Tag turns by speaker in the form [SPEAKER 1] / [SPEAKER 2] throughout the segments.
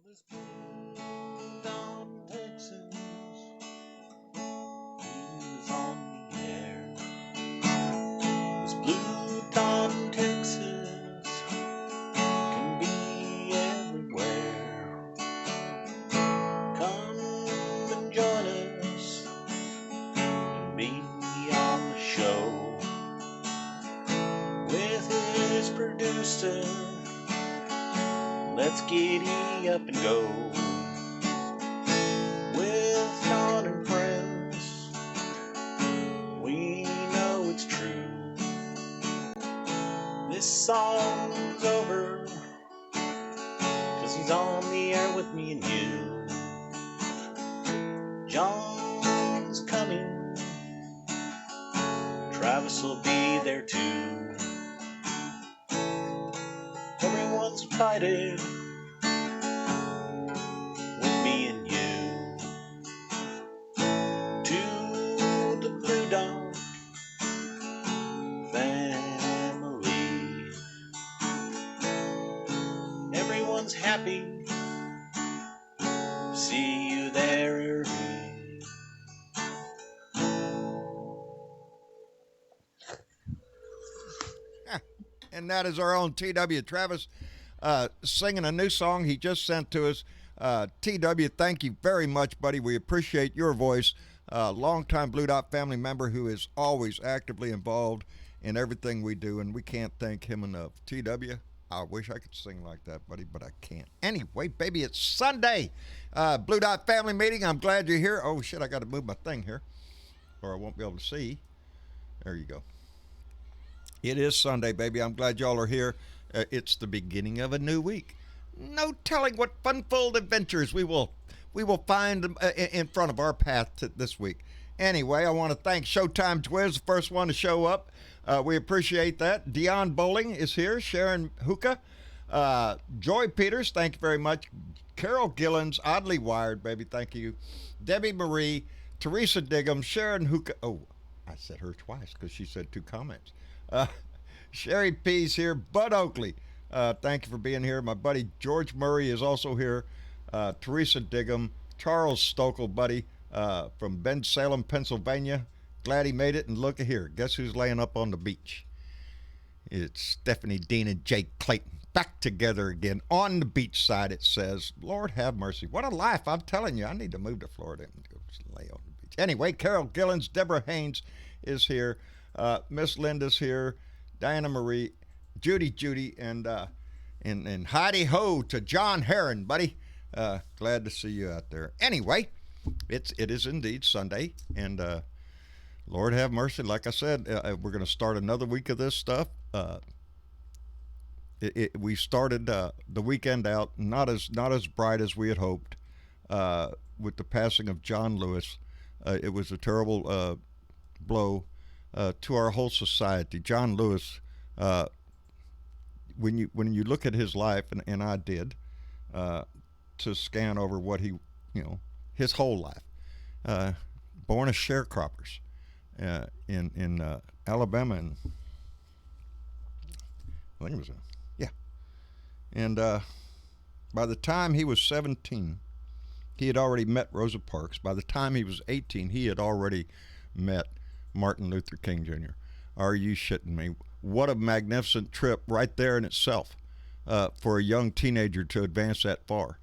[SPEAKER 1] This blue down Texas is on the air. This blue down Texas can be everywhere. Come and join us and be on the show with his producer. Let's giddy up and go with John and friends. We know it's true. This song's over 'cause he's on the air with me and you. John's coming. Travis will be there too. Everyone's excited with me and you. To the Blue Dog family. Everyone's happy. See you there.
[SPEAKER 2] And that is our own TW Travis singing a new song he just sent to us. TW, thank you very much, buddy. We appreciate your voice. Longtime Blue Dot family member who is always actively involved in everything we do, and we can't thank him enough. TW, I wish I could sing like that, buddy, but I can't. Anyway, baby, it's Sunday. Blue Dot family meeting. I'm glad you're here. Oh, shit, I got to move my thing here, or I won't be able to see. There you go. It is Sunday, baby. I'm glad y'all are here. It's the beginning of a new week. No telling what fun-filled adventures we will find in front of our path this week. Anyway, I want to thank Showtime Twiz, the first one to show up. We appreciate that. Dion Bowling is here. Sharon Hookah. Joy Peters, thank you very much. Carol Gillens, Oddly Wired, baby, thank you. Debbie Marie, Teresa Diggum, Sharon Hookah. Oh, I said her twice because she said two comments. Sherry P's here. Bud Oakley, thank you for being here. My buddy George Murray is also here. Teresa Diggum, Charles Stokel, buddy, from Bensalem, Pennsylvania. Glad he made it. And look at here. Guess who's laying up on the beach? It's Stephanie Dean and Jake Clayton. Back together again on the beach side, it says. Lord have mercy. What a life. I'm telling you, I need to move to Florida and go lay on the beach. Anyway, Carol Gillens, Deborah Haynes is here. Miss Linda's here, Diana Marie, Judy, and Heidi Ho to John Heron, buddy. Glad to see you out there. Anyway, it is indeed Sunday, and Lord have mercy. Like I said, we're going to start another week of this stuff. We started the weekend out not as bright as we had hoped with the passing of John Lewis. It was a terrible blow to our whole society. John Lewis, when you look at his life, and I did, to scan over what he, his whole life, born of sharecroppers in Alabama, and I think it was and by the time he was 17, he had already met Rosa Parks. By the time he was 18, he had already met Martin Luther King Jr. Are you shitting me? What a magnificent trip right there in itself for a young teenager to advance that far.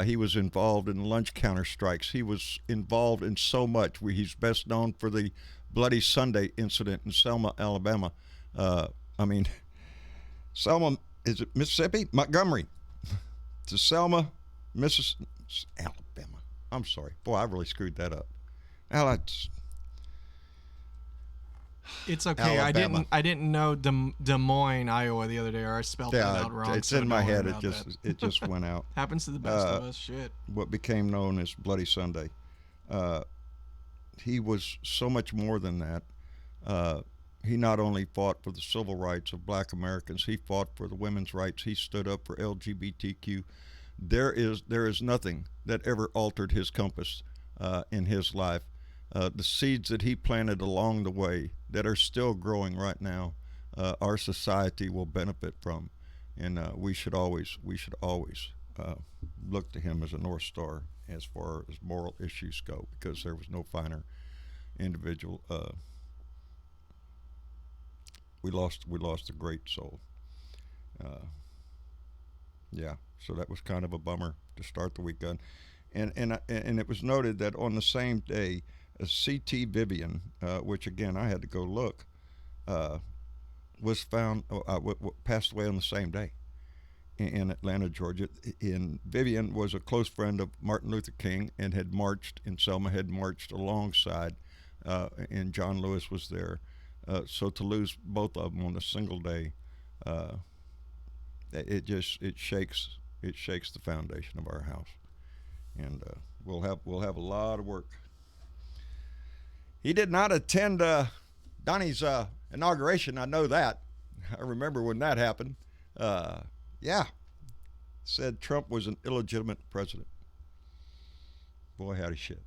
[SPEAKER 2] He was involved in lunch counter strikes. He was involved in so much. He's best known for the Bloody Sunday incident in Selma, Alabama. Selma, is it Mississippi? Montgomery to Selma, Mississippi, Alabama. I'm sorry. Boy, I really screwed that up.
[SPEAKER 3] It's okay.
[SPEAKER 2] Alabama.
[SPEAKER 3] I didn't know Des Moines, Iowa the other day, or I spelled that out wrong.
[SPEAKER 2] It's in my head. It just went out.
[SPEAKER 3] Happens to the best of us. Shit.
[SPEAKER 2] What became known as Bloody Sunday. He was so much more than that. He not only fought for the civil rights of black Americans, he fought for the women's rights. He stood up for LGBTQ. There is nothing that ever altered his compass in his life. The seeds that he planted along the way that are still growing right now, our society will benefit from, and we should always looked to him as a North Star as far as moral issues go, because there was no finer individual. We lost a great soul. Yeah, so that was kind of a bummer to start the weekend, and it was noted that on the same day, a CT Vivian, which again I had to go look, was found passed away on the same day in Atlanta, Georgia. And Vivian was a close friend of Martin Luther King and had marched in Selma, had marched alongside, and John Lewis was there. So to lose both of them on a single day, it shakes the foundation of our house, and we'll have a lot of work. He did not attend Donnie's inauguration. I know that. I remember when that happened. Yeah, said Trump was an illegitimate president. Boy, howdy shit.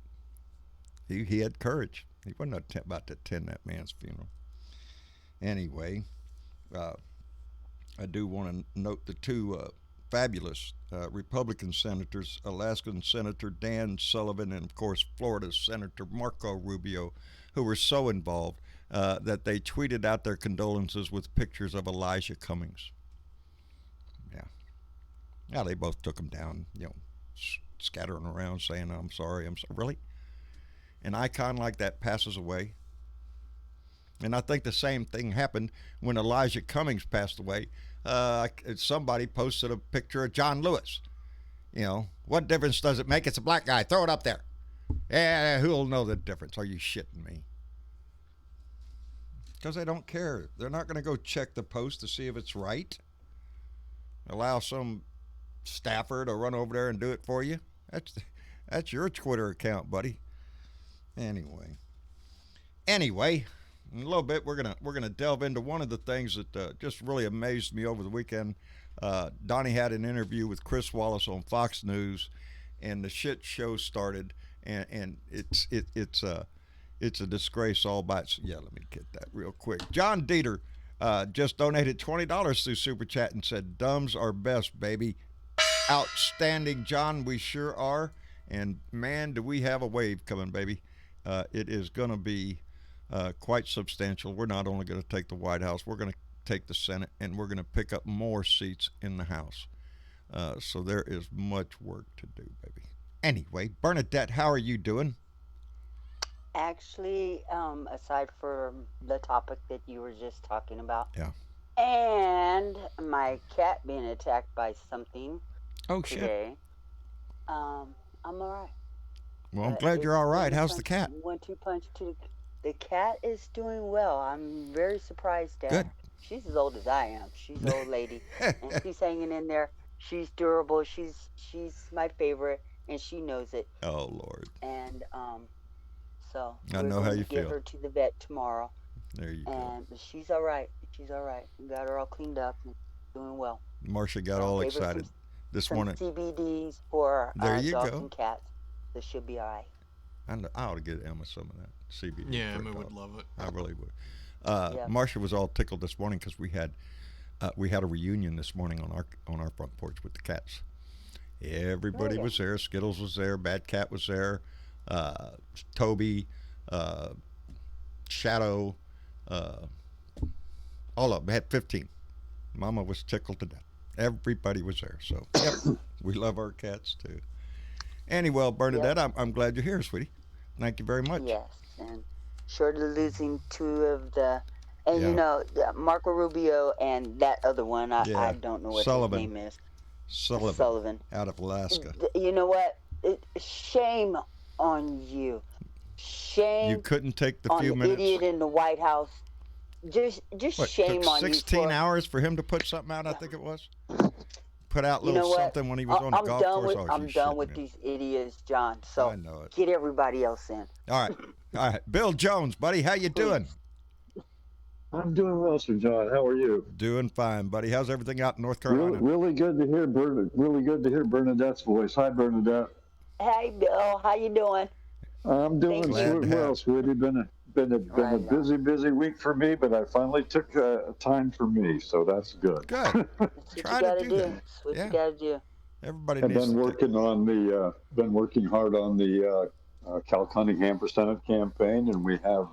[SPEAKER 2] He had courage. He wasn't about to attend that man's funeral. Anyway, I do want to note the two fabulous Republican senators, Alaskan Senator Dan Sullivan and, of course, Florida Senator Marco Rubio, who were so involved that they tweeted out their condolences with pictures of Elijah Cummings. Yeah, they both took him down, scattering around saying, I'm sorry. Really? An icon like that passes away? And I think the same thing happened when Elijah Cummings passed away. Somebody posted a picture of John Lewis. What difference does it make? It's a black guy. Throw it up there. Yeah, who'll know the difference? Are you shitting me? Because they don't care. They're not going to go check the post to see if it's right. Allow some staffer to run over there and do it for you. That's your Twitter account, buddy. Anyway, in a little bit we're gonna delve into one of the things that just really amazed me over the weekend. Donnie had an interview with Chris Wallace on Fox News, and the shit show started, and it's a disgrace all by itself. Yeah, let me get that real quick. John Dieter just donated $20 through Super Chat and said, "Dumbs are best, baby." Outstanding, John. We sure are, and man, do we have a wave coming, baby. It is going to be quite substantial. We're not only going to take the White House, we're going to take the Senate, and we're going to pick up more seats in the House. So there is much work to do, baby. Anyway, Bernadette, how are you doing?
[SPEAKER 4] Actually, aside from the topic that you were just talking about,
[SPEAKER 2] yeah,
[SPEAKER 4] and my cat being attacked by something today,
[SPEAKER 2] shit.
[SPEAKER 4] I'm all right.
[SPEAKER 2] Well, I'm glad you're all right. How's the cat?
[SPEAKER 4] 1-2 punch to the cat is doing well. I'm very surprised at
[SPEAKER 2] Good.
[SPEAKER 4] her. She's as old as I am. She's an old lady, and she's hanging in there. She's durable. She's my favorite, and she knows it.
[SPEAKER 2] Oh Lord.
[SPEAKER 4] And so
[SPEAKER 2] I
[SPEAKER 4] we're
[SPEAKER 2] know
[SPEAKER 4] going
[SPEAKER 2] how
[SPEAKER 4] to
[SPEAKER 2] you
[SPEAKER 4] get
[SPEAKER 2] feel.
[SPEAKER 4] her to the vet tomorrow.
[SPEAKER 2] There you go.
[SPEAKER 4] And she's all right. She's all right. We got her all cleaned up and doing well.
[SPEAKER 2] Marcia got all excited this morning.
[SPEAKER 4] CBDs for
[SPEAKER 2] There you
[SPEAKER 4] dogs
[SPEAKER 2] go.
[SPEAKER 4] and cats. So she'll be all right.
[SPEAKER 2] I ought to get Emma some of that CBD.
[SPEAKER 3] Yeah,
[SPEAKER 2] for
[SPEAKER 3] Emma
[SPEAKER 2] a
[SPEAKER 3] would
[SPEAKER 2] dog.
[SPEAKER 3] love it.
[SPEAKER 2] I really would.
[SPEAKER 4] Yeah.
[SPEAKER 2] Marcia was all tickled this morning because we had a reunion this morning on our front porch with the cats. Everybody was there. Skittles was there. Bad Cat was there. Toby, Shadow, all of them. Had 15. Mama was tickled to death. Everybody was there. So yep, we love our cats too. Anyway, Bernadette, I'm glad you're here, sweetie. Thank you very much.
[SPEAKER 4] Yes, and short of losing two of the, and Marco Rubio and that other one, I don't know what
[SPEAKER 2] Sullivan.
[SPEAKER 4] his name is.
[SPEAKER 2] Sullivan out of Alaska.
[SPEAKER 4] You know what? Shame on you. Shame.
[SPEAKER 2] You couldn't take the
[SPEAKER 4] on
[SPEAKER 2] few
[SPEAKER 4] the
[SPEAKER 2] minutes.
[SPEAKER 4] idiot in the White House. Just
[SPEAKER 2] What,
[SPEAKER 4] shame
[SPEAKER 2] took
[SPEAKER 4] on
[SPEAKER 2] 16
[SPEAKER 4] you.
[SPEAKER 2] hours for him to put something out, I think it was? Put out a little something when he was on the golf course.
[SPEAKER 4] I'm done with these idiots, John. So
[SPEAKER 2] I know it.
[SPEAKER 4] get everybody else in.
[SPEAKER 2] All right. Bill Jones, buddy, how you doing?
[SPEAKER 5] I'm doing well, Sir John. How are you?
[SPEAKER 2] Doing fine, buddy. How's everything out in North Carolina?
[SPEAKER 5] Really good to hear Bernadette's voice. Hi, Bernadette.
[SPEAKER 4] Hey, Bill. How you doing?
[SPEAKER 5] I'm doing well, sweetie. Been a busy week for me, but I finally took time for me, so that's good.
[SPEAKER 2] Good.
[SPEAKER 4] That's what
[SPEAKER 2] Try
[SPEAKER 4] you gotta
[SPEAKER 2] to do that.
[SPEAKER 4] That's what
[SPEAKER 2] Yeah.
[SPEAKER 4] you gotta do.
[SPEAKER 2] Everybody
[SPEAKER 5] I've
[SPEAKER 2] needs
[SPEAKER 5] been
[SPEAKER 2] to
[SPEAKER 5] working on the been working hard on the Cal Cunningham for Senate campaign, and we have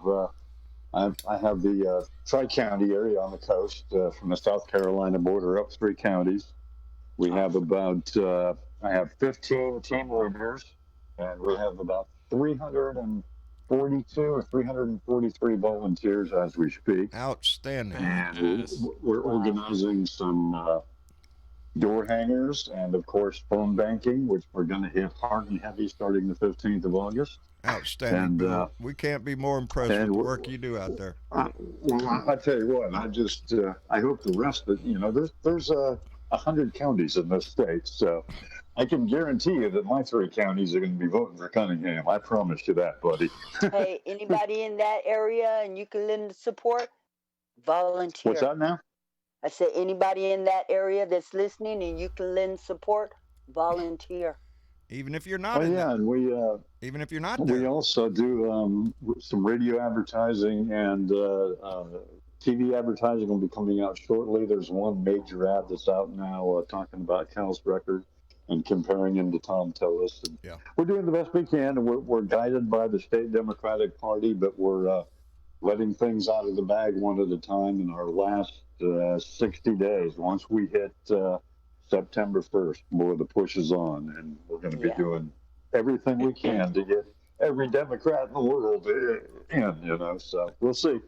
[SPEAKER 5] I have the Tri-County area on the coast from the South Carolina border up 3 counties. We have about I have 15 team leaders, and we have about 342 or 343 volunteers as we speak.
[SPEAKER 2] outstanding.
[SPEAKER 5] And we're organizing some door hangers and, of course, phone banking, which we're going to hit hard and heavy starting the 15th of August.
[SPEAKER 2] Outstanding,
[SPEAKER 5] And,
[SPEAKER 2] Bill. We can't be more impressed with the work you do out there.
[SPEAKER 5] Well, I tell you what, I hope the rest of there's 100 counties in this state, so I can guarantee you that my 3 counties are going to be voting for Cunningham. I promise you that, buddy.
[SPEAKER 4] Hey, anybody in that area and you can lend support, volunteer.
[SPEAKER 5] What's that now?
[SPEAKER 4] I said, anybody in that area that's listening and you can lend support, volunteer.
[SPEAKER 2] Even if you're not
[SPEAKER 5] and
[SPEAKER 2] even if you're not there.
[SPEAKER 5] we also do some radio advertising and TV advertising will be coming out shortly. There's one major ad that's out now talking about Cal's record and comparing him to Tom Tillis. And we're doing the best we can, and we're guided by the state Democratic Party, but we're letting things out of the bag one at a time in our last 60 days. Once we hit September 1st, boy, the push is on, and we're going to be doing everything we can to get every Democrat in the world in, so we'll see.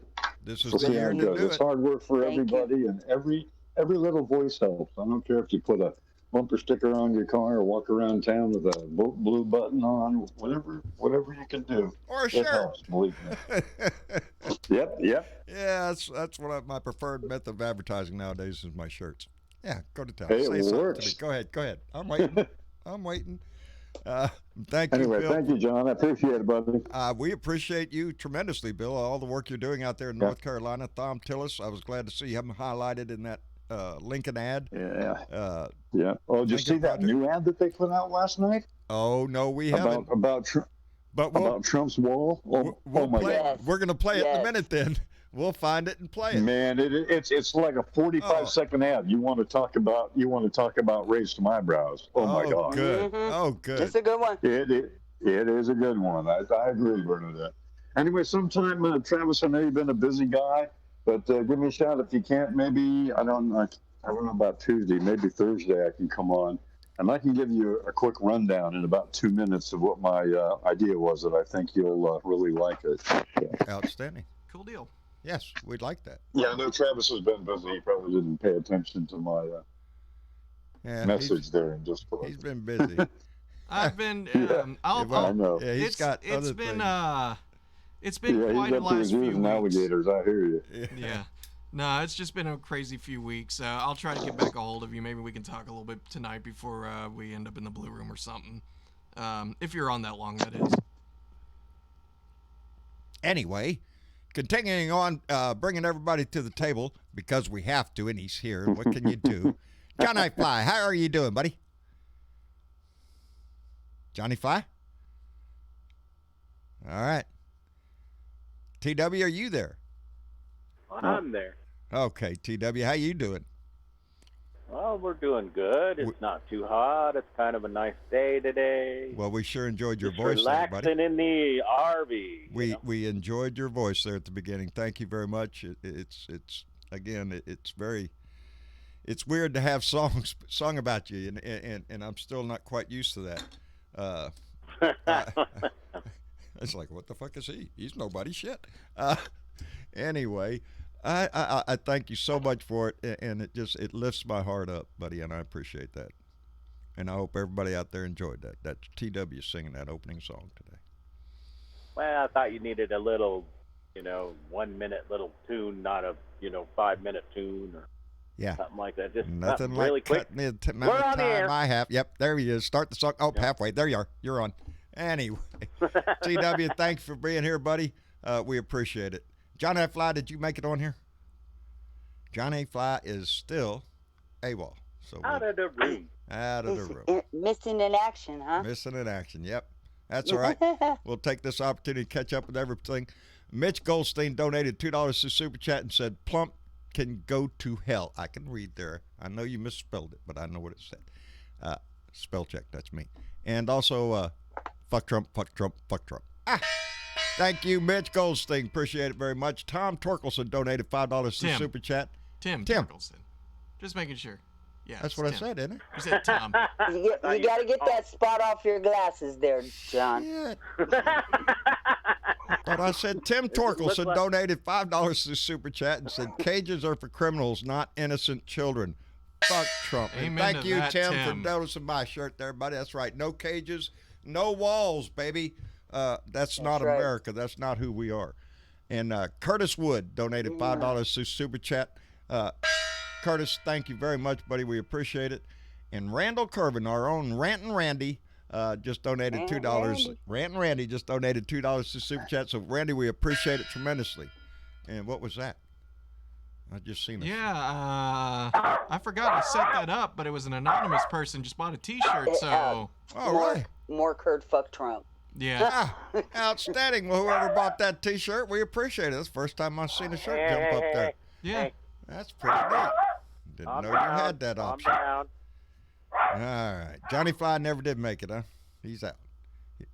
[SPEAKER 2] This is
[SPEAKER 5] We'll
[SPEAKER 2] the
[SPEAKER 5] see how
[SPEAKER 2] year
[SPEAKER 5] it
[SPEAKER 2] to
[SPEAKER 5] goes.
[SPEAKER 2] do
[SPEAKER 5] It's
[SPEAKER 2] it.
[SPEAKER 5] hard work for everybody, and every little voice helps. I don't care if you put a bumper sticker on your car or walk around town with a blue button on, whatever you can do.
[SPEAKER 2] Or a
[SPEAKER 5] It
[SPEAKER 2] shirt.
[SPEAKER 5] helps, believe me. Yep.
[SPEAKER 2] Yeah, that's my preferred method of advertising nowadays is my shirts. Yeah, go to town.
[SPEAKER 5] Hey,
[SPEAKER 2] Say
[SPEAKER 5] it
[SPEAKER 2] something
[SPEAKER 5] works.
[SPEAKER 2] to me. Go ahead. I'm waiting. I'm waiting. Thank you,
[SPEAKER 5] Anyway,
[SPEAKER 2] Bill.
[SPEAKER 5] thank you, John. I appreciate it, buddy.
[SPEAKER 2] We appreciate you tremendously, Bill, all the work you're doing out there in North Carolina. Tom Tillis, I was glad to see him highlighted in that Lincoln ad.
[SPEAKER 5] Yeah. Oh, did you see that
[SPEAKER 2] Project.
[SPEAKER 5] new ad that they put out last night?
[SPEAKER 2] Oh, no, we haven't.
[SPEAKER 5] About Trump's wall?
[SPEAKER 2] We'll
[SPEAKER 5] my
[SPEAKER 2] play,
[SPEAKER 5] God.
[SPEAKER 2] We're going to play it in a minute then. We'll find it and play it.
[SPEAKER 5] Man, it's like a 45-second ad. You want to talk about raised some eyebrows. Oh my God.
[SPEAKER 2] Good.
[SPEAKER 4] Mm-hmm.
[SPEAKER 2] Oh, good.
[SPEAKER 4] It's a good one.
[SPEAKER 5] It is a good one. I agree, Bernadette. Anyway, sometime, Travis, I know you've been a busy guy, but give me a shout if you can't. Maybe I don't know about Tuesday, maybe Thursday I can come on, and I can give you a quick rundown in about 2 minutes of what my idea was that I think you'll really like it.
[SPEAKER 2] Outstanding.
[SPEAKER 3] Cool deal.
[SPEAKER 2] Yes, we'd like that.
[SPEAKER 5] Yeah, I know Travis has been busy. He probably didn't pay attention to my message there.
[SPEAKER 2] He's been busy.
[SPEAKER 3] I've been.
[SPEAKER 5] I know.
[SPEAKER 2] Yeah, he's got other things.
[SPEAKER 3] It's been quite a last few weeks.
[SPEAKER 5] Alligators, I hear you.
[SPEAKER 3] Yeah. No, it's just been a crazy few weeks. I'll try to get back a hold of you. Maybe we can talk a little bit tonight before we end up in the blue room or something. If you're on that long, that is.
[SPEAKER 2] Anyway, continuing on, bringing everybody to the table because we have to, and he's here. What can you do? Johnny Fly, how are you doing, buddy? Johnny Fly? All right. TW, are you there?
[SPEAKER 6] I'm there.
[SPEAKER 2] Okay, TW, how you doing?
[SPEAKER 6] Well, we're doing good. It's not too hot. It's kind of a nice day today.
[SPEAKER 2] Well, we sure enjoyed your
[SPEAKER 6] Just
[SPEAKER 2] voice there,
[SPEAKER 6] relaxing
[SPEAKER 2] buddy.
[SPEAKER 6] in the RV.
[SPEAKER 2] We enjoyed your voice there at the beginning. Thank you very much. It's weird to have songs sung about you, and I'm still not quite used to that. It's like, what the fuck is he? He's nobody shit. Anyway, I thank you so much for it, and it lifts my heart up, buddy, and I appreciate that. And I hope everybody out there enjoyed that. That's TW singing that opening song today.
[SPEAKER 6] Well, I thought you needed a little, 1 minute little tune, not a, 5 minute tune or something like that. Just
[SPEAKER 2] nothing
[SPEAKER 6] really
[SPEAKER 2] like
[SPEAKER 6] quick.
[SPEAKER 2] cutting the amount of time I have. Yep, there he is. Start the song. Oh, halfway. There you are. You're on. Anyway, TW, thanks for being here, buddy. We appreciate it. John A. Fly, did you make it on here? John A. Fly is still AWOL. So
[SPEAKER 6] out of the room.
[SPEAKER 2] Out of the room.
[SPEAKER 4] Missing in action, huh?
[SPEAKER 2] Missing in action. Yep. That's all right. We'll take this opportunity to catch up with everything. Mitch Goldstein donated $2 to Super Chat and said, Plump can go to hell. I can read there. I know you misspelled it, but I know what it said. Spell check. That's me. And also, fuck Trump, fuck Trump, fuck Trump. Thank you, Mitch Goldstein. Appreciate it very much. Tom Torkelson donated $5 to Super Chat.
[SPEAKER 3] Tim Torkelson. Just making sure. Yeah,
[SPEAKER 2] that's what I said, isn't it?
[SPEAKER 3] You said Tom.
[SPEAKER 4] You got to get that spot off your glasses there, John.
[SPEAKER 2] Yeah. But I said Tim Torkelson donated $5 to Super Chat and said cages are for criminals, not innocent children. Fuck Trump. And thank you, Tim, for noticing my shirt there, buddy. That's right. No cages, no walls, baby. That's not right. America. That's not who we are. And Curtis Wood donated $5 to Super Chat. Curtis, thank you very much, buddy. We appreciate it. And Randall Curvin, our own Rantin' Randy, just donated $2. Rantin' Randy just donated $2 to Super Chat. So, Randy, we appreciate it tremendously. And what was that? I just seen it.
[SPEAKER 3] Yeah, I forgot to set that up, but it was an anonymous person just bought a T-shirt. So,
[SPEAKER 2] right.
[SPEAKER 4] More Kurt fuck Trump.
[SPEAKER 3] Yeah.
[SPEAKER 2] Outstanding. Well, whoever bought that T-shirt, we appreciate it. It's the first time I've seen a shirt jump up there.
[SPEAKER 3] Yeah.
[SPEAKER 2] That's pretty neat. Didn't know you had that option. All right. Johnny Fly never did make it, huh? He's out.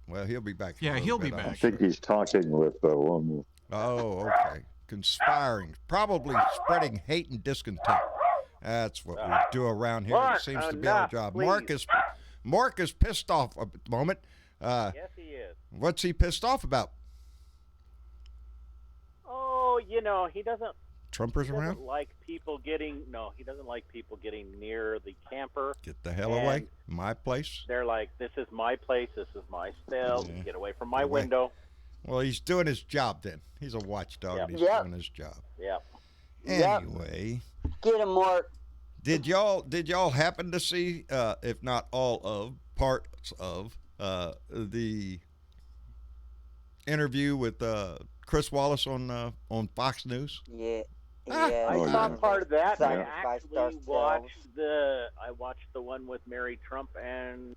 [SPEAKER 2] Well, he'll be back.
[SPEAKER 3] Yeah, he'll be back.
[SPEAKER 5] I think he's talking with one.
[SPEAKER 2] Oh, okay. Conspiring. Probably spreading hate and discontent. That's what we do around here. It seems to be our job.
[SPEAKER 6] Please.
[SPEAKER 2] Mark is pissed off at the moment.
[SPEAKER 6] Yes, he is.
[SPEAKER 2] What's he pissed off about?
[SPEAKER 6] Oh, he doesn't.
[SPEAKER 2] Trumpers around?
[SPEAKER 6] He doesn't like people getting near the camper.
[SPEAKER 2] Get the hell away. My place.
[SPEAKER 6] They're like, this is my place. This is my cell. Yeah. Get away from my window.
[SPEAKER 2] Well, he's doing his job then. He's a watchdog and he's doing his job.
[SPEAKER 6] Yep.
[SPEAKER 2] Anyway.
[SPEAKER 4] Get him, Mark.
[SPEAKER 2] Did y'all happen to see, if not all of, parts of the interview with Chris Wallace on Fox News?
[SPEAKER 4] Yeah.
[SPEAKER 6] I saw part of that.
[SPEAKER 4] Yeah.
[SPEAKER 6] I actually watched the one with Mary Trump and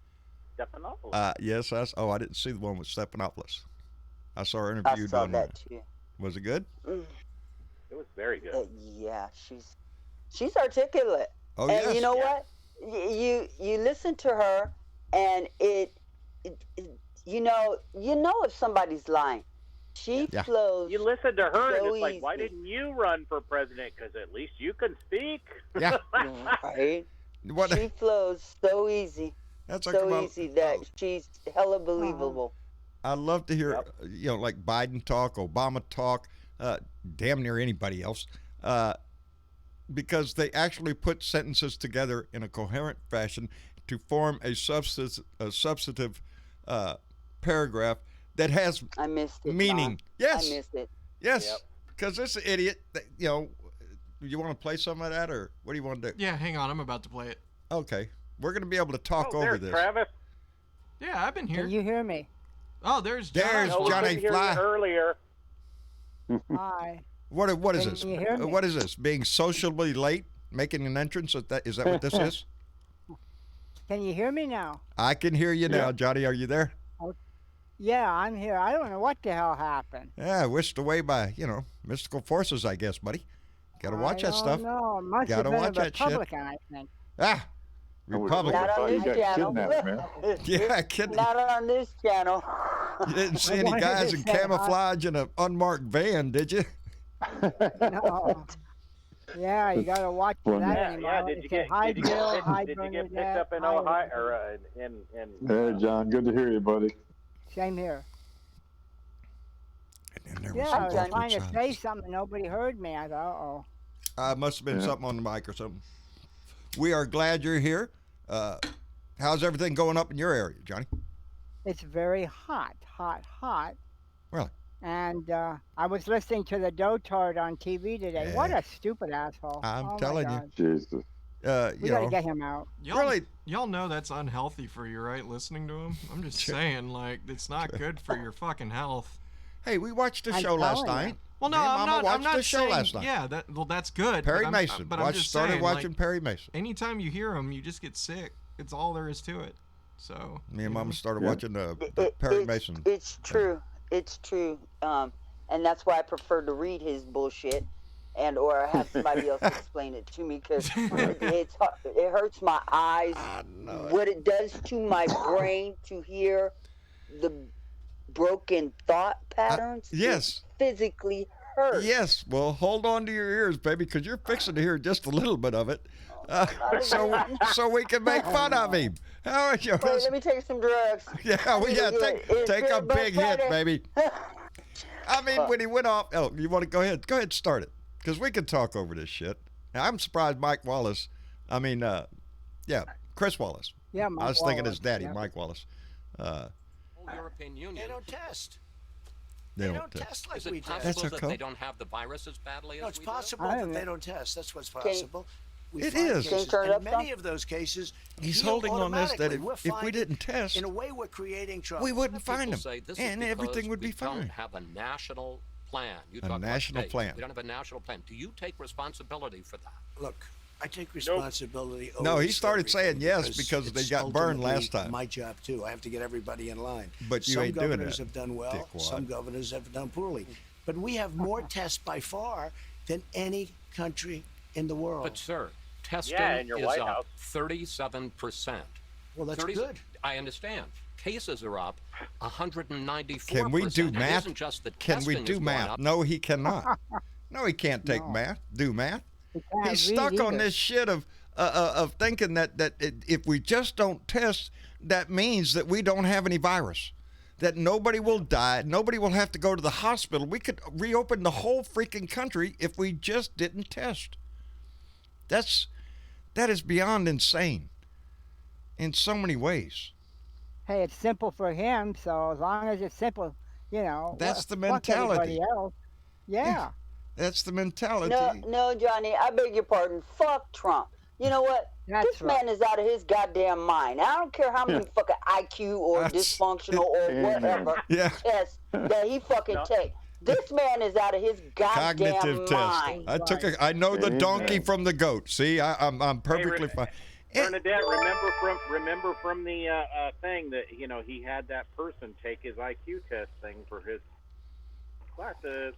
[SPEAKER 6] Stephanopoulos.
[SPEAKER 2] Yes, I didn't see the one with Stephanopoulos. I saw her interview.
[SPEAKER 4] I saw that too.
[SPEAKER 2] Was it good?
[SPEAKER 6] It was very good.
[SPEAKER 4] Yeah, she's articulate.
[SPEAKER 2] Oh,
[SPEAKER 4] and
[SPEAKER 2] yes.
[SPEAKER 4] You know what? You listen to her, and it you know if somebody's lying. She flows.
[SPEAKER 6] You listen to her, and it's like,
[SPEAKER 4] easy.
[SPEAKER 6] why didn't you run for president? Because at least you can speak.
[SPEAKER 2] Yeah.
[SPEAKER 4] Right.
[SPEAKER 2] What?
[SPEAKER 4] She flows so easy.
[SPEAKER 2] That's
[SPEAKER 4] so easy that she's hella believable.
[SPEAKER 2] I love to hear, like Biden talk, Obama talk, damn near anybody else, because they actually put sentences together in a coherent fashion to form a substantive paragraph that has meaning.
[SPEAKER 4] Mom.
[SPEAKER 2] Yes.
[SPEAKER 4] I missed it.
[SPEAKER 2] Yes. Because this idiot, you want to play some of that, or what do you want to do?
[SPEAKER 3] Yeah, hang on. I'm about to play it.
[SPEAKER 2] Okay. We're going to be able to talk over this.
[SPEAKER 6] Travis.
[SPEAKER 3] Yeah, I've been here.
[SPEAKER 7] Can you hear me?
[SPEAKER 3] Oh, there's
[SPEAKER 2] Johnny Fly.
[SPEAKER 6] Earlier.
[SPEAKER 7] Hi.
[SPEAKER 2] What is
[SPEAKER 7] Can
[SPEAKER 2] this?
[SPEAKER 7] you hear me?
[SPEAKER 2] What is this? Being socially late, making an entrance? Is that what this is?
[SPEAKER 7] Can you hear me now?
[SPEAKER 2] I can hear you now, Johnny. Are you there?
[SPEAKER 7] Yeah, I'm here. I don't know what the hell happened.
[SPEAKER 2] Yeah, whisked away by, mystical forces, I guess, buddy. Got to watch that stuff.
[SPEAKER 7] No, it must
[SPEAKER 2] Gotta
[SPEAKER 7] have been
[SPEAKER 2] watch
[SPEAKER 7] a
[SPEAKER 2] that shit.
[SPEAKER 7] Republican, I think.
[SPEAKER 2] Republican.
[SPEAKER 4] Not on this channel.
[SPEAKER 2] Yeah, kidding.
[SPEAKER 4] Not on this channel.
[SPEAKER 2] You didn't see any guys in camouflage in an unmarked van, did you?
[SPEAKER 7] No. Yeah, you got to watch that anymore.
[SPEAKER 6] Yeah. Did you get picked up in Ohio or in?
[SPEAKER 5] Hey, John. Good to hear you, buddy.
[SPEAKER 7] Same here.
[SPEAKER 2] I
[SPEAKER 7] was trying to say something. Nobody heard me. I thought,
[SPEAKER 2] must have been something on the mic or something. We are glad you're here. How's everything going up in your area, Johnny?
[SPEAKER 7] It's very hot.
[SPEAKER 2] Really?
[SPEAKER 7] And I was listening to the dotard on TV today.
[SPEAKER 2] Yeah.
[SPEAKER 7] What a stupid asshole.
[SPEAKER 2] I'm telling you.
[SPEAKER 5] Jesus.
[SPEAKER 7] We got to get him out.
[SPEAKER 3] Y'all know that's unhealthy for you, right? Listening to him? I'm just saying, it's not good for your fucking health.
[SPEAKER 2] Hey, we watched the show last night.
[SPEAKER 3] Well, no, I'm not
[SPEAKER 2] the show
[SPEAKER 3] saying,
[SPEAKER 2] last night.
[SPEAKER 3] Yeah, that's good.
[SPEAKER 2] Perry Mason.
[SPEAKER 3] I'm just
[SPEAKER 2] started
[SPEAKER 3] saying,
[SPEAKER 2] watching Perry Mason.
[SPEAKER 3] Anytime you hear him, you just get sick. It's all there is to it. So
[SPEAKER 2] me and Mama started watching the Perry Mason.
[SPEAKER 4] It's true. It's true. And that's why I prefer to read his bullshit. and or have somebody else explain it to me because it hurts my eyes. What it does to my brain to hear the broken thought patterns.
[SPEAKER 2] Yes.
[SPEAKER 4] Physically hurt.
[SPEAKER 2] Yes. Well, hold on to your ears, baby, because you're fixing to hear just a little bit of it. So we can make fun of him. How are you?
[SPEAKER 4] Wait, let me take some drugs.
[SPEAKER 2] Yeah, take a big hit, baby. I mean, when he went off. Oh, you want to go ahead? Go ahead, start it, because we can talk over this shit. Now, I'm surprised Mike Wallace. I mean, Chris Wallace.
[SPEAKER 7] Yeah, Mike
[SPEAKER 2] I was thinking
[SPEAKER 7] Wallace,
[SPEAKER 2] his daddy,
[SPEAKER 7] yeah.
[SPEAKER 2] Mike Wallace.
[SPEAKER 8] European Union.
[SPEAKER 9] They don't test.
[SPEAKER 2] They
[SPEAKER 9] They
[SPEAKER 2] don't
[SPEAKER 9] don't test like
[SPEAKER 8] Is
[SPEAKER 9] we
[SPEAKER 8] it
[SPEAKER 9] test.
[SPEAKER 8] possible
[SPEAKER 2] That's
[SPEAKER 8] that
[SPEAKER 2] okay.
[SPEAKER 8] they don't have the virus as badly
[SPEAKER 9] No,
[SPEAKER 8] as
[SPEAKER 9] it's
[SPEAKER 8] we
[SPEAKER 9] possible
[SPEAKER 7] I
[SPEAKER 9] that
[SPEAKER 7] don't
[SPEAKER 9] they
[SPEAKER 7] know.
[SPEAKER 9] don't test. That's what's possible. We
[SPEAKER 2] It
[SPEAKER 9] find
[SPEAKER 2] is.
[SPEAKER 4] Can you
[SPEAKER 9] cases,
[SPEAKER 4] turn it
[SPEAKER 9] and
[SPEAKER 4] up
[SPEAKER 9] many
[SPEAKER 4] some?
[SPEAKER 9] of those cases
[SPEAKER 2] He's
[SPEAKER 9] heal
[SPEAKER 2] holding on this that
[SPEAKER 9] automatically. We're
[SPEAKER 2] if we
[SPEAKER 9] finding-
[SPEAKER 2] didn't test,
[SPEAKER 9] in a way, we're creating trouble.
[SPEAKER 2] we wouldn't
[SPEAKER 8] People
[SPEAKER 2] find him,
[SPEAKER 8] say this
[SPEAKER 2] and
[SPEAKER 8] is
[SPEAKER 2] everything
[SPEAKER 8] because
[SPEAKER 2] would be
[SPEAKER 8] we
[SPEAKER 2] fine.
[SPEAKER 8] don't have a national plan. You
[SPEAKER 2] A
[SPEAKER 8] talk about
[SPEAKER 2] national
[SPEAKER 8] states.
[SPEAKER 2] plan.
[SPEAKER 8] We don't have a national plan. Do you take responsibility for that?
[SPEAKER 9] Look, I take responsibility.
[SPEAKER 2] No, he
[SPEAKER 9] always for
[SPEAKER 2] started saying
[SPEAKER 9] everything
[SPEAKER 2] yes because they
[SPEAKER 9] it's
[SPEAKER 2] got burned
[SPEAKER 9] ultimately
[SPEAKER 2] last time.
[SPEAKER 9] My job too. I have to get everybody in line.
[SPEAKER 2] But you
[SPEAKER 9] some
[SPEAKER 2] ain't doing
[SPEAKER 9] governors
[SPEAKER 2] that,
[SPEAKER 9] have done well.
[SPEAKER 2] dickwad.
[SPEAKER 9] Some governors have done poorly. But we have more tests by far than any country in the world.
[SPEAKER 8] But sir, testing
[SPEAKER 6] in your
[SPEAKER 8] is
[SPEAKER 6] White
[SPEAKER 8] up
[SPEAKER 6] House.
[SPEAKER 8] 37%.
[SPEAKER 9] Well, that's good.
[SPEAKER 8] I understand. Cases are up 194%.
[SPEAKER 2] Can we do
[SPEAKER 8] It
[SPEAKER 2] math?
[SPEAKER 8] isn't just that
[SPEAKER 2] Can we
[SPEAKER 8] testing
[SPEAKER 2] do
[SPEAKER 8] is going
[SPEAKER 2] math?
[SPEAKER 8] up.
[SPEAKER 2] No, he cannot. No, he can't take
[SPEAKER 7] No.
[SPEAKER 2] math. Do math.
[SPEAKER 7] He can't
[SPEAKER 2] He's
[SPEAKER 7] read
[SPEAKER 2] stuck on
[SPEAKER 7] either.
[SPEAKER 2] this shit of thinking that if we just don't test, that means that we don't have any virus, that nobody will die, nobody will have to go to the hospital. We could reopen the whole freaking country if we just didn't test. That is beyond insane in so many ways.
[SPEAKER 7] Hey, it's simple for him, so as long as it's simple,
[SPEAKER 2] That's the
[SPEAKER 7] fuck everybody
[SPEAKER 2] mentality.
[SPEAKER 7] else. Yeah.
[SPEAKER 2] That's the mentality.
[SPEAKER 4] No, Johnny, I beg your pardon. Fuck Trump. You know what?
[SPEAKER 7] That's
[SPEAKER 4] This man is out of his goddamn mind. I don't care how many fucking IQ or
[SPEAKER 2] That's-
[SPEAKER 4] dysfunctional or whatever
[SPEAKER 2] Yeah.
[SPEAKER 4] tests that he fucking take. This man is out of his goddamn
[SPEAKER 2] Cognitive test.
[SPEAKER 4] mind.
[SPEAKER 2] I know the donkey from the goat. See, I'm perfectly fine.
[SPEAKER 6] Bernadette, remember from the thing that he had that person take his IQ test thing for his classes.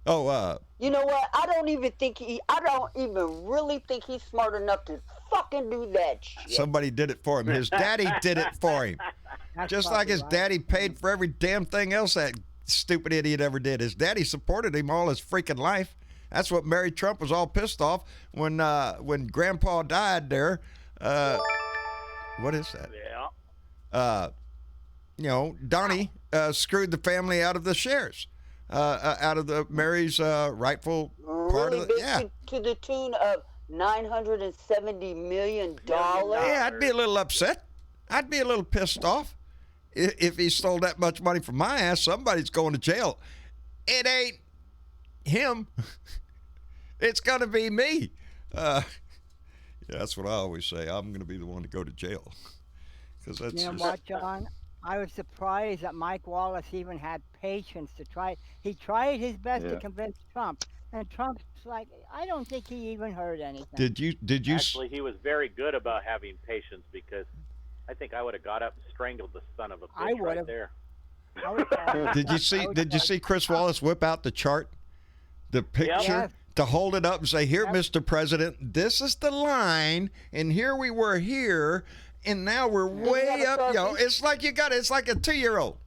[SPEAKER 2] Oh,
[SPEAKER 4] You know what? I don't even really think he's smart enough to fucking do that shit.
[SPEAKER 2] somebody did it for him. His daddy did it for him.
[SPEAKER 7] That's
[SPEAKER 2] Just like
[SPEAKER 7] probably
[SPEAKER 2] his
[SPEAKER 7] right.
[SPEAKER 2] daddy paid for every damn thing else that stupid idiot ever did. His daddy supported him all his freaking life. That's what Mary Trump was all pissed off when Grandpa died there. What is that?
[SPEAKER 6] Yeah.
[SPEAKER 2] Donnie screwed the family out of the shares, out of the Mary's rightful part
[SPEAKER 4] Really
[SPEAKER 2] of the.
[SPEAKER 4] big
[SPEAKER 2] Yeah.
[SPEAKER 4] to the tune of $970 million.
[SPEAKER 2] Yeah, I'd be a little upset. I'd be a little pissed off if he stole that much money from my ass. Somebody's going to jail. It ain't him. It's gonna be me. Yeah, that's what I always say. I'm gonna be the one to go to jail. Because that's
[SPEAKER 7] You know
[SPEAKER 2] just,
[SPEAKER 7] what, John? I was surprised that Mike Wallace even had patience to try. He tried his best to convince Trump, and Trump's like, I don't think he even heard anything.
[SPEAKER 2] Did you?
[SPEAKER 6] Actually, he was very good about having patience because I think I would have got up and strangled the son of a
[SPEAKER 7] I
[SPEAKER 6] bitch right
[SPEAKER 7] would've.
[SPEAKER 6] there.
[SPEAKER 7] I was like,
[SPEAKER 2] Did you see? Did you see Chris Wallace whip out the chart, the picture,
[SPEAKER 7] Yes.
[SPEAKER 2] to hold it up and say, "Here,
[SPEAKER 7] Yep.
[SPEAKER 2] Mr. President, this is the line, and here we were here, and now we're
[SPEAKER 4] he
[SPEAKER 2] way
[SPEAKER 4] have a
[SPEAKER 2] up."
[SPEAKER 4] selfie?
[SPEAKER 2] It's like you got. It's like a 2-year-old.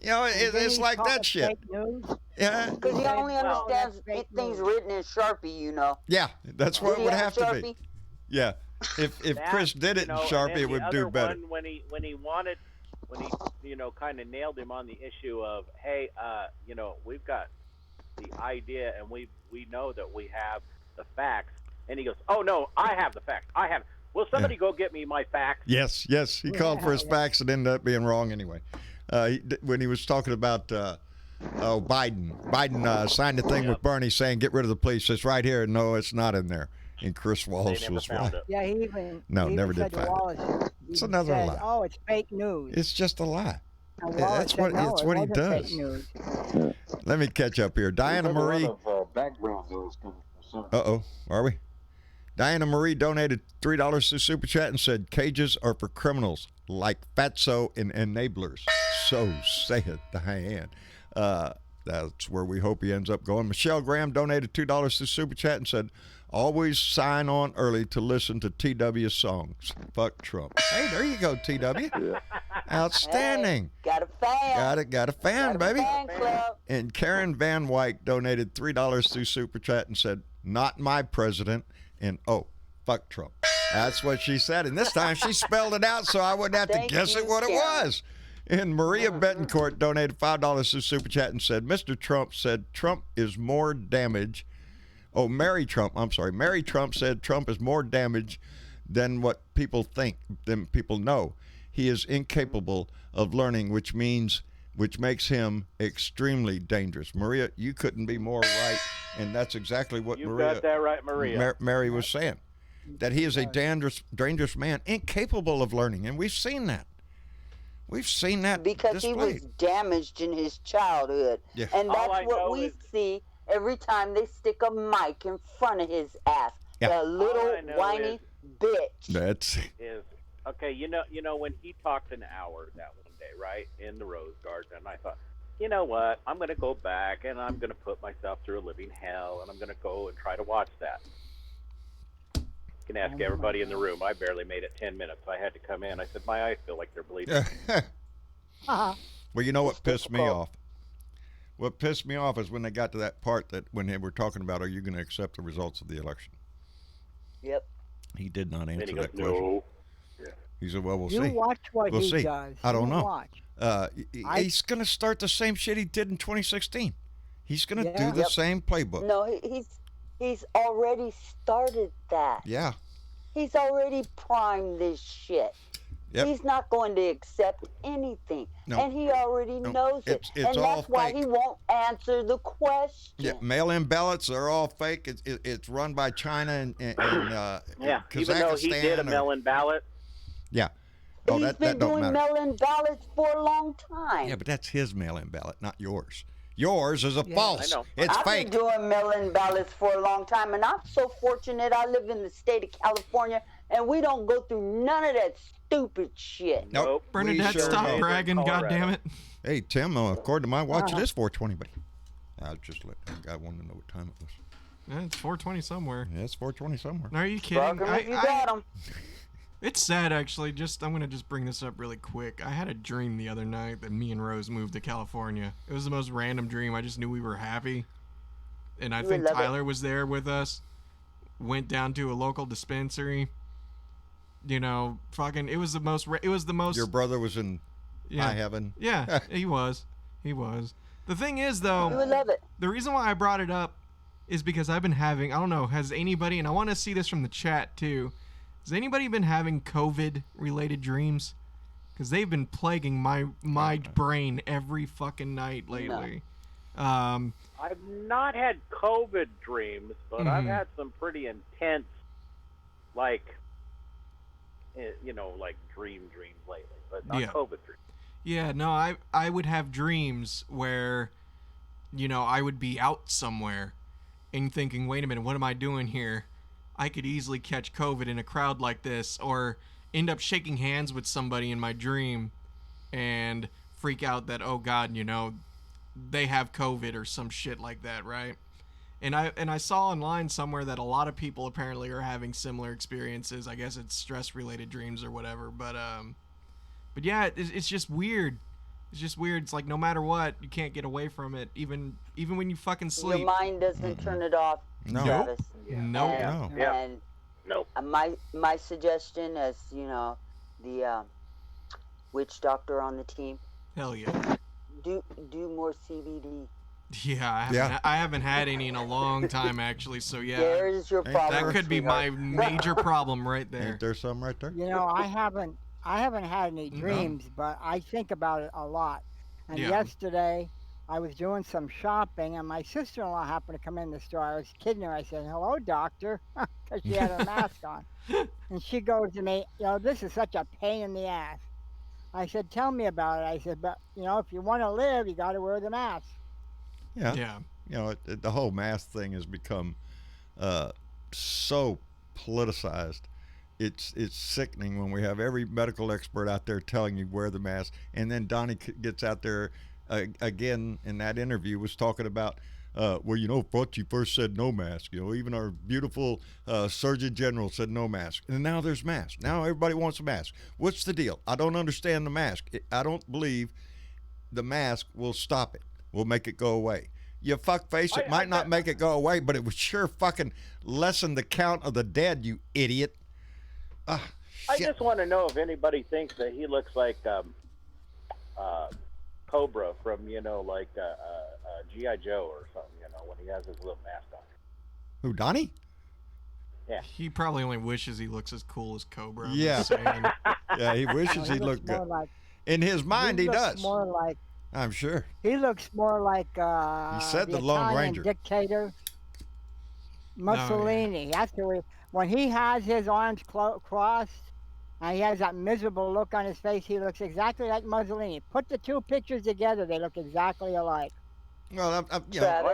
[SPEAKER 7] didn't
[SPEAKER 2] It's
[SPEAKER 7] he
[SPEAKER 2] like
[SPEAKER 7] call
[SPEAKER 2] that
[SPEAKER 7] it
[SPEAKER 2] shit.
[SPEAKER 7] fake news?
[SPEAKER 2] Yeah,
[SPEAKER 4] Because he only
[SPEAKER 7] Well,
[SPEAKER 4] understands
[SPEAKER 7] that's fake
[SPEAKER 4] things
[SPEAKER 7] news.
[SPEAKER 4] written in Sharpie,
[SPEAKER 2] yeah. That's what
[SPEAKER 4] Did
[SPEAKER 2] it
[SPEAKER 4] he
[SPEAKER 2] would
[SPEAKER 4] have
[SPEAKER 2] have
[SPEAKER 4] a
[SPEAKER 2] to be.
[SPEAKER 4] Sharpie?
[SPEAKER 2] Yeah. If
[SPEAKER 6] That,
[SPEAKER 2] Chris did it in
[SPEAKER 6] and
[SPEAKER 2] Sharpie,
[SPEAKER 6] then
[SPEAKER 2] it would
[SPEAKER 6] the
[SPEAKER 2] do
[SPEAKER 6] other
[SPEAKER 2] better.
[SPEAKER 6] One, when he kind of nailed him on the issue of, hey, we've got the idea and we know that we have the facts, and he goes, oh no, I have the facts. I have. Will somebody go get me my facts?
[SPEAKER 2] Yes. He called for his facts and ended up being wrong anyway. When he was talking about Biden signed a thing with Bernie saying get rid of the police. It's right here. No, it's not in there. And Chris
[SPEAKER 6] They
[SPEAKER 2] Wallace
[SPEAKER 6] never
[SPEAKER 2] was
[SPEAKER 6] found
[SPEAKER 2] right.
[SPEAKER 6] it.
[SPEAKER 7] Yeah, he even
[SPEAKER 2] No,
[SPEAKER 7] he
[SPEAKER 2] never
[SPEAKER 7] even
[SPEAKER 2] did
[SPEAKER 7] said to
[SPEAKER 2] find it.
[SPEAKER 7] Wallace,
[SPEAKER 2] It's
[SPEAKER 7] he
[SPEAKER 2] another
[SPEAKER 7] said,
[SPEAKER 2] lie.
[SPEAKER 7] Oh, it's fake news.
[SPEAKER 2] It's just a lie.
[SPEAKER 7] And
[SPEAKER 2] Yeah,
[SPEAKER 7] Wallace
[SPEAKER 2] that's
[SPEAKER 7] said,
[SPEAKER 2] what-
[SPEAKER 7] no,
[SPEAKER 2] it's
[SPEAKER 7] it
[SPEAKER 2] what he
[SPEAKER 7] wasn't
[SPEAKER 2] does.
[SPEAKER 7] Fake news.
[SPEAKER 2] Let me catch up here. Diana Marie.
[SPEAKER 5] A lot of background noise coming from some.
[SPEAKER 2] Uh-oh. Are we? Diana Marie donated $3 to Super Chat and said, cages are for criminals like fatso and enablers. So saith Diane. That's where we hope he ends up going. Michelle Graham donated $2 to Super Chat and said, always sign on early to listen to TW songs. Fuck Trump. Hey, there you go, TW.
[SPEAKER 5] Yeah.
[SPEAKER 2] Outstanding.
[SPEAKER 4] Hey, got a fan.
[SPEAKER 2] Got a fan, baby.
[SPEAKER 4] Fan club.
[SPEAKER 2] And Karen Van Wyk donated $3 through Super Chat and said, not my president, and fuck Trump. That's what she said. And this time she spelled it out so I wouldn't have to
[SPEAKER 4] Thank
[SPEAKER 2] guess
[SPEAKER 4] you,
[SPEAKER 2] it what it
[SPEAKER 4] Karen.
[SPEAKER 2] was. And Maria Betancourt donated $5 through Super Chat and said, Mr. Trump said Trump is more damage. Oh, Mary Trump. I'm sorry. Mary Trump said Trump is more damage than what people think, than people know. He is incapable of learning, which makes him extremely dangerous. Maria, you couldn't be more right. And that's exactly what
[SPEAKER 6] You
[SPEAKER 2] Maria,
[SPEAKER 6] got that right, Maria.
[SPEAKER 2] Mary was saying. That he is a dangerous man, incapable of learning. And we've seen that. We've seen that
[SPEAKER 4] Because he
[SPEAKER 2] displayed.
[SPEAKER 4] was damaged in his childhood.
[SPEAKER 2] Yeah.
[SPEAKER 4] And
[SPEAKER 6] All
[SPEAKER 4] that's
[SPEAKER 6] I know
[SPEAKER 4] what we
[SPEAKER 6] is-
[SPEAKER 4] see every time they stick a mic in front of his ass.
[SPEAKER 2] Yeah.
[SPEAKER 4] The little
[SPEAKER 6] All I know
[SPEAKER 4] whiny bitch.
[SPEAKER 2] That's
[SPEAKER 6] Is okay. You know when he talked an hour that one day, right, in the Rose Garden, and I thought, you know what? I'm going to go back and I'm going to put myself through a living hell, and I'm going to go and try to watch that. You can ask everybody in the room. I barely made it 10 minutes. I had to come in. I said, my eyes feel like they're bleeding.
[SPEAKER 2] well, you know what
[SPEAKER 4] It's
[SPEAKER 2] pissed me
[SPEAKER 4] difficult.
[SPEAKER 2] off? What pissed me off is when they got to that part that when they were talking about, are you going to accept the results of the election?
[SPEAKER 4] Yep.
[SPEAKER 2] He did not
[SPEAKER 6] And
[SPEAKER 2] answer
[SPEAKER 6] he goes,
[SPEAKER 2] that question.
[SPEAKER 6] no.
[SPEAKER 2] He said, well, we'll
[SPEAKER 7] You
[SPEAKER 2] see.
[SPEAKER 7] watch what
[SPEAKER 2] We'll
[SPEAKER 7] he
[SPEAKER 2] see.
[SPEAKER 7] does.
[SPEAKER 2] I don't
[SPEAKER 7] You
[SPEAKER 2] know.
[SPEAKER 7] Watch.
[SPEAKER 2] He's going to start the same shit he did in 2016. He's going to
[SPEAKER 7] Yeah.
[SPEAKER 2] do the
[SPEAKER 4] Yep.
[SPEAKER 2] same playbook.
[SPEAKER 4] No, he's already started that.
[SPEAKER 2] Yeah.
[SPEAKER 4] He's already primed this shit.
[SPEAKER 2] Yep.
[SPEAKER 4] He's not going to accept anything.
[SPEAKER 2] No.
[SPEAKER 4] And he already
[SPEAKER 2] No.
[SPEAKER 4] knows it.
[SPEAKER 2] It's
[SPEAKER 4] And
[SPEAKER 2] all
[SPEAKER 4] that's why
[SPEAKER 2] fake.
[SPEAKER 4] he won't answer the question.
[SPEAKER 2] Yeah, mail-in ballots are all fake. It's run by China and
[SPEAKER 6] Yeah,
[SPEAKER 2] Kazakhstan.
[SPEAKER 6] even though he did a
[SPEAKER 2] or-
[SPEAKER 6] mail-in ballot.
[SPEAKER 2] Yeah. Oh,
[SPEAKER 4] He's
[SPEAKER 2] that
[SPEAKER 4] been
[SPEAKER 2] don't
[SPEAKER 4] doing
[SPEAKER 2] matter.
[SPEAKER 4] mail-in ballots for a long time.
[SPEAKER 2] Yeah, but that's his mail-in ballot, not yours. Yours is a
[SPEAKER 7] Yeah,
[SPEAKER 2] false.
[SPEAKER 6] I know.
[SPEAKER 2] It's
[SPEAKER 4] I've
[SPEAKER 2] fake.
[SPEAKER 4] been doing mail-in ballots for a long time, and I'm so fortunate I live in the state of California, and we don't go through none of that stupid shit.
[SPEAKER 2] Nope.
[SPEAKER 3] Bernadette,
[SPEAKER 2] We sure
[SPEAKER 3] stop
[SPEAKER 2] don't.
[SPEAKER 3] bragging,
[SPEAKER 6] Colorado.
[SPEAKER 3] goddammit.
[SPEAKER 2] Hey, Tim, according to my watch, it is 4:20, buddy. I just let that guy want to know what time it was.
[SPEAKER 3] Yeah, it's 4:20 somewhere.
[SPEAKER 2] Yeah, it's 4:20 somewhere.
[SPEAKER 3] Are you kidding?
[SPEAKER 4] Fuck 'em if you got 'em.
[SPEAKER 3] It's sad, actually. I'm gonna just bring this up really quick. I had a dream the other night that me and Rose moved to California. It was the most random dream. I just knew we were happy, and I
[SPEAKER 4] You
[SPEAKER 3] think
[SPEAKER 4] would love it.
[SPEAKER 3] Tyler was there with us. Went down to a local dispensary. You know, fucking. It was the most. It was the most.
[SPEAKER 2] Your brother was in
[SPEAKER 3] yeah,
[SPEAKER 2] high heaven.
[SPEAKER 3] yeah, he was. He was. The thing is,
[SPEAKER 4] You
[SPEAKER 3] though,
[SPEAKER 4] would love it.
[SPEAKER 3] the reason why I brought it up is because I've been having, I don't know, has anybody, and I want to see this from the chat too, has anybody been having COVID related dreams? Because they've been plaguing my brain every fucking night lately.
[SPEAKER 6] I've not had COVID dreams, but I've
[SPEAKER 3] Mhm.
[SPEAKER 6] had some pretty intense, like, like dreams lately, but not
[SPEAKER 3] Yeah.
[SPEAKER 6] COVID dreams.
[SPEAKER 3] Yeah, no, I would have dreams where, I would be out somewhere and thinking, wait a minute, what am I doing here? I could easily catch COVID in a crowd like this, or end up shaking hands with somebody in my dream and freak out that, oh God, they have COVID or some shit like that, right? And I saw online somewhere that a lot of people apparently are having similar experiences. I guess it's stress related dreams or whatever, but yeah, it's just weird. It's just weird. It's like no matter what, you can't get away from it, even when you fucking sleep.
[SPEAKER 4] Your mind doesn't turn it off,
[SPEAKER 2] No.
[SPEAKER 4] Travis.
[SPEAKER 3] Nope.
[SPEAKER 4] And,
[SPEAKER 2] No.
[SPEAKER 6] Yeah.
[SPEAKER 4] and
[SPEAKER 6] Nope.
[SPEAKER 4] my suggestion, as the witch doctor on the team,
[SPEAKER 3] Hell yeah.
[SPEAKER 4] do more CBD.
[SPEAKER 3] Yeah, I haven't had any in a long time actually. So yeah,
[SPEAKER 4] There's your
[SPEAKER 2] Ain't
[SPEAKER 4] problem.
[SPEAKER 3] that could be my
[SPEAKER 4] sweetheart.
[SPEAKER 3] major problem right there.
[SPEAKER 2] Ain't there some right there?
[SPEAKER 7] I haven't had any dreams, but I think about it a lot. And
[SPEAKER 3] Yeah.
[SPEAKER 7] yesterday, I was doing some shopping, and my sister-in-law happened to come in the store. I was kidding her. I said, "Hello, doctor," because she had her mask on. And she goes to me, "This is such a pain in the ass." I said, "Tell me about it." I said, "But if you want to live, you got to wear the mask."
[SPEAKER 2] Yeah.
[SPEAKER 3] Yeah.
[SPEAKER 2] The whole mask thing has become so politicized. It's sickening when we have every medical expert out there telling you wear the mask, and then Donnie gets out there again in that interview was talking about, well, Fauci first said no mask. Even our beautiful Surgeon General said no mask. And now there's masks. Now everybody wants a mask. What's the deal? I don't understand the mask. I don't believe the mask will stop it, will make it go away. You fuckface, it might not make it go away, but it would sure fucking lessen the count of the dead, you idiot.
[SPEAKER 6] I just want to know if anybody thinks that he looks like Cobra from, like G.I. Joe or something, when he has his little mask on.
[SPEAKER 2] Who, Donnie?
[SPEAKER 6] Yeah.
[SPEAKER 3] He probably only wishes he looks as cool as Cobra.
[SPEAKER 2] Yeah.
[SPEAKER 3] Just saying.
[SPEAKER 2] Yeah, he wishes he looked good. In his mind, he does.
[SPEAKER 7] More like,
[SPEAKER 2] I'm sure.
[SPEAKER 7] he looks more like
[SPEAKER 2] He said the Lone
[SPEAKER 7] Italian
[SPEAKER 2] Ranger.
[SPEAKER 7] dictator Mussolini. That's the way. When he has his arms crossed and he has that miserable look on his face, he looks exactly like Mussolini. Put the two pictures together, they look exactly alike.
[SPEAKER 2] Well,
[SPEAKER 6] I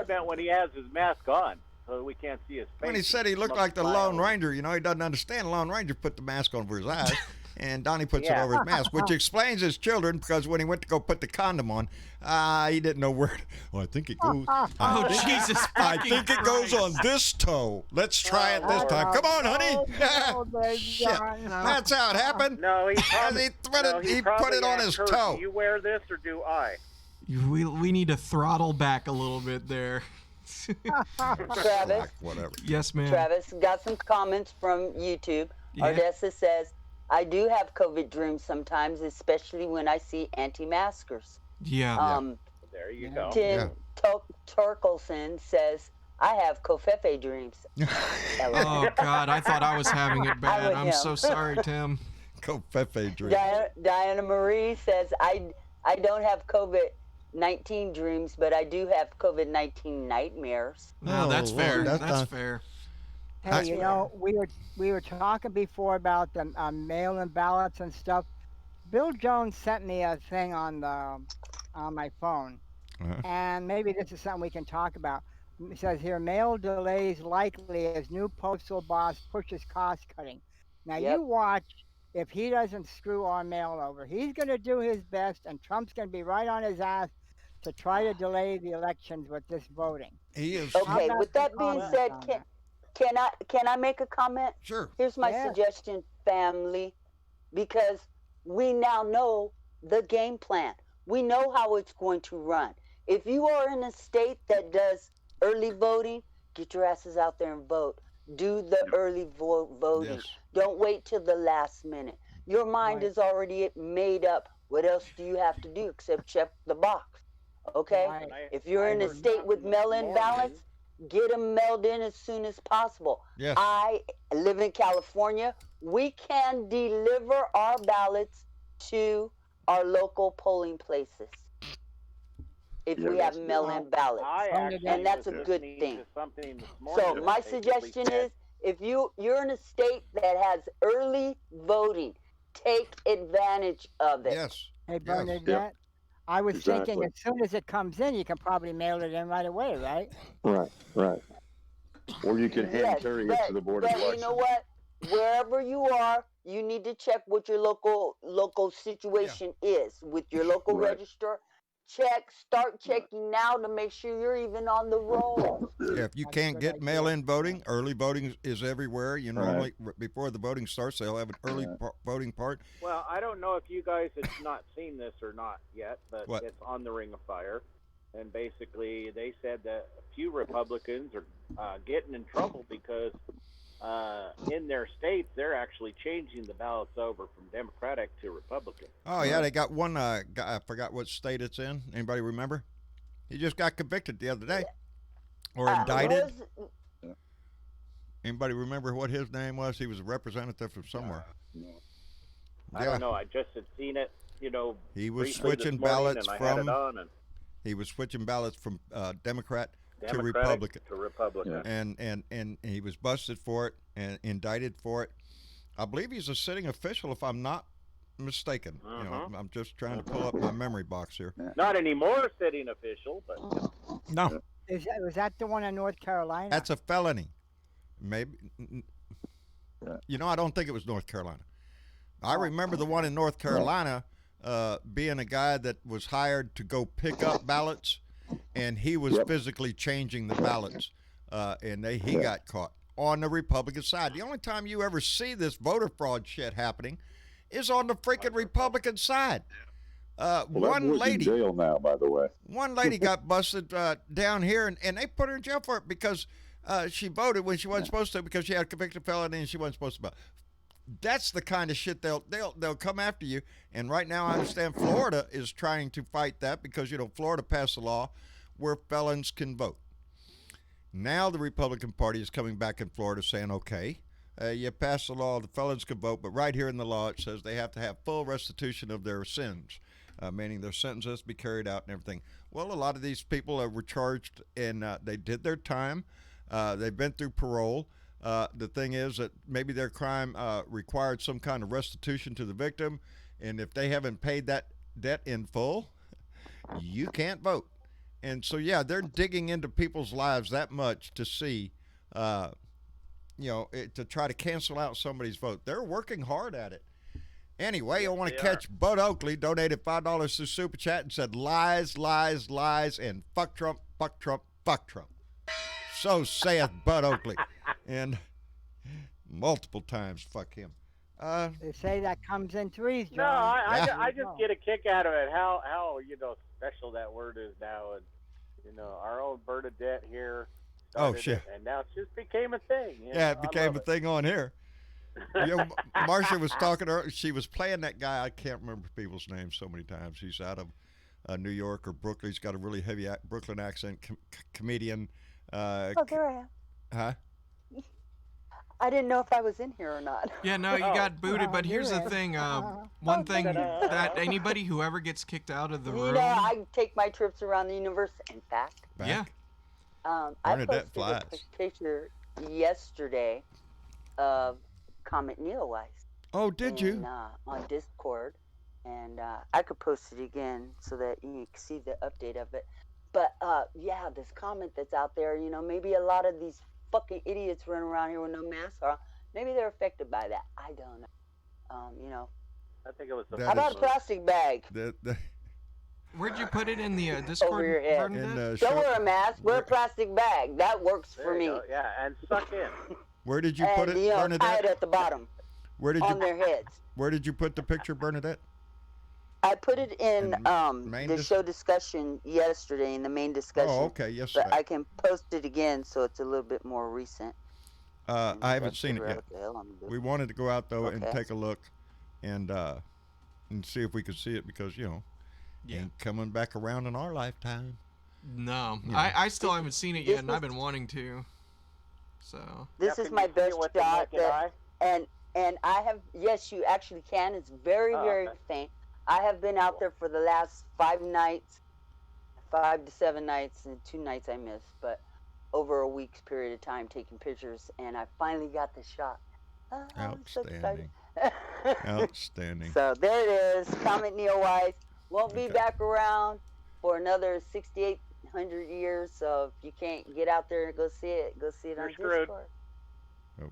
[SPEAKER 6] meant when he has his mask on, so we can't see his face.
[SPEAKER 2] When he said he looked like the Lone Ranger, he doesn't understand. The Lone Ranger put the mask on for his eyes, and Donnie puts it over his mask, which explains his children, because when he went to go put the condom on, he didn't know where. Well, I think it goes.
[SPEAKER 3] Jesus!
[SPEAKER 2] I think it goes on this toe. Let's try it this time. Come on, honey. Shit. That's how it happened.
[SPEAKER 6] No, he
[SPEAKER 2] put it on his toe.
[SPEAKER 6] Do you wear this or do I?
[SPEAKER 3] We need to throttle back a little bit there.
[SPEAKER 4] Travis.
[SPEAKER 2] Whatever.
[SPEAKER 3] Yes, ma'am.
[SPEAKER 4] Travis, got some comments from YouTube.
[SPEAKER 3] Yeah.
[SPEAKER 4] Ardessa says, I do have COVID dreams sometimes, especially when I see anti-maskers.
[SPEAKER 3] Yeah.
[SPEAKER 6] There you go.
[SPEAKER 4] Tim Torkelson says, I have Covfefe dreams.
[SPEAKER 3] Oh, God, I thought I was having it bad. I'm so sorry, Tim.
[SPEAKER 2] Covfefe dreams.
[SPEAKER 4] Diana Marie says, I don't have COVID-19 dreams, but I do have COVID-19 nightmares.
[SPEAKER 3] No, that's fair. That's fair.
[SPEAKER 7] Hey, we were talking before about the mail-in ballots and stuff. Bill Jones sent me a thing on my phone, and maybe this is something we can talk about. It says here, mail delays likely as new postal boss pushes cost cutting. Now you watch. If he doesn't screw our mail over, he's going to do his best, and Trump's going to be right on his ass to try to delay the elections with this voting.
[SPEAKER 2] He is.
[SPEAKER 4] Okay, with that being said, can I make a comment?
[SPEAKER 2] Sure.
[SPEAKER 4] Here's my suggestion, family, because we now know the game plan. We know how it's going to run. If you are in a state that does early voting, get your asses out there and vote. Do the early voting.
[SPEAKER 2] Yes.
[SPEAKER 4] Don't wait till the last minute. Your mind is already made up. What else do you have to do except check the box? Okay?
[SPEAKER 7] Right.
[SPEAKER 4] If you're in a state with mail-in ballots, get them mailed in as soon as possible.
[SPEAKER 2] Yes.
[SPEAKER 4] I live in California. We can deliver our ballots to our local polling places if we have mail-in ballots. And that's a good thing. So my suggestion is, if you're in a state that has early voting, take advantage of it.
[SPEAKER 2] Yes.
[SPEAKER 7] Hey, Bernadette, I was thinking as soon as it comes in, you can probably mail it in right away, right?
[SPEAKER 5] Right. Or you can hand carry it to the Board of Elections.
[SPEAKER 4] But you know what? Wherever you are, you need to check what your local situation is with your local register. Start checking now to make sure you're even on the roll.
[SPEAKER 2] Yeah, if you can't get mail-in voting, early voting is everywhere. Normally before the voting starts, they'll have an early voting part.
[SPEAKER 6] Well, I don't know if you guys have not seen this or not yet, but it's on the Ring of Fire. And basically, they said that a few Republicans are getting in trouble because in their states, they're actually changing the ballots over from Democratic to Republican.
[SPEAKER 2] Oh, yeah, they got one guy, I forgot what state it's in. Anybody remember? He just got convicted the other day. Or indicted. Anybody remember what his name was? He was a representative from somewhere.
[SPEAKER 6] I don't know. I just had seen it,
[SPEAKER 2] He was switching ballots from Democrat to Republican. And he was busted for it and indicted for it. I believe he's a sitting official, if I'm not mistaken. I'm just trying to pull up my memory box here.
[SPEAKER 6] Not anymore sitting official, but
[SPEAKER 2] no.
[SPEAKER 7] Was that the one in North Carolina?
[SPEAKER 2] That's a felony. Maybe. I don't think it was North Carolina. I remember the one in North Carolina. being a guy that was hired to go pick up ballots, and he was physically changing the ballots, and he got caught on the Republican side. The only time you ever see this voter fraud shit happening is on the freaking Republican side. One lady
[SPEAKER 5] in jail now, by the way.
[SPEAKER 2] One lady got busted down here, and they put her in jail for it because she voted when she wasn't supposed to, because she had a convicted felony and she wasn't supposed to vote. That's the kind of shit they'll come after you. And right now, I understand Florida is trying to fight that because, you know, Florida passed a law where felons can vote. Now the Republican Party is coming back in Florida saying, okay, you passed the law, the felons can vote, but right here in the law it says they have to have full restitution of their sins, meaning their sentence has to be carried out and everything. Well, a lot of these people were charged and they did their time. They've been through parole. The thing is that maybe their crime required some kind of restitution to the victim, and if they haven't paid that debt in full, you can't vote. And so, yeah, they're digging into people's lives that much to see, to try to cancel out somebody's vote. They're working hard at it. Anyway, I want to catch Bud Oakley, donated $5 through Super Chat and said lies, lies, lies, and fuck Trump, fuck Trump, fuck Trump. So saith Bud Oakley. And multiple times, fuck him.
[SPEAKER 7] They say that comes in threes, John.
[SPEAKER 6] No, I just get a kick out of it. How special that word is now, and our own Bernadette here.
[SPEAKER 2] Oh shit!
[SPEAKER 6] And now it just became a thing.
[SPEAKER 2] Yeah, it became a thing on here. Marcia was talking to her. She was playing that guy. I can't remember people's names so many times. He's out of New York or Brooklyn. He's got a really heavy Brooklyn accent. Comedian.
[SPEAKER 4] Oh, there I am.
[SPEAKER 2] Huh?
[SPEAKER 4] I didn't know if I was in here or not.
[SPEAKER 3] Yeah, no, you got booted. But here's the thing. One thing that anybody who ever gets kicked out of the room.
[SPEAKER 4] I take my trips around the universe. In fact.
[SPEAKER 3] Yeah.
[SPEAKER 4] I posted a picture yesterday of Comet Neowise.
[SPEAKER 2] Oh, did you?
[SPEAKER 4] On Discord. And I could post it again so that you can see the update of it. But, this comet that's out there, maybe a lot of these fucking idiots running around here with no masks on, maybe they're affected by that. I don't know.
[SPEAKER 6] I think it was
[SPEAKER 4] How about a plastic bag?
[SPEAKER 3] Where'd you put it in the Discord?
[SPEAKER 4] Over your head. Don't wear a mask. Wear a plastic bag. That works for me.
[SPEAKER 6] Yeah, and suck in.
[SPEAKER 2] Where did you put it, Bernadette?
[SPEAKER 4] Tie it at the bottom. On their heads.
[SPEAKER 2] Where did you put the picture, Bernadette?
[SPEAKER 4] I put it in the show discussion yesterday, in the main discussion.
[SPEAKER 2] Oh, okay, yesterday.
[SPEAKER 4] But I can post it again so it's a little bit more recent.
[SPEAKER 2] I haven't seen it yet. We wanted to go out, though, and take a look and see if we could see it because, ain't coming back around in our lifetime.
[SPEAKER 3] No, I still haven't seen it yet, and I've been wanting to. So
[SPEAKER 4] this is my best shot. And I have, yes, you actually can. It's very, very faint. I have been out there for the last 5 to 7 nights, and 2 nights I missed, but over a week's period of time taking pictures, and I finally got the shot.
[SPEAKER 2] Outstanding. Outstanding.
[SPEAKER 4] So there it is. Comet Neowise won't be back around for another 6,800 years, so if you can't get out there and go see it on Discord.
[SPEAKER 2] Oh,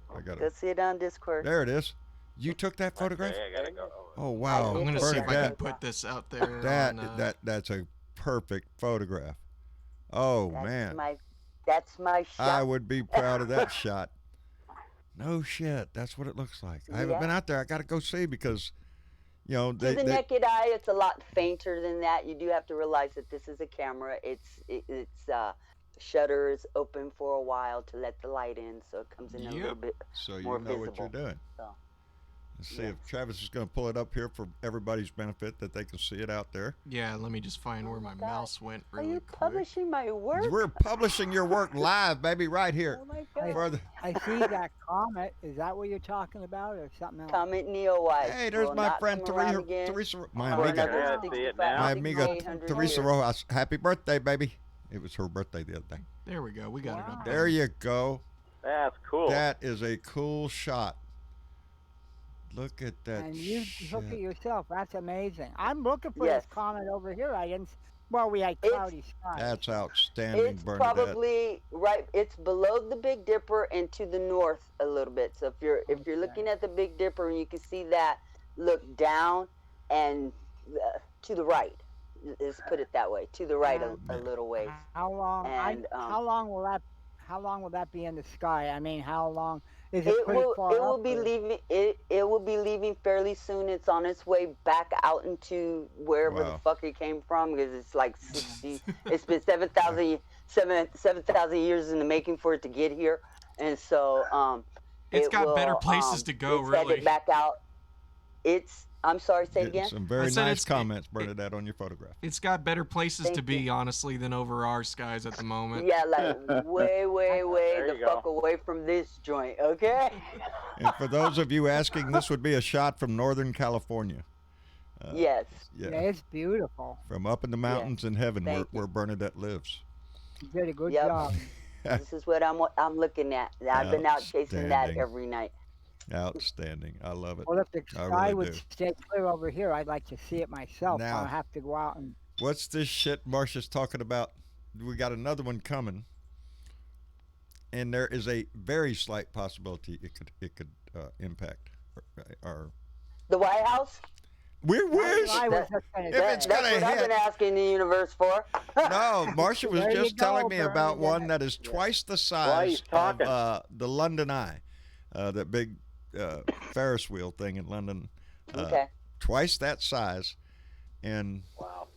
[SPEAKER 2] I got it.
[SPEAKER 4] Go see it on Discord.
[SPEAKER 2] There it is. You took that photograph?
[SPEAKER 6] Okay, I gotta go.
[SPEAKER 2] Oh wow!
[SPEAKER 3] I'm gonna see if I can put this out there.
[SPEAKER 2] That's a perfect photograph. Oh man,
[SPEAKER 4] that's my shot.
[SPEAKER 2] I would be proud of that shot. No shit, that's what it looks like. I haven't been out there. I got to go see because,
[SPEAKER 4] to the naked eye, it's a lot fainter than that. You do have to realize that this is a camera. It's shutter is open for a while to let the light in, so it comes in a little bit more visible.
[SPEAKER 2] What you're doing. Let's see if Travis is going to pull it up here for everybody's benefit that they can see it out there.
[SPEAKER 3] Yeah, let me just find where my mouse went really quick.
[SPEAKER 4] Publishing my work?
[SPEAKER 2] We're publishing your work live, baby, right here.
[SPEAKER 4] Oh my God.
[SPEAKER 7] I see that comet. Is that what you're talking about or something else?
[SPEAKER 4] Comet Neowise.
[SPEAKER 2] Hey, there's my friend Teresa. My amiga Teresa Rojas. Happy birthday, baby. It was her birthday the other day.
[SPEAKER 3] There we go. We got it up
[SPEAKER 2] there. There you go.
[SPEAKER 6] That's cool.
[SPEAKER 2] That is a cool shot. Look at that.
[SPEAKER 7] And you look at yourself. That's amazing. I'm looking for this comet over here. We had cloudy skies.
[SPEAKER 2] That's outstanding,
[SPEAKER 4] It's
[SPEAKER 2] Bernadette.
[SPEAKER 4] probably right. It's below the Big Dipper and to the north a little bit. So if you're looking at the Big Dipper and you can see that, look down. and to the right. Let's put it that way. To the right a little ways.
[SPEAKER 7] How long?
[SPEAKER 4] And
[SPEAKER 7] how long will that? How long will that be in the sky? I mean, how long is it?
[SPEAKER 4] it
[SPEAKER 7] Pretty
[SPEAKER 4] will
[SPEAKER 7] far
[SPEAKER 4] it will
[SPEAKER 7] up,
[SPEAKER 4] be
[SPEAKER 7] or-
[SPEAKER 4] leaving it will be leaving fairly soon. It's on its way back out into wherever the
[SPEAKER 2] Wow.
[SPEAKER 4] fuck it came from, because it's like 60. It's been 7,000 years in the making for it to get here, and so
[SPEAKER 3] It's
[SPEAKER 4] it
[SPEAKER 3] got
[SPEAKER 4] will,
[SPEAKER 3] better places to go,
[SPEAKER 4] it's
[SPEAKER 3] really.
[SPEAKER 4] headed back out. I'm sorry, say it
[SPEAKER 2] Getting
[SPEAKER 4] again.
[SPEAKER 2] some
[SPEAKER 3] I
[SPEAKER 2] very
[SPEAKER 3] said
[SPEAKER 2] nice
[SPEAKER 3] it's-
[SPEAKER 2] comments, Bernadette, on your photograph.
[SPEAKER 3] It's got better places
[SPEAKER 4] Thank
[SPEAKER 3] to be,
[SPEAKER 4] you.
[SPEAKER 3] honestly, than over our skies at the moment.
[SPEAKER 4] Yeah, like way
[SPEAKER 6] There
[SPEAKER 4] the
[SPEAKER 6] you
[SPEAKER 4] fuck
[SPEAKER 6] go.
[SPEAKER 4] away from this joint, okay?
[SPEAKER 2] And for those of you asking, this would be a shot from Northern California.
[SPEAKER 4] Yes.
[SPEAKER 7] Yeah,
[SPEAKER 2] Yeah,
[SPEAKER 7] it's beautiful.
[SPEAKER 2] from up in the mountains in heaven where,
[SPEAKER 4] Thank you.
[SPEAKER 2] where Bernadette lives.
[SPEAKER 7] You did a good
[SPEAKER 4] Yep.
[SPEAKER 7] job.
[SPEAKER 4] This is what I'm looking at. I've been out chasing that
[SPEAKER 2] Outstanding.
[SPEAKER 4] every night.
[SPEAKER 2] Outstanding. I love it.
[SPEAKER 7] Well, if the
[SPEAKER 2] I
[SPEAKER 7] sky
[SPEAKER 2] really
[SPEAKER 7] would
[SPEAKER 2] do.
[SPEAKER 7] stay clear over here, I'd like to see it myself.
[SPEAKER 2] Now-
[SPEAKER 7] I don't have to go out and.
[SPEAKER 2] What's this shit Marcia's talking about? We got another one coming, and there is a very slight possibility it could impact our.
[SPEAKER 4] The White House?
[SPEAKER 2] We wish.
[SPEAKER 7] I was just gonna
[SPEAKER 2] If
[SPEAKER 7] say.
[SPEAKER 2] it's
[SPEAKER 4] That's
[SPEAKER 2] gonna
[SPEAKER 4] what I've
[SPEAKER 2] hit.
[SPEAKER 4] been asking the universe for.
[SPEAKER 2] No, Marcia was
[SPEAKER 7] There you
[SPEAKER 2] just telling
[SPEAKER 7] go,
[SPEAKER 2] me about
[SPEAKER 7] Bernadette.
[SPEAKER 2] one that is twice the
[SPEAKER 6] he's
[SPEAKER 2] size of
[SPEAKER 6] talking.
[SPEAKER 2] the London Eye, that big Ferris wheel thing in London.
[SPEAKER 4] Okay.
[SPEAKER 2] Twice that size, and
[SPEAKER 6] Wow.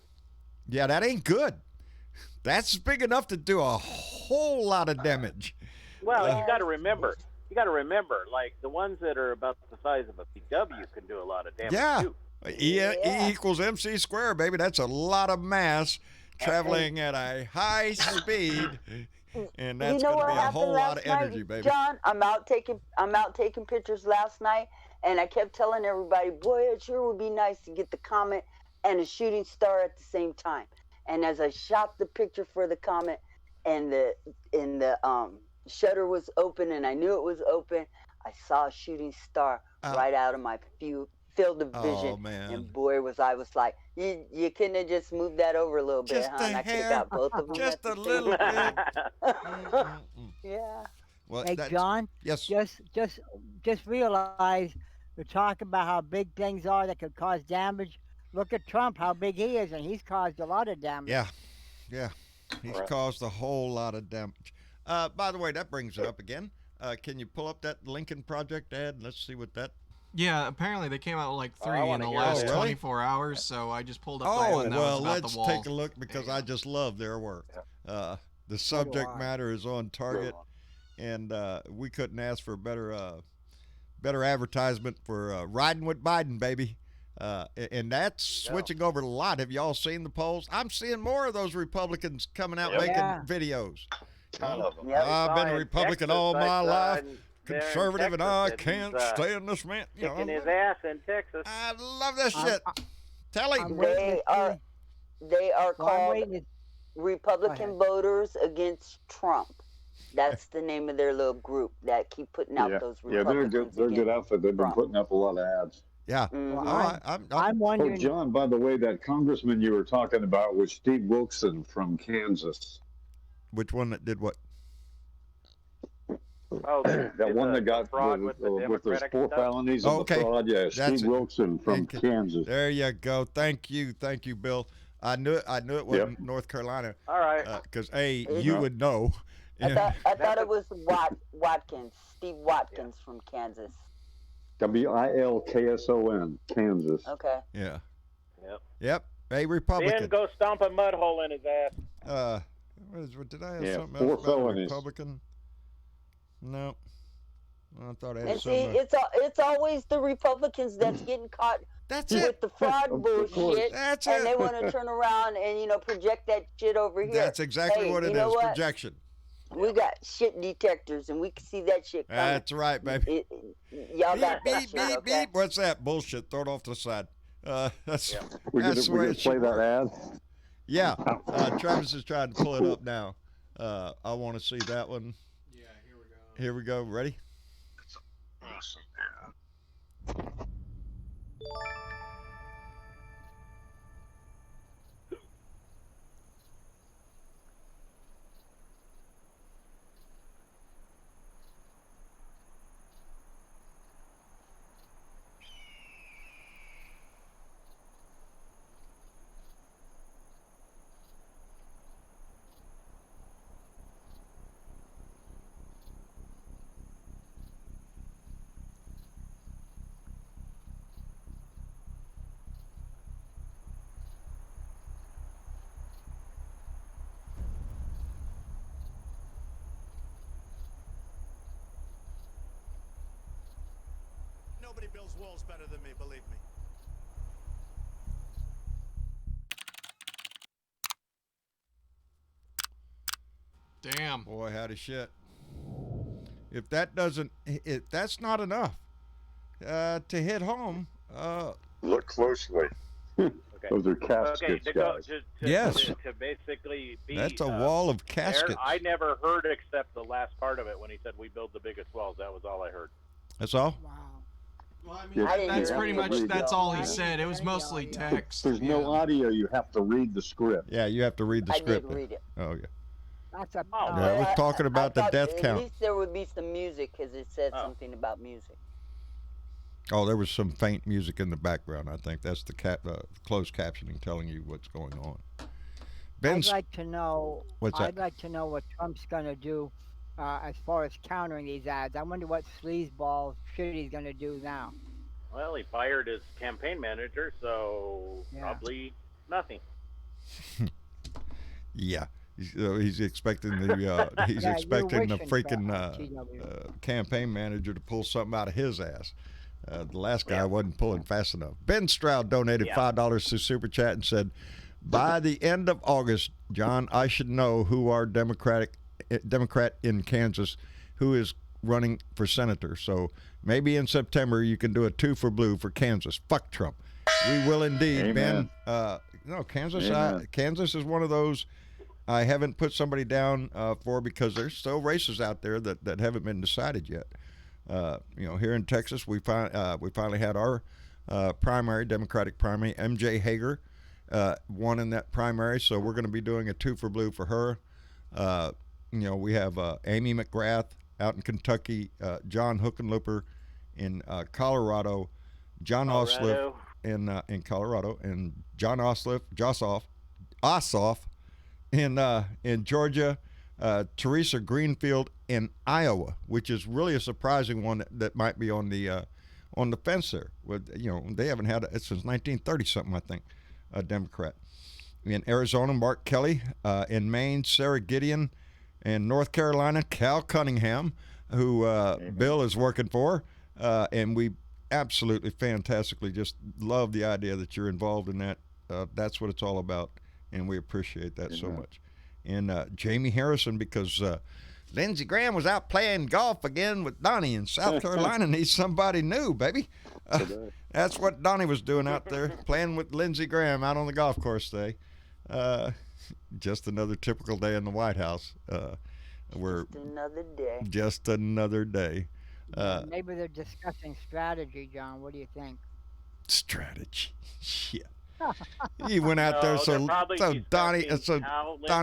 [SPEAKER 2] yeah, that ain't good. That's big enough to do a whole lot of damage.
[SPEAKER 6] Well, you got to remember. Like the ones that are about the size of a PW can do a lot of damage
[SPEAKER 2] Yeah.
[SPEAKER 6] too.
[SPEAKER 2] E equals MC squared, baby. That's a lot of mass traveling at a high speed, and that's
[SPEAKER 4] you know
[SPEAKER 2] going to
[SPEAKER 4] what
[SPEAKER 2] be a
[SPEAKER 4] happened
[SPEAKER 2] whole lot
[SPEAKER 4] last
[SPEAKER 2] of energy,
[SPEAKER 4] night,
[SPEAKER 2] baby.
[SPEAKER 4] John? I'm out taking pictures last night, and I kept telling everybody, boy, it sure would be nice to get the comet and a shooting star at the same time. And as I shot the picture for the comet, and the shutter was open, and I knew it was open, I saw a shooting star right out of my field of vision.
[SPEAKER 2] Oh, man.
[SPEAKER 4] And boy, was like, you couldn't have just moved that over a little bit,
[SPEAKER 2] Just
[SPEAKER 4] huh?
[SPEAKER 2] a
[SPEAKER 4] And I could
[SPEAKER 2] hair.
[SPEAKER 4] have got both of them.
[SPEAKER 2] Just
[SPEAKER 4] at the
[SPEAKER 2] a
[SPEAKER 4] same
[SPEAKER 2] little
[SPEAKER 4] time.
[SPEAKER 2] bit.
[SPEAKER 4] Yeah.
[SPEAKER 2] Well,
[SPEAKER 7] Hey,
[SPEAKER 2] that's-
[SPEAKER 7] John.
[SPEAKER 2] Yes.
[SPEAKER 7] Just realize we're talking about how big things are that could cause damage. Look at Trump, how big he is, and he's caused a lot of damage.
[SPEAKER 2] Yeah. He's
[SPEAKER 6] Right.
[SPEAKER 2] caused a whole lot of damage. By the way, that brings it up again. Can you pull up that Lincoln Project ad? Let's see what that.
[SPEAKER 3] Yeah, apparently they came out with like
[SPEAKER 6] I
[SPEAKER 3] 3 in
[SPEAKER 6] wanna
[SPEAKER 3] the
[SPEAKER 6] hear
[SPEAKER 3] last
[SPEAKER 2] it. Oh, really?
[SPEAKER 3] 24 hours, so I just pulled up the
[SPEAKER 2] Oh,
[SPEAKER 3] one that was
[SPEAKER 2] well,
[SPEAKER 3] about
[SPEAKER 2] let's
[SPEAKER 3] the wall.
[SPEAKER 2] take a look because I just love their work. The subject
[SPEAKER 7] I.
[SPEAKER 2] matter is on target, and we couldn't ask for a better advertisement for riding with Biden, baby. And that's switching over a lot. Have y'all seen the polls? I'm seeing more of those Republicans coming out making
[SPEAKER 7] Yeah.
[SPEAKER 2] videos.
[SPEAKER 6] Ton of them.
[SPEAKER 4] Yep.
[SPEAKER 2] I've been a
[SPEAKER 6] In
[SPEAKER 2] Republican
[SPEAKER 6] Texas,
[SPEAKER 2] all my life,
[SPEAKER 6] there in
[SPEAKER 2] conservative, and I
[SPEAKER 6] Texas,
[SPEAKER 2] can't
[SPEAKER 6] he's,
[SPEAKER 2] stand this man. You
[SPEAKER 6] kicking
[SPEAKER 2] know,
[SPEAKER 6] his ass in Texas.
[SPEAKER 2] I love this
[SPEAKER 7] I'm-
[SPEAKER 2] shit. Tell him.
[SPEAKER 7] I'm waiting
[SPEAKER 4] They
[SPEAKER 7] to
[SPEAKER 4] are
[SPEAKER 7] see-
[SPEAKER 4] they are
[SPEAKER 7] well, I'm
[SPEAKER 4] called
[SPEAKER 7] waiting to-
[SPEAKER 4] Republican voters against Trump. That's the name of their little group that keep putting out those
[SPEAKER 5] Yeah, they're
[SPEAKER 4] Republicans.
[SPEAKER 5] good. They're a good
[SPEAKER 4] against
[SPEAKER 5] outfit. They've been
[SPEAKER 4] Trump.
[SPEAKER 5] putting up a lot of ads.
[SPEAKER 2] Yeah.
[SPEAKER 4] Mhm.
[SPEAKER 7] Well,
[SPEAKER 2] Oh,
[SPEAKER 7] I'm
[SPEAKER 2] I'm
[SPEAKER 5] Oh,
[SPEAKER 7] wondering.
[SPEAKER 5] John, by the way, that congressman you were talking about was Steve Wilson from Kansas.
[SPEAKER 2] which one that did what?
[SPEAKER 6] Oh,
[SPEAKER 5] That one that got
[SPEAKER 6] fraud with the
[SPEAKER 5] with those
[SPEAKER 6] Democratic
[SPEAKER 5] 4
[SPEAKER 6] stuff?
[SPEAKER 5] felonies and
[SPEAKER 2] Okay.
[SPEAKER 5] the fraud. Yeah,
[SPEAKER 2] That's
[SPEAKER 5] Steve
[SPEAKER 2] it.
[SPEAKER 5] Wilson from
[SPEAKER 2] Okay.
[SPEAKER 5] Kansas.
[SPEAKER 2] There you go. Thank you, Bill. I knew it wasn't North Carolina
[SPEAKER 6] All right.
[SPEAKER 2] because you
[SPEAKER 5] No.
[SPEAKER 2] would know.
[SPEAKER 4] I thought
[SPEAKER 6] That's
[SPEAKER 4] it was Watkins, Steve Watkins from Kansas.
[SPEAKER 5] Wilkson, Kansas.
[SPEAKER 4] Okay.
[SPEAKER 2] Yeah.
[SPEAKER 6] Yep.
[SPEAKER 2] Yep. A
[SPEAKER 6] Ben,
[SPEAKER 2] Republican.
[SPEAKER 6] go stomp a mud hole in his ass.
[SPEAKER 2] What did I have
[SPEAKER 5] Yeah,
[SPEAKER 2] something
[SPEAKER 5] 4
[SPEAKER 2] else about a
[SPEAKER 5] felonies.
[SPEAKER 2] Republican? No. I thought I had
[SPEAKER 4] And see,
[SPEAKER 2] something.
[SPEAKER 4] it's always the Republicans that's getting caught
[SPEAKER 2] That's it.
[SPEAKER 4] with the fraud
[SPEAKER 5] Of course.
[SPEAKER 4] bullshit,
[SPEAKER 2] That's
[SPEAKER 4] and
[SPEAKER 2] it.
[SPEAKER 4] they want to turn around and project that shit over here.
[SPEAKER 2] That's exactly
[SPEAKER 4] Hey,
[SPEAKER 2] what it
[SPEAKER 4] you know
[SPEAKER 2] is.
[SPEAKER 4] what?
[SPEAKER 2] Projection.
[SPEAKER 4] We got shit detectors, and we can see that shit coming.
[SPEAKER 2] That's right, baby.
[SPEAKER 4] Y'all
[SPEAKER 2] Beep,
[SPEAKER 4] got that
[SPEAKER 2] beep,
[SPEAKER 4] shit,
[SPEAKER 2] beep,
[SPEAKER 4] okay?
[SPEAKER 2] beep. What's that bullshit? Throw it off to the side. That's
[SPEAKER 5] We're
[SPEAKER 2] that's the way
[SPEAKER 5] gonna
[SPEAKER 2] it
[SPEAKER 5] play
[SPEAKER 2] should
[SPEAKER 5] that
[SPEAKER 2] work.
[SPEAKER 5] ad.
[SPEAKER 2] Yeah. Travis is trying to pull it up now. I want to see that one.
[SPEAKER 3] Yeah, here we go.
[SPEAKER 2] Here we go. Ready?
[SPEAKER 10] Nobody builds walls better than me, believe me.
[SPEAKER 3] Damn.
[SPEAKER 2] Boy, howdy shit. If that's not enough to hit home.
[SPEAKER 5] Look closely.
[SPEAKER 6] Okay.
[SPEAKER 5] Those are caskets, guys.
[SPEAKER 2] Yes.
[SPEAKER 6] To basically be.
[SPEAKER 2] That's a wall of caskets.
[SPEAKER 6] I never heard except the last part of it when he said we build the biggest walls. That was all I heard.
[SPEAKER 2] That's all?
[SPEAKER 7] Wow.
[SPEAKER 3] Well, I mean,
[SPEAKER 5] Yeah,
[SPEAKER 3] that's pretty much, that's all he
[SPEAKER 7] I
[SPEAKER 3] said. It was
[SPEAKER 7] didn't
[SPEAKER 3] mostly
[SPEAKER 7] know,
[SPEAKER 3] text.
[SPEAKER 5] There's no audio. You have to read the script.
[SPEAKER 2] Yeah, you have to read the
[SPEAKER 4] I
[SPEAKER 2] script.
[SPEAKER 4] did read it.
[SPEAKER 2] Oh, yeah.
[SPEAKER 7] That's a.
[SPEAKER 6] Oh,
[SPEAKER 2] Yeah, we're talking about the
[SPEAKER 4] thought
[SPEAKER 2] death
[SPEAKER 4] at
[SPEAKER 2] count.
[SPEAKER 4] least there would be some music because it said
[SPEAKER 6] Oh.
[SPEAKER 4] something about music.
[SPEAKER 2] Oh, there was some faint music in the background. I think that's the closed captioning telling you what's going on. Ben's,
[SPEAKER 7] I'd like to know.
[SPEAKER 2] What's that?
[SPEAKER 7] I'd like to know what Trump's going to do as far as countering these ads. I wonder what sleazeball shit he's going to do now.
[SPEAKER 6] Well, he fired his campaign manager, so
[SPEAKER 7] Yeah.
[SPEAKER 6] probably nothing.
[SPEAKER 2] yeah, he's expecting the he's
[SPEAKER 7] Yeah, you're
[SPEAKER 2] expecting the
[SPEAKER 7] wishing,
[SPEAKER 2] freaking
[SPEAKER 7] TW.
[SPEAKER 2] campaign manager to pull something out of his ass. The last guy wasn't pulling fast enough. Ben Stroud donated $5 to Super Chat and said, "By the end of August, John, I should know who our Democrat in Kansas who is running for senator. So maybe in September you can do a 2 for blue for Kansas. Fuck Trump. We will indeed."
[SPEAKER 5] Amen.
[SPEAKER 2] Ben. No, Kansas.
[SPEAKER 5] Amen.
[SPEAKER 2] Kansas is one of those I haven't put somebody down for because there's still races out there that haven't been decided yet. Here in Texas, we finally had our primary, Democratic primary. MJ Hager won in that primary, so we're going to be doing a 2 for blue for her. We have Amy McGrath out in Kentucky, John Hookenlooper in Colorado, John Ossoff in Colorado, and John Ossoff in Georgia, Teresa Greenfield in Iowa, which is really a surprising one that might be on the fence there. They haven't had it since 1930 something, I think, a Democrat. In Arizona, Mark Kelly. In Maine, Sarah Gideon. In North Carolina, Cal Cunningham, who Bill is working for, and we absolutely fantastically just love the idea that you're involved in that. That's what it's all about, and we appreciate that so much. And Jamie Harrison, because Lindsey Graham was out playing golf again with Donnie in South Carolina, needs somebody new, baby. That's what Donnie was doing out there, playing with Lindsey Graham out on the golf course today. Just another typical day in the White House.
[SPEAKER 4] Just another day.
[SPEAKER 2] Just another day.
[SPEAKER 7] Maybe they're discussing strategy, John. What do you think?
[SPEAKER 2] Strategy. Shit. He went out there so Donnie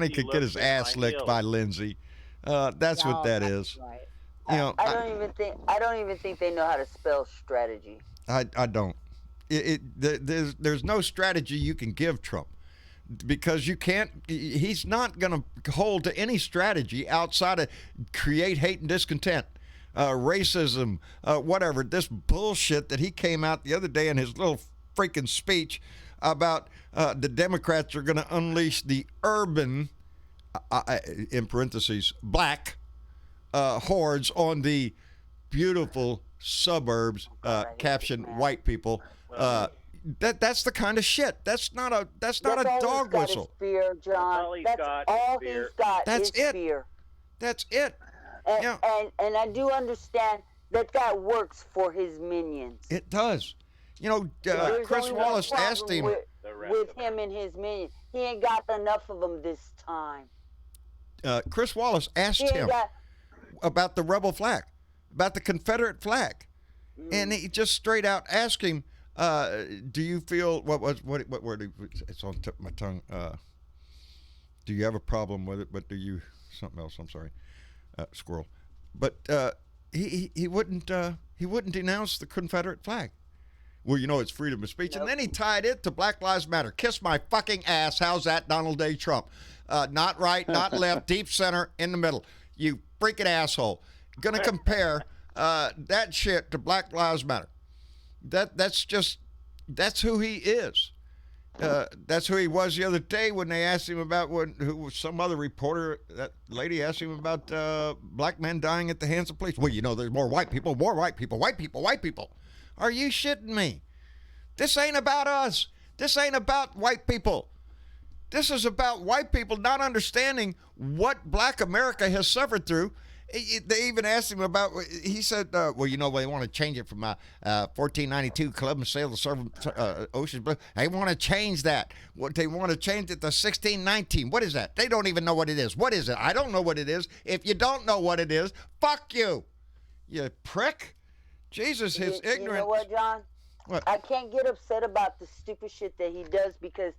[SPEAKER 2] could get his ass licked by Lindsey. That's what that is.
[SPEAKER 7] Right.
[SPEAKER 4] I don't even think they know how to spell strategy.
[SPEAKER 2] I don't. There's no strategy you can give Trump. Because you can't, he's not going to hold to any strategy outside of create hate and discontent, racism, whatever. This bullshit that he came out the other day in his little freaking speech about the Democrats are going to unleash the urban, in parentheses, black hordes on the beautiful suburbs, caption white people. That's the kind of shit. That's not a dog whistle.
[SPEAKER 4] Fear, John. That's all he's got.
[SPEAKER 2] That's it.
[SPEAKER 4] Fear.
[SPEAKER 2] That's it.
[SPEAKER 4] And I do understand that works for his minions.
[SPEAKER 2] It does. Chris Wallace asked him
[SPEAKER 4] with him and his minions. He ain't got enough of them this time.
[SPEAKER 2] Chris Wallace asked him about the rebel flag, about the Confederate flag, and he just straight out asked him. Do you feel what word? It's on the tip of my tongue. Do you have a problem with it? But do you something else? I'm sorry, squirrel. But he wouldn't denounce the Confederate flag. Well, it's freedom of speech, and then he tied it to Black Lives Matter. Kiss my fucking ass. How's that, Donald J. Trump? Not right, not left, deep center, in the middle. You freaking asshole. Gonna compare that shit to Black Lives Matter. That's who he is. That's who he was the other day when they asked him about some other reporter, that lady asked him about black men dying at the hands of police. Well, there's more white people, white people. Are you shitting me? This ain't about us. This ain't about white people. This is about white people not understanding what black America has suffered through. They even asked him about, he said, well, you know, they want to change it from 1492 Club and Sail the Servant Oceans Blue. They want to change that. What they want to change it to 1619. What is that? They don't even know what it is. What is it? I don't know what it is. If you don't know what it is, fuck you. You prick. Jesus, his ignorance.
[SPEAKER 4] You know what, John?
[SPEAKER 2] What?
[SPEAKER 4] I can't get upset about the stupid shit that he does because,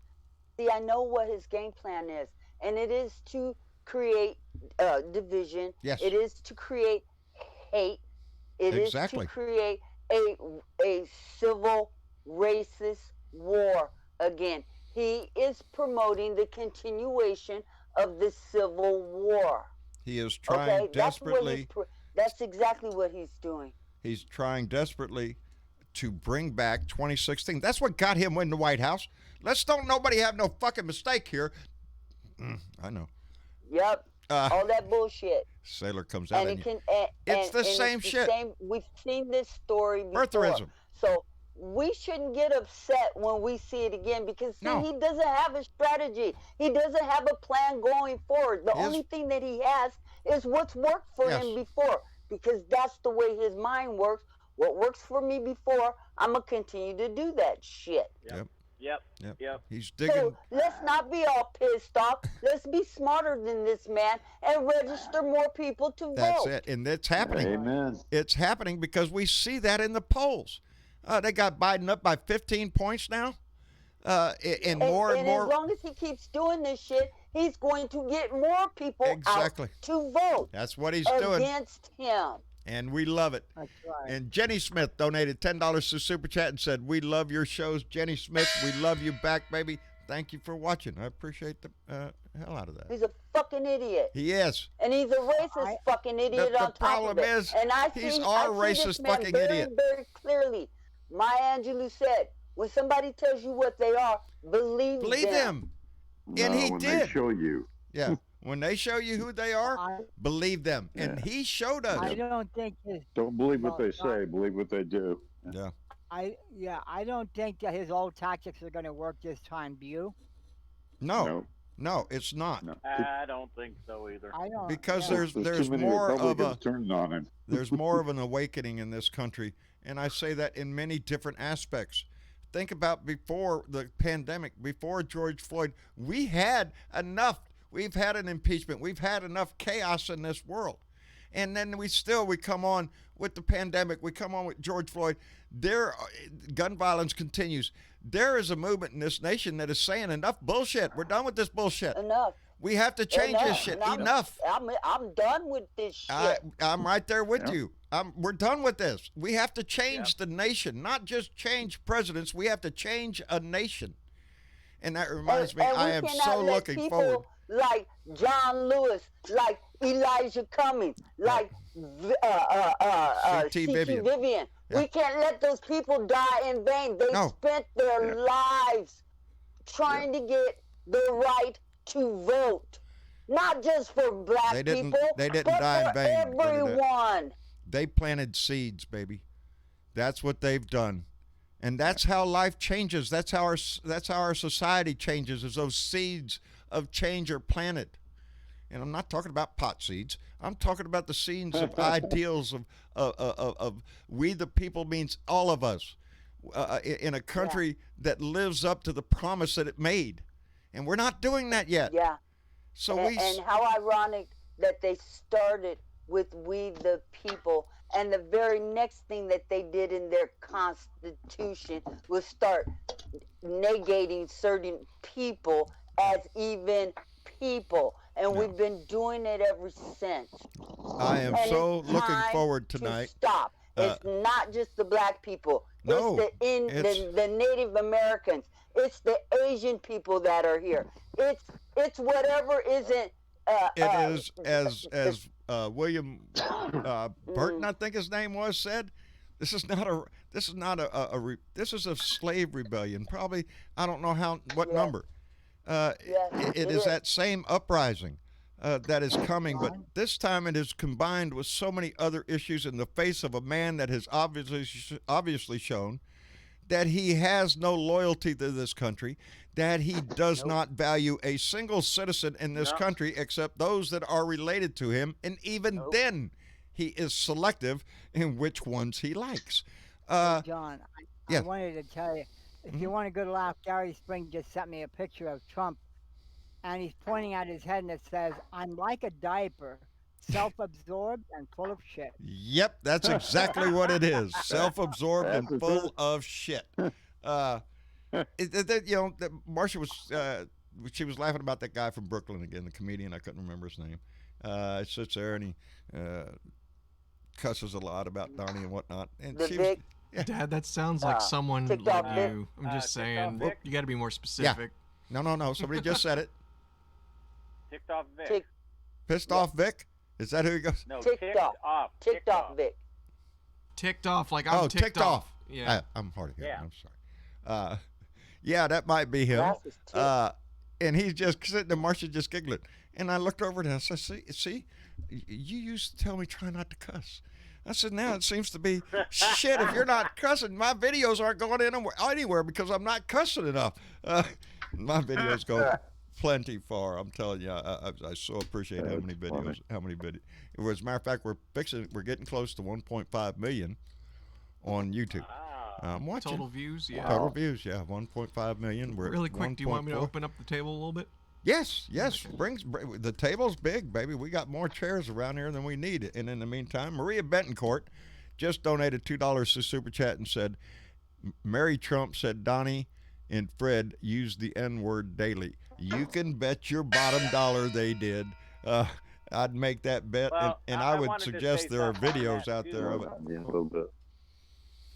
[SPEAKER 4] see, I know what his game plan is, and it is to create division.
[SPEAKER 2] Yes.
[SPEAKER 4] It is to create hate. It is to create a civil racist war again. He is promoting the continuation of the civil war.
[SPEAKER 2] He is trying desperately.
[SPEAKER 4] That's exactly what he's doing.
[SPEAKER 2] He's trying desperately to bring back 2016. That's what got him in the White House. Let's don't nobody have no fucking mistake here. I know.
[SPEAKER 4] Yep. All that bullshit.
[SPEAKER 2] Sailor comes out.
[SPEAKER 4] And
[SPEAKER 2] it's the same shit.
[SPEAKER 4] We've seen this story before.
[SPEAKER 2] Birtherism.
[SPEAKER 4] So we shouldn't get upset when we see it again because see, he doesn't have a strategy. He doesn't have a plan going forward. The only thing that he has is what's worked for him before because that's the way his mind works. What works for me before, I'm going to continue to do that shit.
[SPEAKER 6] Yep.
[SPEAKER 2] He's digging.
[SPEAKER 4] So let's not be all pissed off. Let's be smarter than this man and register more people to vote.
[SPEAKER 2] That's it. And it's happening.
[SPEAKER 5] Amen.
[SPEAKER 2] It's happening because we see that in the polls. They got Biden up by 15 points now. And more.
[SPEAKER 4] As long as he keeps doing this shit, he's going to get more people out to vote.
[SPEAKER 2] That's what he's doing.
[SPEAKER 4] Against him.
[SPEAKER 2] And we love it.
[SPEAKER 7] That's right.
[SPEAKER 2] And Jenny Smith donated $10 to Super Chat and said, we love your shows, Jenny Smith. We love you back, baby. Thank you for watching. I appreciate the hell out of that.
[SPEAKER 4] He's a fucking idiot.
[SPEAKER 2] He is.
[SPEAKER 4] And he's a racist fucking idiot on top of it.
[SPEAKER 2] The problem is, he's our racist fucking idiot.
[SPEAKER 4] Very clearly. Maya Angelou said, when somebody tells you what they are, believe them.
[SPEAKER 2] And he
[SPEAKER 5] when
[SPEAKER 2] did.
[SPEAKER 5] They show you.
[SPEAKER 2] Yeah. When they show you who they are, believe them. And he showed us.
[SPEAKER 7] I don't think his.
[SPEAKER 5] Don't believe what they say. Believe what they do.
[SPEAKER 2] Yeah.
[SPEAKER 7] I don't think that his old tactics are going to work this time. Do you?
[SPEAKER 2] No, it's not.
[SPEAKER 5] No.
[SPEAKER 6] I don't think so either.
[SPEAKER 7] I don't.
[SPEAKER 2] Because
[SPEAKER 7] yeah.
[SPEAKER 2] there's more of a
[SPEAKER 5] turned on him.
[SPEAKER 2] there's more of an awakening in this country, and I say that in many different aspects. Think about before the pandemic, before George Floyd, we had enough. We've had an impeachment. We've had enough chaos in this world. And then we come on with the pandemic. We come on with George Floyd. Gun violence continues. There is a movement in this nation that is saying enough bullshit. We're done with this bullshit.
[SPEAKER 4] Enough.
[SPEAKER 2] We have to change this shit. Enough.
[SPEAKER 4] I'm done with this shit.
[SPEAKER 2] I'm right there with you. We're done with this. We have to change the nation, not just change presidents. We have to change a nation. And that reminds me, I am so looking forward.
[SPEAKER 4] Like John Lewis, like Elijah Cummings, like
[SPEAKER 2] C.T. Vivian.
[SPEAKER 4] Yeah. We can't let those people die in vain. They spent their lives trying to get the right to vote. Not just for black people,
[SPEAKER 2] they didn't
[SPEAKER 4] but
[SPEAKER 2] die in
[SPEAKER 4] for
[SPEAKER 2] vain.
[SPEAKER 4] everyone.
[SPEAKER 2] They planted seeds, baby. That's what they've done. And that's how life changes. That's how our society changes, is those seeds of change are planted. And I'm not talking about pot seeds. I'm talking about the seeds of ideals of we the people means all of us in a country that lives up to the promise that it made. And we're not doing that yet.
[SPEAKER 4] Yeah.
[SPEAKER 2] So
[SPEAKER 4] and how ironic that they started with we the people, and the very next thing that they did in their constitution was start negating certain people as even people, and we've been doing it ever since.
[SPEAKER 2] I am so looking forward tonight.
[SPEAKER 4] To stop. It's not just the black people. It's the Native Americans. It's the Asian people that are here. It's whatever isn't.
[SPEAKER 2] It is as William Burton, I think his name was, said. This is a slave rebellion. Probably, I don't know what number. It is that same uprising. that is coming, but this time it is combined with so many other issues in the face of a man that has obviously shown that he has no loyalty to this country, that he does not value a single citizen in this country except those that are related to him, and even then he is selective in which ones he likes.
[SPEAKER 7] John, I
[SPEAKER 2] yes.
[SPEAKER 7] wanted to tell you, if you want a good laugh, Gary Spring just sent me a picture of Trump, and he's pointing at his head and it says, "I'm like a diaper, self-absorbed and full of shit."
[SPEAKER 2] Yep, that's exactly what it is. Self-absorbed and full of shit. Marcia was she was laughing about that guy from Brooklyn again, the comedian. I couldn't remember his name. Sits there and he cusses a lot about Donnie and whatnot. And she was,
[SPEAKER 3] Dad, that sounds like someone like you. I'm just saying, you got to be more specific.
[SPEAKER 2] Yeah. No. Somebody just said it.
[SPEAKER 6] Ticked off Vic.
[SPEAKER 2] Pissed off Vic? Is that who he goes?
[SPEAKER 6] No,
[SPEAKER 4] ticked off. Ticked off Vic.
[SPEAKER 3] Ticked off, like I'm ticked off. Yeah.
[SPEAKER 2] I'm hard of hearing. I'm sorry. Yeah, that might be him. And he's just sitting there, Marcia just giggling. And I looked over at him and I said, see, you used to tell me try not to cuss. I said, now it seems to be, shit, if you're not cussing, my videos aren't going anywhere because I'm not cussing enough. My videos go plenty far. I'm telling you, I so appreciate how many videos. As a matter of fact, we're getting close to 1.5 million on YouTube. I'm watching.
[SPEAKER 3] Total views, yeah.
[SPEAKER 2] Total views, yeah. 1.5 million. We're
[SPEAKER 3] really quick. Do you want me to open up the table a little bit?
[SPEAKER 2] Yes. The table's big, baby. We got more chairs around here than we need. And in the meantime, Maria Betancourt just donated $2 to Super Chat and said, Mary Trump said Donnie and Fred use the N-word daily. You can bet your bottom dollar they did. I'd make that bet, and I would suggest there are videos out there of it.
[SPEAKER 5] Yeah, a little bit.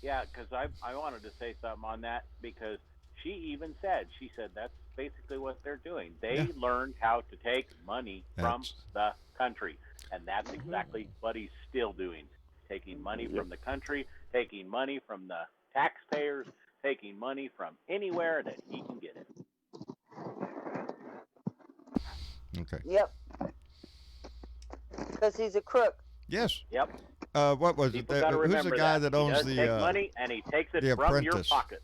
[SPEAKER 6] Yeah, because I wanted to say something on that because she even said, that's basically what they're doing. They learned how to take money from the country, and that's exactly what he's still doing. Taking money from the country, taking money from the taxpayers, taking money from anywhere that he can get it.
[SPEAKER 2] Okay.
[SPEAKER 4] Yep. Because he's a crook.
[SPEAKER 2] Yes.
[SPEAKER 6] Yep.
[SPEAKER 2] What was it? Who's the guy that owns
[SPEAKER 6] the money and he takes it from your pocket?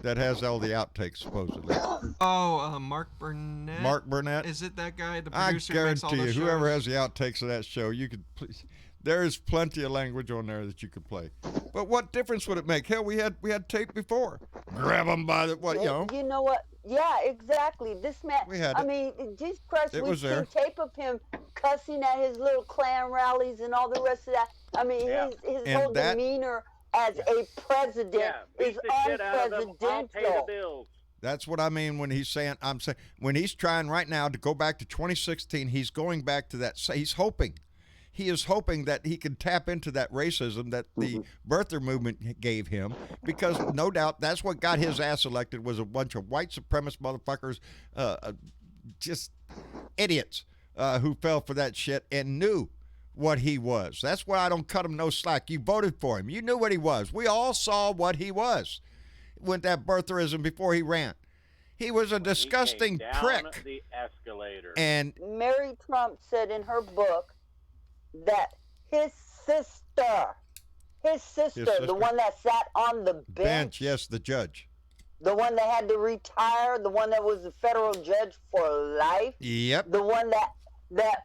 [SPEAKER 2] That has all the outtakes supposedly.
[SPEAKER 3] Oh, Mark Burnett.
[SPEAKER 2] Mark Burnett.
[SPEAKER 3] Is it that guy? The producer.
[SPEAKER 2] I guarantee you, whoever has the outtakes of that show, you could please. There is plenty of language on there that you could play. But what difference would it make? Hell, we had tape before. Grab them by the
[SPEAKER 4] You know what? Yeah, exactly. This man. I mean, Jesus Christ, we've seen tape of him cussing at his little Klan rallies and all the rest of that. I mean, his whole demeanor as a president is unpresidential.
[SPEAKER 2] That's what I mean when he's saying. I'm saying when he's trying right now to go back to 2016. He's going back to that. He's hoping. He is hoping that he can tap into that racism that the birther movement gave him, because no doubt that's what got his ass elected was a bunch of white supremacist motherfuckers, just idiots who fell for that shit and knew what he was. That's why I don't cut him no slack. You voted for him. You knew what he was. We all saw what he was with that birtherism before he ran. He was a disgusting prick.
[SPEAKER 6] Down the escalator.
[SPEAKER 2] And
[SPEAKER 4] Mary Trump said in her book that his sister, the one that sat on the bench,
[SPEAKER 2] yes, the judge,
[SPEAKER 4] the one that had to retire, the one that was a federal judge for life, the one that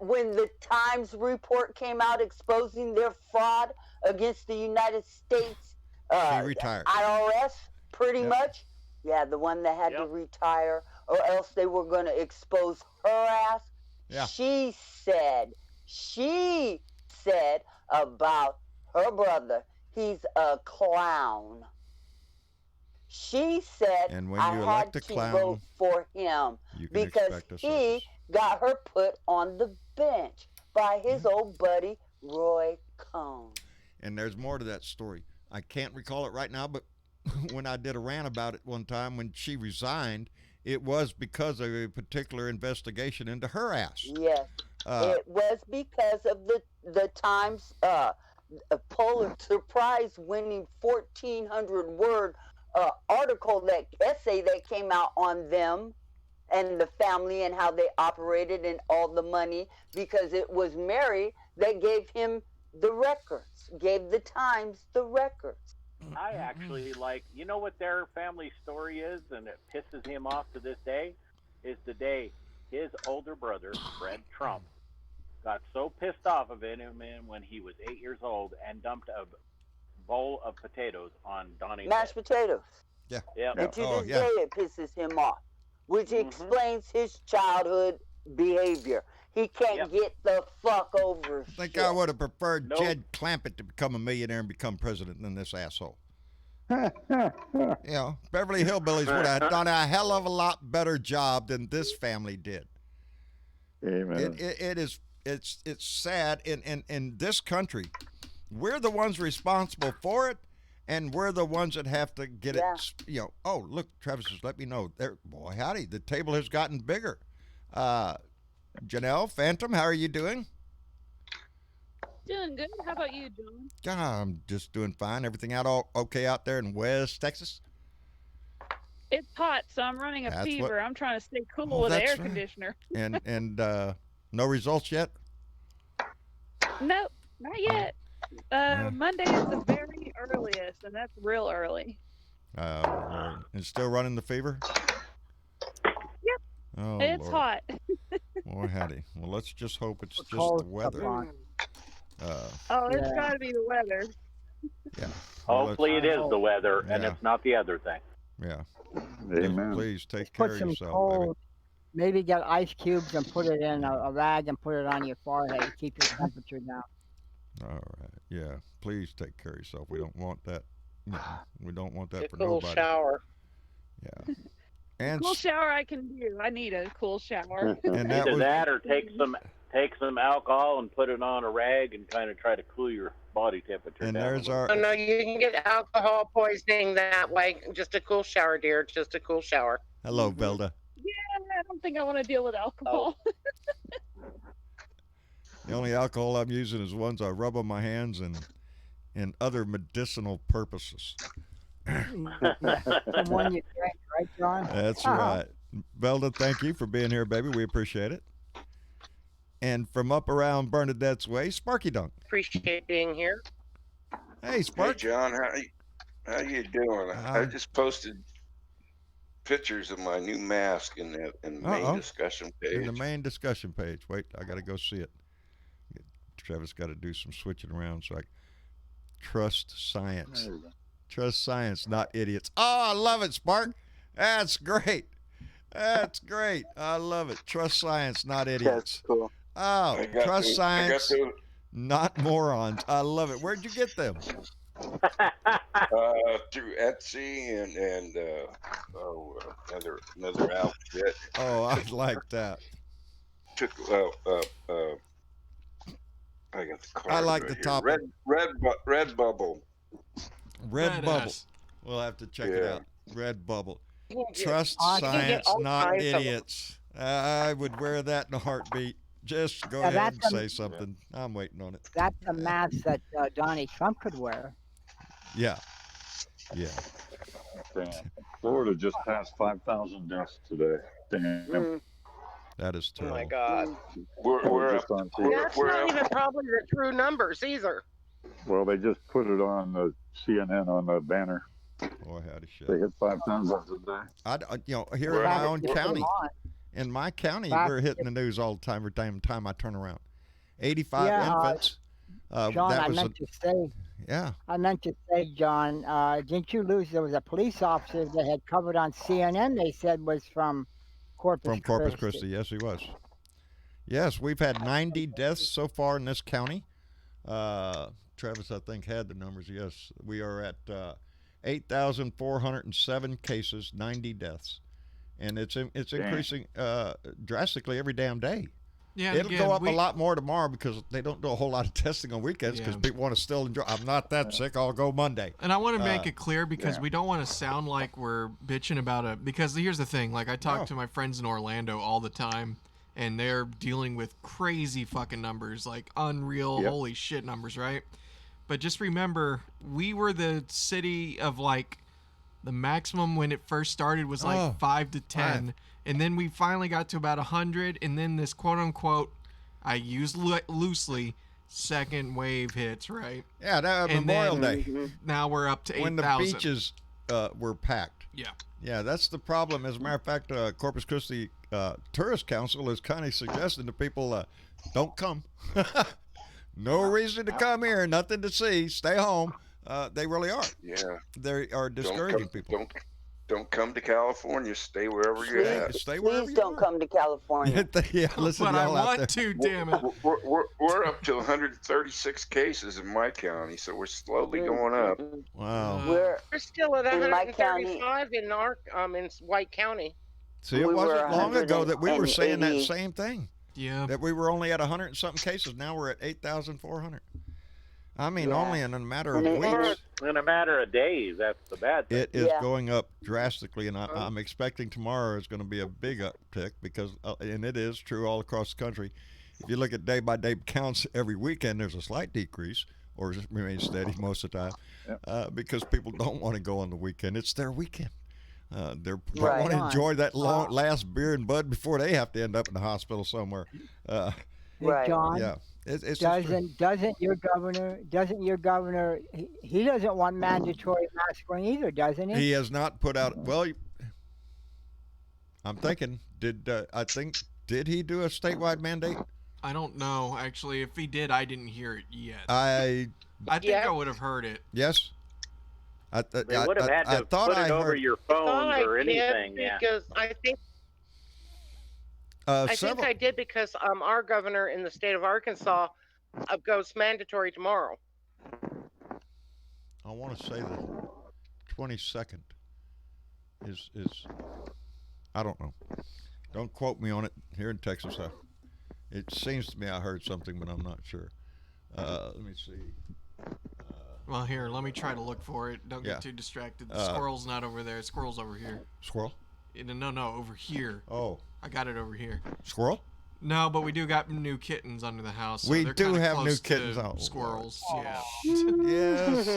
[SPEAKER 4] when the Times report came out exposing their fraud against the United States IRS, pretty much, the one that had to retire, or else they were going to expose her ass. She said about her brother, he's a clown. She said,
[SPEAKER 2] and when
[SPEAKER 4] I
[SPEAKER 2] you
[SPEAKER 4] had to vote for him because he got her put on the bench by his old buddy, Roy Cohn.
[SPEAKER 2] And there's more to that story. I can't recall it right now, but when I did a rant about it one time when she resigned, it was because of a particular investigation into her ass.
[SPEAKER 4] Yes. It was because of the Times Pulitzer Prize winning 1,400 word article, that essay that came out on them, and the family and how they operated and all the money, because it was Mary that gave him the records, gave the Times the records.
[SPEAKER 6] I actually like, you know what their family story is, and it pisses him off to this day, is the day his older brother, Fred Trump, got so pissed off of him when he was 8 years old and dumped a bowl of potatoes on Donnie's
[SPEAKER 4] Mashed potatoes.
[SPEAKER 2] Yeah.
[SPEAKER 6] Yep.
[SPEAKER 4] And to this day, it pisses him off, which explains his childhood behavior. He can't get the fuck over
[SPEAKER 2] I think
[SPEAKER 4] shit.
[SPEAKER 2] I would have preferred Jed Clampett to become a millionaire and become president than this asshole. Beverly Hillbillies would have done a hell of a lot better job than this family did.
[SPEAKER 5] Amen.
[SPEAKER 2] It's sad in this country. We're the ones responsible for it, and we're the ones that have to get it. Oh, look, Travis has let me know. There, boy, howdy, the table has gotten bigger. Janelle, Phantom, how are you doing?
[SPEAKER 11] Doing good. How about you, John?
[SPEAKER 2] I'm just doing fine. Everything all okay out there in West Texas?
[SPEAKER 11] It's hot, so I'm running a fever. I'm trying to stay cool with the air conditioner.
[SPEAKER 2] And no results yet?
[SPEAKER 11] Nope, not yet. Monday is the very earliest, and that's real early.
[SPEAKER 2] And still running the fever?
[SPEAKER 11] Yep.
[SPEAKER 2] Oh,
[SPEAKER 11] it's
[SPEAKER 2] Lord.
[SPEAKER 11] hot.
[SPEAKER 2] Boy, howdy. Well, let's just hope it's just the weather.
[SPEAKER 11] It's got to be the weather.
[SPEAKER 2] Yeah.
[SPEAKER 6] Hopefully it is the weather, and it's not the other thing.
[SPEAKER 2] Yeah.
[SPEAKER 5] Amen.
[SPEAKER 2] Please take care
[SPEAKER 7] Put
[SPEAKER 2] of
[SPEAKER 7] some
[SPEAKER 2] yourself,
[SPEAKER 7] cold, maybe get ice cubes and put it in a rag and put it on your forehead to keep your temperature down.
[SPEAKER 2] All right. Yeah. Please take care of yourself. We don't want that. We don't want that
[SPEAKER 12] Get
[SPEAKER 2] for
[SPEAKER 12] a cool
[SPEAKER 2] nobody.
[SPEAKER 12] shower.
[SPEAKER 2] Yeah. And
[SPEAKER 11] Cool shower I can do. I need a cool shower.
[SPEAKER 2] And that
[SPEAKER 6] Either
[SPEAKER 2] was,
[SPEAKER 6] that or take some alcohol and put it on a rag and kind of try to cool your body temperature
[SPEAKER 2] and
[SPEAKER 6] down.
[SPEAKER 2] there's our
[SPEAKER 12] Oh, no, you can get alcohol poisoning that way. Just a cool shower, dear. Just a cool shower.
[SPEAKER 2] hello, Velda.
[SPEAKER 11] Yeah, I don't think I want to deal with alcohol.
[SPEAKER 2] The only alcohol I'm using is ones I rub on my hands and other medicinal purposes.
[SPEAKER 7] The one you drink, right, John?
[SPEAKER 2] That's right. Velda, thank you for being here, baby. We appreciate it. And from up around Bernadette's way, Sparky Dunk.
[SPEAKER 12] Appreciate being here.
[SPEAKER 2] Hey, Spark.
[SPEAKER 13] Hey, John, how you doing? I just posted pictures of my new mask in the main discussion page.
[SPEAKER 2] In the main discussion page. Wait, I got to go see it. Travis got to do some switching around so I trust science. Trust science, not idiots. Oh, I love it, Spark. That's great. That's great. I love it. Trust science, not idiots.
[SPEAKER 13] That's cool.
[SPEAKER 2] Oh, trust science, not morons. I love it. Where'd you get them?
[SPEAKER 13] Through Etsy and another outfit.
[SPEAKER 2] Oh, I like that.
[SPEAKER 13] Took I got the card.
[SPEAKER 2] I like
[SPEAKER 13] right
[SPEAKER 2] the
[SPEAKER 13] here.
[SPEAKER 2] top.
[SPEAKER 13] Red Bubble.
[SPEAKER 2] Red Bubble. We'll have to check it out. Red Bubble. Trust science, not idiots. I would wear that in a heartbeat. Just go ahead and say something. I'm waiting on it.
[SPEAKER 7] That's a mask that Donnie Trump could wear.
[SPEAKER 2] Yeah. Yeah.
[SPEAKER 5] Damn. Florida just passed 5,000 deaths today. Damn.
[SPEAKER 2] That is terrible.
[SPEAKER 12] Oh my God.
[SPEAKER 13] We're
[SPEAKER 5] just on
[SPEAKER 12] That's not even probably the true numbers either.
[SPEAKER 5] Well, they just put it on the CNN on the banner.
[SPEAKER 2] Boy, howdy shit.
[SPEAKER 5] They hit 5,000 today.
[SPEAKER 2] Here in my own county, we're hitting the news all the time. Every time I turn around, 85 infants.
[SPEAKER 7] John, I meant to say.
[SPEAKER 2] Yeah.
[SPEAKER 7] I meant to say, John, didn't you lose? There was a police officer that had covered on CNN. They said was from Corpus Christi.
[SPEAKER 2] From Corpus Christi, yes, he was. Yes, we've had 90 deaths so far in this county. Travis, I think, had the numbers. Yes, we are at 8,407 cases, 90 deaths, and it's increasing drastically every damn day.
[SPEAKER 3] Yeah,
[SPEAKER 2] it'll go up a lot more tomorrow because they don't do a whole lot of testing on weekends because people want to still enjoy. I'm not that sick. I'll go Monday.
[SPEAKER 3] And I want to make it clear because we don't want to sound like we're bitching about because here's the thing. Like I talk to my friends in Orlando all the time, and they're dealing with crazy fucking numbers, like unreal, holy shit numbers, right? But just remember, we were the city of like The maximum when it first started was like 5 to 10, and then we finally got to about 100, and then this quote-unquote, I use loosely, second wave hits, right?
[SPEAKER 2] Yeah, that Memorial Day.
[SPEAKER 3] Now we're up to 8,000.
[SPEAKER 2] When the beaches were packed.
[SPEAKER 3] Yeah.
[SPEAKER 2] Yeah, that's the problem. As a matter of fact, Corpus Christi Tourist Council is kind of suggesting to people, don't come. No reason to come here. Nothing to see. Stay home. They really are.
[SPEAKER 13] Yeah.
[SPEAKER 2] They are discouraging people.
[SPEAKER 13] Don't come to California. Stay wherever you're at.
[SPEAKER 2] Stay wherever
[SPEAKER 4] Please don't come to California.
[SPEAKER 2] Yeah, listen,
[SPEAKER 3] but
[SPEAKER 2] to
[SPEAKER 3] I
[SPEAKER 2] y'all out
[SPEAKER 3] want
[SPEAKER 2] there.
[SPEAKER 3] to, damn it.
[SPEAKER 13] We're up to 136 cases in my county, so we're slowly going up.
[SPEAKER 2] Wow.
[SPEAKER 12] We're still at
[SPEAKER 4] in my
[SPEAKER 12] 135 in our in White County.
[SPEAKER 2] See, it wasn't long ago that we were saying that
[SPEAKER 4] 180.
[SPEAKER 2] same thing.
[SPEAKER 3] Yeah.
[SPEAKER 2] That we were only at 100 and something cases. Now we're at 8,400. I mean, only in a matter of weeks.
[SPEAKER 6] In a matter of days, that's the bad thing.
[SPEAKER 2] It is going up drastically, and I'm expecting tomorrow is going to be a big uptick because, and it is true all across the country. If you look at day-by-day counts every weekend, there's a slight decrease, or it remains steady most of the time, because people don't want to go on the weekend. It's their weekend. They want to enjoy that last beer and bud before they have to end up in the hospital somewhere.
[SPEAKER 7] John,
[SPEAKER 2] yeah. It's
[SPEAKER 7] doesn't your governor he doesn't want mandatory mask wearing either, doesn't he?
[SPEAKER 2] He has not put out. Well, I'm thinking. Did he do a statewide mandate?
[SPEAKER 3] I don't know. Actually, if he did, I didn't hear it yet.
[SPEAKER 2] I
[SPEAKER 3] think I would have heard it.
[SPEAKER 2] Yes.
[SPEAKER 6] They would have had to put it over your phone or anything.
[SPEAKER 12] Because I think. I think I did because our governor in the state of Arkansas goes mandatory tomorrow.
[SPEAKER 2] I want to say the 22nd is I don't know. Don't quote me on it. Here in Texas, it seems to me I heard something, but I'm not sure. Let me see.
[SPEAKER 3] Well, here, let me try to look for it. Don't get too distracted. The squirrel's not over there. Squirrel's over here.
[SPEAKER 2] Squirrel?
[SPEAKER 3] No, over here.
[SPEAKER 2] Oh.
[SPEAKER 3] I got it over here.
[SPEAKER 2] Squirrel?
[SPEAKER 3] No, but we do got new kittens under the house. So
[SPEAKER 2] we
[SPEAKER 3] they're
[SPEAKER 2] do have
[SPEAKER 3] close
[SPEAKER 2] new
[SPEAKER 3] to
[SPEAKER 2] kittens. Oh,
[SPEAKER 3] squirrels. Yeah.
[SPEAKER 2] Yes.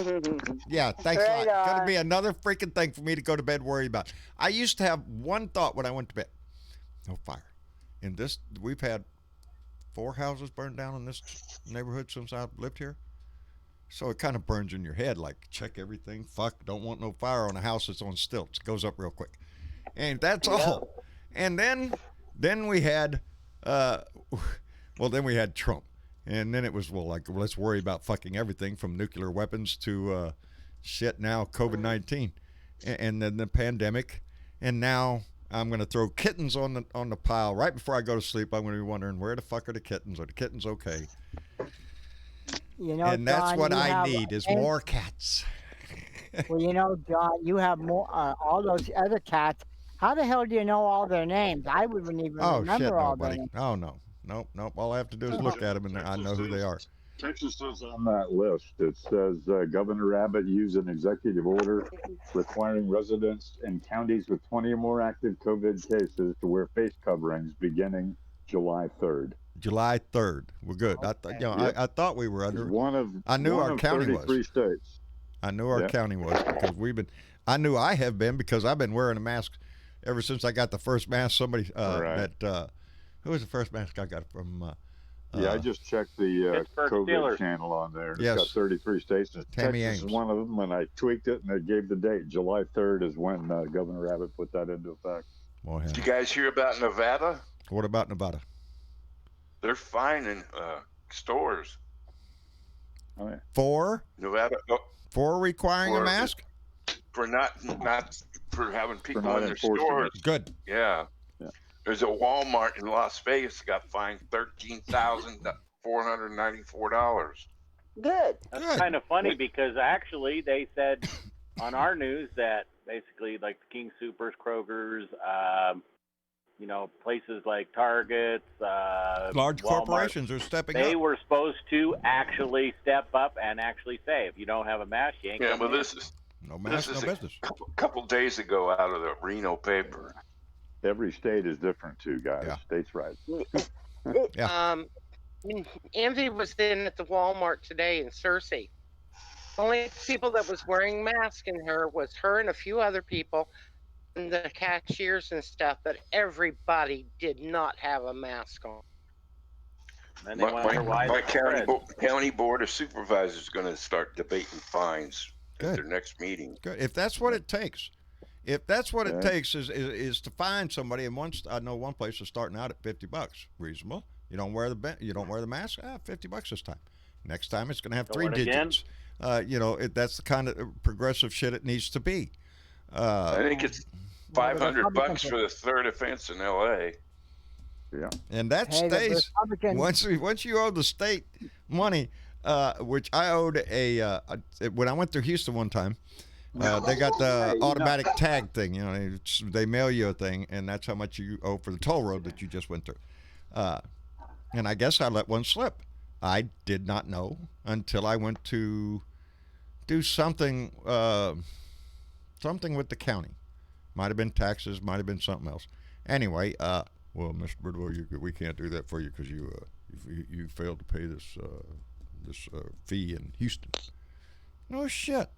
[SPEAKER 2] Yeah, thanks a lot. Going to be another freaking thing for me to go to bed worried about. I used to have one thought when I went to bed. No fire. In this, we've had 4 houses burned down in this neighborhood since I've lived here. So it kind of burns in your head, like, check everything. Fuck, don't want no fire on a house that's on stilts. It goes up real quick. And that's all. And then we had, then we had Trump. And then it was, let's worry about fucking everything from nuclear weapons to now COVID-19. And then the pandemic. And now I'm going to throw kittens on the pile. Right before I go to sleep, I'm going to be wondering, where the fuck are the kittens? Are the kittens okay? And that's
[SPEAKER 7] John,
[SPEAKER 2] what I need is more cats.
[SPEAKER 7] Well, John, you have more all those other cats. How the hell do you know all their names? I wouldn't even remember all their names.
[SPEAKER 2] Oh, no. Nope. All I have to do is look at them, and I know who they are.
[SPEAKER 5] Texas is on that list. It says Governor Abbott used an executive order requiring residents in counties with 20 or more active COVID cases to wear face coverings beginning July 3rd.
[SPEAKER 2] July 3rd. We're good.
[SPEAKER 5] Okay.
[SPEAKER 2] I thought we were under.
[SPEAKER 5] I
[SPEAKER 2] knew our county
[SPEAKER 5] 33
[SPEAKER 2] was.
[SPEAKER 5] States.
[SPEAKER 2] I knew our county was because I knew I have been because I've been wearing a mask ever since I got the first mask. Somebody who was the first mask I got from?
[SPEAKER 5] I just checked the COVID
[SPEAKER 6] Steelers.
[SPEAKER 5] channel on there. It's
[SPEAKER 2] Yes.
[SPEAKER 5] got 33 states.
[SPEAKER 2] Tammy
[SPEAKER 5] Texas
[SPEAKER 2] Ames.
[SPEAKER 5] is one of them, and I tweaked it, and it gave the date. July 3rd is when Governor Abbott put that into effect.
[SPEAKER 2] Well,
[SPEAKER 13] Did you guys hear about Nevada?
[SPEAKER 2] What about Nevada?
[SPEAKER 13] They're fining stores.
[SPEAKER 5] Oh, yeah.
[SPEAKER 2] For
[SPEAKER 13] Nevada
[SPEAKER 2] for requiring a mask?
[SPEAKER 13] For not for having people
[SPEAKER 5] not
[SPEAKER 13] in their
[SPEAKER 5] enforcing
[SPEAKER 13] stores.
[SPEAKER 5] it.
[SPEAKER 2] Good.
[SPEAKER 13] Yeah. There's a Walmart in Las Vegas got fined $13,494.
[SPEAKER 4] Good.
[SPEAKER 6] That's kind of funny because actually they said on our news that basically like the King Soopers, Kroger's, places like Targets,
[SPEAKER 2] Large
[SPEAKER 6] Walmart,
[SPEAKER 2] corporations are stepping up.
[SPEAKER 6] They were supposed to actually step up and actually say, if you don't have a mask, you ain't
[SPEAKER 13] Yeah,
[SPEAKER 6] coming
[SPEAKER 13] but
[SPEAKER 6] in.
[SPEAKER 13] this is
[SPEAKER 2] no mask, no business.
[SPEAKER 13] Couple days ago out of the Reno paper.
[SPEAKER 5] Every state is different, too, guys.
[SPEAKER 2] Yeah.
[SPEAKER 5] States' right.
[SPEAKER 2] Yeah.
[SPEAKER 12] Envy was in at the Walmart today in Searcy, Only people that was wearing masks in her was her and a few other people, and the cashiers and stuff. But everybody did not have a mask on.
[SPEAKER 6] And then they wonder why
[SPEAKER 13] My
[SPEAKER 6] it spread.
[SPEAKER 13] county board of supervisors is going to start debating fines at their next meeting.
[SPEAKER 2] Good. If that's what it takes. If that's what it takes is to find somebody, and I know one place is starting out at $50, reasonable. You don't wear the mask. $50 this time. Next time it's going to have 3 digits. That's the kind of progressive shit it needs to be.
[SPEAKER 13] I think it's $500 for the third offense in L.A.
[SPEAKER 5] Yeah,
[SPEAKER 2] and that stays once you owe the state money, which I owed when I went through Houston one time. They got the automatic tag thing. They mail you a thing, and that's how much you owe for the toll road that you just went through. And I guess I let one slip. I did not know until I went to do something with the county. Might have been taxes, might have been something else. Anyway, well, Mr. Bridwell, we can't do that for you because you failed to pay this fee in Houston. No shit.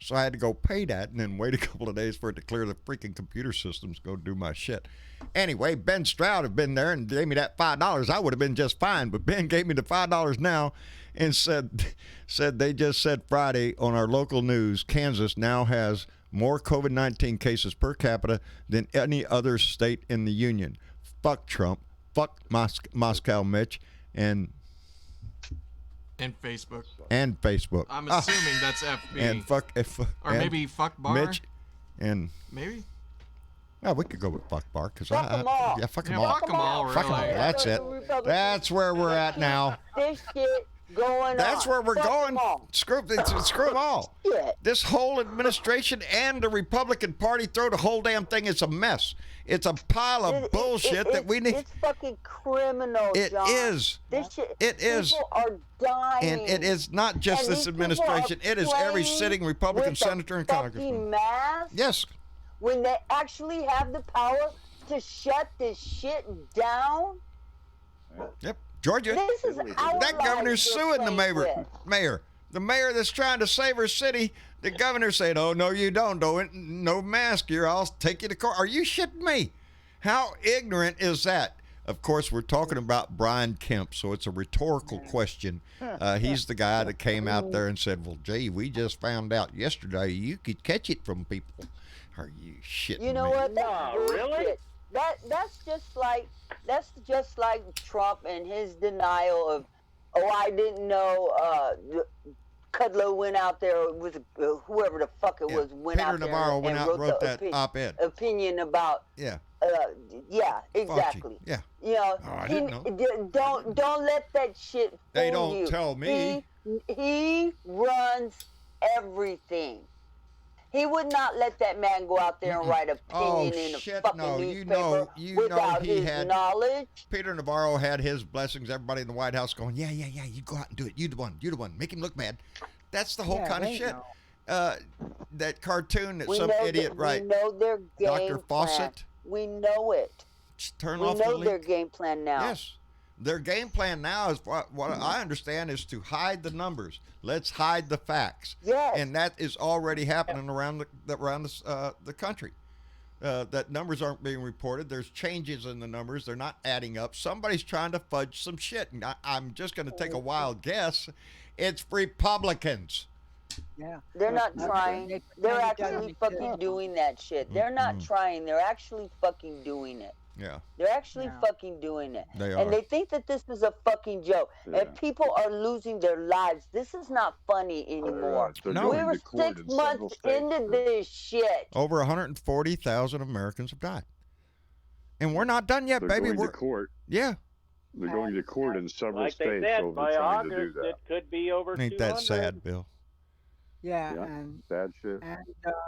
[SPEAKER 2] So I had to go pay that and then wait a couple of days for it to clear the freaking computer systems, go do my shit. Anyway, Ben Stroud had been there and gave me that $5. I would have been just fine, but Ben gave me the $5 now and said they just said Friday on our local news, Kansas now has more COVID-19 cases per capita than any other state in the union. Fuck Trump. Fuck Moscow Mitch. And
[SPEAKER 3] Facebook.
[SPEAKER 2] And Facebook.
[SPEAKER 3] I'm assuming that's FB.
[SPEAKER 2] And fuck.
[SPEAKER 3] Or maybe fuck Bar.
[SPEAKER 2] Mitch. And.
[SPEAKER 3] Maybe.
[SPEAKER 2] Well, we could go with fuck Bar because
[SPEAKER 4] fuck them all.
[SPEAKER 2] Yeah, fuck them
[SPEAKER 3] Yeah,
[SPEAKER 2] all.
[SPEAKER 3] fuck them all.
[SPEAKER 2] Fuck them all.
[SPEAKER 3] Really.
[SPEAKER 2] That's it. That's where we're at now.
[SPEAKER 4] This shit going
[SPEAKER 2] That's
[SPEAKER 4] on.
[SPEAKER 2] where we're
[SPEAKER 4] Fuck
[SPEAKER 2] going.
[SPEAKER 4] them all.
[SPEAKER 2] Screw them all.
[SPEAKER 4] Shit.
[SPEAKER 2] This whole administration and the Republican Party throw the whole damn thing. It's a mess. It's a pile of bullshit that we need.
[SPEAKER 4] It's fucking criminal,
[SPEAKER 2] It
[SPEAKER 4] John.
[SPEAKER 2] is.
[SPEAKER 4] This shit,
[SPEAKER 2] It is.
[SPEAKER 4] People are dying.
[SPEAKER 2] And it is not just
[SPEAKER 4] And
[SPEAKER 2] this
[SPEAKER 4] these people
[SPEAKER 2] administration.
[SPEAKER 4] are
[SPEAKER 2] It is every
[SPEAKER 4] playing
[SPEAKER 2] sitting Republican
[SPEAKER 4] with
[SPEAKER 2] senator and
[SPEAKER 4] the
[SPEAKER 2] congressman.
[SPEAKER 4] fucking mask
[SPEAKER 2] Yes.
[SPEAKER 4] when they actually have the power to shut this shit down.
[SPEAKER 2] Yep. Georgia.
[SPEAKER 4] This is our
[SPEAKER 2] That governor's
[SPEAKER 4] lives
[SPEAKER 2] suing the
[SPEAKER 4] they're
[SPEAKER 2] mayor.
[SPEAKER 4] playing
[SPEAKER 2] Mayor. The mayor that's trying to save her city. The governor said, "Oh no, you don't. No mask here. I'll take you to court." Are you shitting me? How ignorant is that? Of course, we're talking about Brian Kemp, so it's a rhetorical question. He's the guy that came out there and said, "Well, gee, we just found out yesterday you could catch it from people." Are you shitting me?
[SPEAKER 4] You know what? That's
[SPEAKER 6] really?
[SPEAKER 4] bullshit. That's just like Trump and his denial of, oh, I didn't know. Kudlow went out there with whoever the fuck it was went
[SPEAKER 2] Peter
[SPEAKER 4] out there
[SPEAKER 2] Navarro went out and wrote
[SPEAKER 4] the
[SPEAKER 2] that op-ed.
[SPEAKER 4] opinion about.
[SPEAKER 2] Yeah.
[SPEAKER 4] Yeah, exactly.
[SPEAKER 2] Yeah.
[SPEAKER 4] You know,
[SPEAKER 2] Oh, I didn't know.
[SPEAKER 4] don't let that shit fool
[SPEAKER 2] They don't
[SPEAKER 4] you.
[SPEAKER 2] tell me.
[SPEAKER 4] He runs everything. He would not let that man go out there and write opinion in a fucking newspaper without his knowledge.
[SPEAKER 2] Peter Navarro had his blessings. Everybody in the White House going, yeah, you go out and do it. You the one. Make him look bad. That's the whole kind of shit. That cartoon that some idiot
[SPEAKER 4] We know their game
[SPEAKER 2] Dr. Fawcett.
[SPEAKER 4] plan. We know it.
[SPEAKER 2] Turn
[SPEAKER 4] we
[SPEAKER 2] off
[SPEAKER 4] know
[SPEAKER 2] the
[SPEAKER 4] their
[SPEAKER 2] leak.
[SPEAKER 4] game plan now.
[SPEAKER 2] Yes. Their game plan now is what I understand is to hide the numbers. Let's hide the facts.
[SPEAKER 4] Yes.
[SPEAKER 2] And that is already happening around the country. That numbers aren't being reported. There's changes in the numbers. They're not adding up. Somebody's trying to fudge some shit. And I'm just going to take a wild guess. It's Republicans.
[SPEAKER 7] Yeah.
[SPEAKER 4] They're not trying. They're actually fucking doing that shit. They're not trying. They're actually fucking doing it.
[SPEAKER 2] Yeah.
[SPEAKER 4] They're actually fucking doing it.
[SPEAKER 2] They are.
[SPEAKER 4] And they think that this is a fucking joke.
[SPEAKER 5] Yeah.
[SPEAKER 4] And people are losing their lives. This is not funny anymore.
[SPEAKER 5] They're
[SPEAKER 2] No.
[SPEAKER 5] going
[SPEAKER 4] We were
[SPEAKER 5] to court
[SPEAKER 4] 6
[SPEAKER 5] in several
[SPEAKER 4] months
[SPEAKER 5] states.
[SPEAKER 4] into this shit.
[SPEAKER 2] Over 140,000 Americans have died. And we're not done yet,
[SPEAKER 5] They're
[SPEAKER 2] baby.
[SPEAKER 5] going to court.
[SPEAKER 2] Yeah.
[SPEAKER 5] They're going to court in several
[SPEAKER 6] Like they
[SPEAKER 5] states
[SPEAKER 6] said,
[SPEAKER 5] over
[SPEAKER 6] by
[SPEAKER 5] trying to do
[SPEAKER 6] August,
[SPEAKER 5] that.
[SPEAKER 6] it could be over
[SPEAKER 2] Ain't
[SPEAKER 6] 200.
[SPEAKER 2] that sad, Bill?
[SPEAKER 7] Yeah,
[SPEAKER 5] Yeah.
[SPEAKER 7] and
[SPEAKER 5] Bad shit.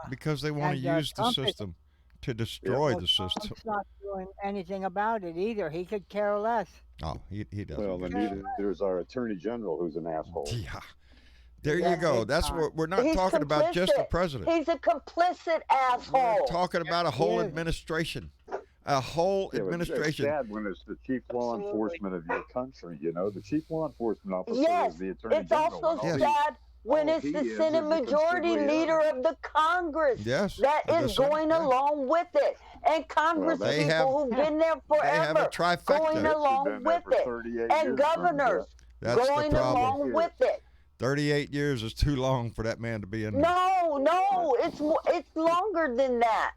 [SPEAKER 2] Because they want to
[SPEAKER 7] and,
[SPEAKER 2] use the
[SPEAKER 7] Trump is-
[SPEAKER 2] system to destroy the system.
[SPEAKER 7] Trump's not doing anything about it either. He could care less.
[SPEAKER 2] Oh, he doesn't.
[SPEAKER 5] Well, then neither is our attorney general, who's an asshole.
[SPEAKER 2] Yeah. There you go. That's what we're not
[SPEAKER 4] He's
[SPEAKER 2] talking about just the
[SPEAKER 4] complicit.
[SPEAKER 2] president.
[SPEAKER 4] He's a complicit asshole.
[SPEAKER 2] We're talking about a whole administration. A whole
[SPEAKER 5] Yeah, but
[SPEAKER 2] administration.
[SPEAKER 5] It's sad when it's the chief law enforcement of your country. You know, the chief law enforcement officer
[SPEAKER 4] Yes,
[SPEAKER 5] is the attorney
[SPEAKER 4] it's
[SPEAKER 5] general.
[SPEAKER 4] also
[SPEAKER 5] and all
[SPEAKER 4] sad when it's the Senate Majority Leader of the Congress that is going along with it. And Congress people who've been there forever going along with it. And governors going along with it.
[SPEAKER 2] 38 years is too long for that man to be in there.
[SPEAKER 4] No, it's longer than that.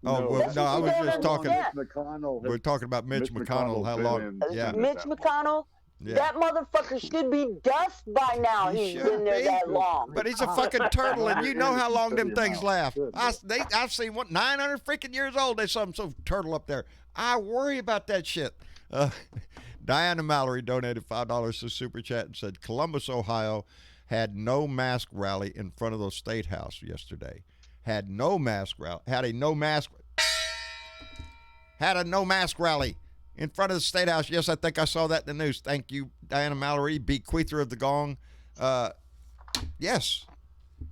[SPEAKER 2] Oh, well, no, I was just talking.
[SPEAKER 5] McConnell.
[SPEAKER 2] We're talking about Mitch McConnell. How long? Yeah.
[SPEAKER 4] Mitch McConnell.
[SPEAKER 2] Yeah.
[SPEAKER 4] That motherfucker should be dust by now. He's been there that long.
[SPEAKER 2] But he's a fucking turtle, and you know how long them things last. I've seen 900 freaking years old. There's some turtle up there. I worry about that shit. Diana Mallory donated $5 to Super Chat and said Columbus, Ohio, had no mask rally in front of the State House yesterday. Had a no mask rally in front of the State House. Yes, I think I saw that in the news. Thank you, Diana Mallory, bequeather of the gong. Yes,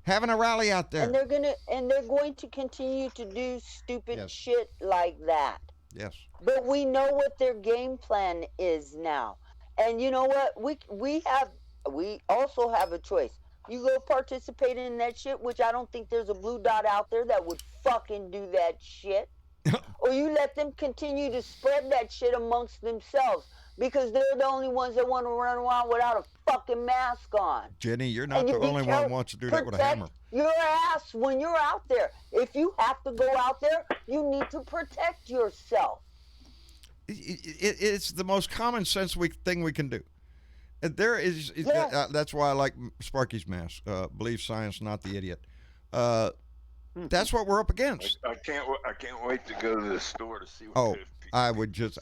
[SPEAKER 2] having a rally out there.
[SPEAKER 4] And they're going to continue to do stupid shit like that.
[SPEAKER 2] Yes.
[SPEAKER 4] But we know what their game plan is now. And you know what? We also have a choice. You go participate in that shit, which I don't think there's a blue dot out there that would fucking do that shit. Or you let them continue to spread that shit amongst themselves because they're the only ones that want to run around without a fucking mask on.
[SPEAKER 2] Jenny, you're not the only one who wants to do that with a hammer.
[SPEAKER 4] Your ass when you're out there. If you have to go out there, you need to protect yourself.
[SPEAKER 2] It's the most common sense thing we can do. There is that's why I like Sparky's mask. Believe science, not the idiot. That's what we're up against.
[SPEAKER 13] I can't wait to go to the store to see what.
[SPEAKER 2] Oh,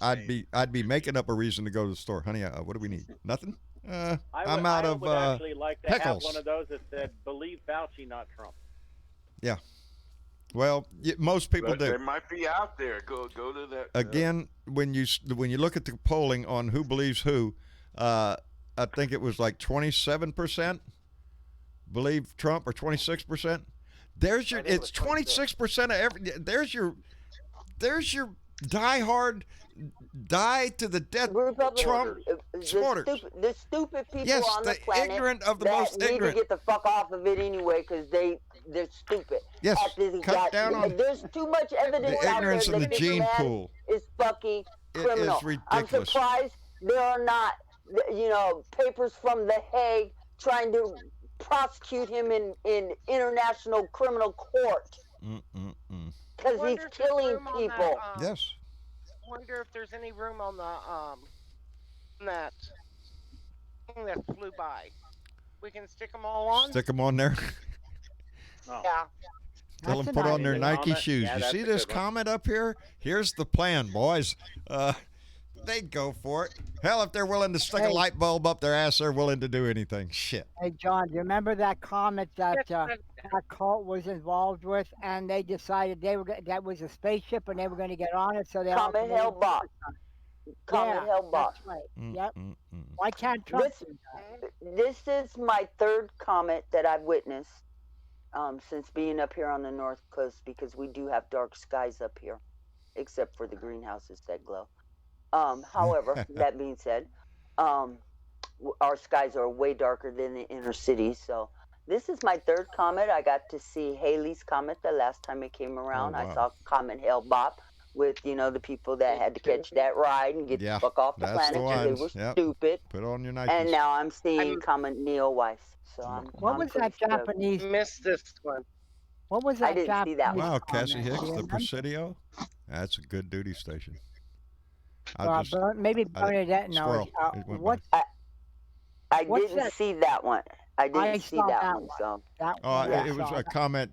[SPEAKER 2] I'd be making up a reason to go to the store, honey. What do we need? Nothing. I'm out of
[SPEAKER 6] I would actually like to
[SPEAKER 2] pickles.
[SPEAKER 6] have one of those that said "Believe Fauci, not Trump."
[SPEAKER 2] Yeah. Well, most people do.
[SPEAKER 13] They might be out there. Go to that.
[SPEAKER 2] Again, when you look at the polling on who believes who, I think it was like 27% believe Trump or 26%. It's 26% of every. There's your diehard, die to the death Trump supporters.
[SPEAKER 4] The stupid people on the planet.
[SPEAKER 2] Yes, the ignorant of the most ignorant.
[SPEAKER 4] Need to get the fuck off of it anyway because they're stupid.
[SPEAKER 2] Yes, cut down on.
[SPEAKER 4] There's too much evidence
[SPEAKER 2] the
[SPEAKER 4] out
[SPEAKER 2] ignorance
[SPEAKER 4] there
[SPEAKER 2] in the
[SPEAKER 4] that this
[SPEAKER 2] gene
[SPEAKER 4] man
[SPEAKER 2] pool
[SPEAKER 4] is fucking criminal.
[SPEAKER 2] It is ridiculous.
[SPEAKER 4] I'm surprised there are not, papers from The Hague trying to prosecute him in international criminal court because he's killing people.
[SPEAKER 2] Yes.
[SPEAKER 12] I wonder if there's any room on that thing that flew by. We can stick them all on.
[SPEAKER 2] Stick them on there.
[SPEAKER 12] Yeah.
[SPEAKER 2] Tell them put on their Nike shoes.
[SPEAKER 6] Yeah,
[SPEAKER 2] you see this comment up here? Here's the plan, boys. They'd go for it. Hell, if they're willing to stick a light bulb up their ass, they're willing to do anything. Shit.
[SPEAKER 7] Hey, John, do you remember that comet that that cult was involved with, and they decided that was a spaceship and they were going to get on it, so they
[SPEAKER 4] Comet Hellbot. Comet Hellbot.
[SPEAKER 7] That's right. Yep. Why can't Trump do that?
[SPEAKER 4] This is my third comet that I've witnessed since being up here on the North Coast because we do have dark skies up here, except for the greenhouses that glow. However, that being said, our skies are way darker than the inner cities. So this is my third comet. I got to see Halley's Comet the last time it came around.
[SPEAKER 2] Oh, wow.
[SPEAKER 4] I saw Comet Hellbop with, the people that had to catch that ride and get the fuck off the planet because they were stupid.
[SPEAKER 2] Put on your Nikes.
[SPEAKER 4] And now I'm seeing Comet Neowise. So
[SPEAKER 7] What was that Japanese?
[SPEAKER 12] Missed this one.
[SPEAKER 7] What was that
[SPEAKER 4] I didn't see that one.
[SPEAKER 2] Wow, Cassie Hicks, the Presidio. That's a good duty station.
[SPEAKER 7] Maybe Burnett knows.
[SPEAKER 4] I didn't see that one. I didn't see that one. So.
[SPEAKER 2] It was a comment.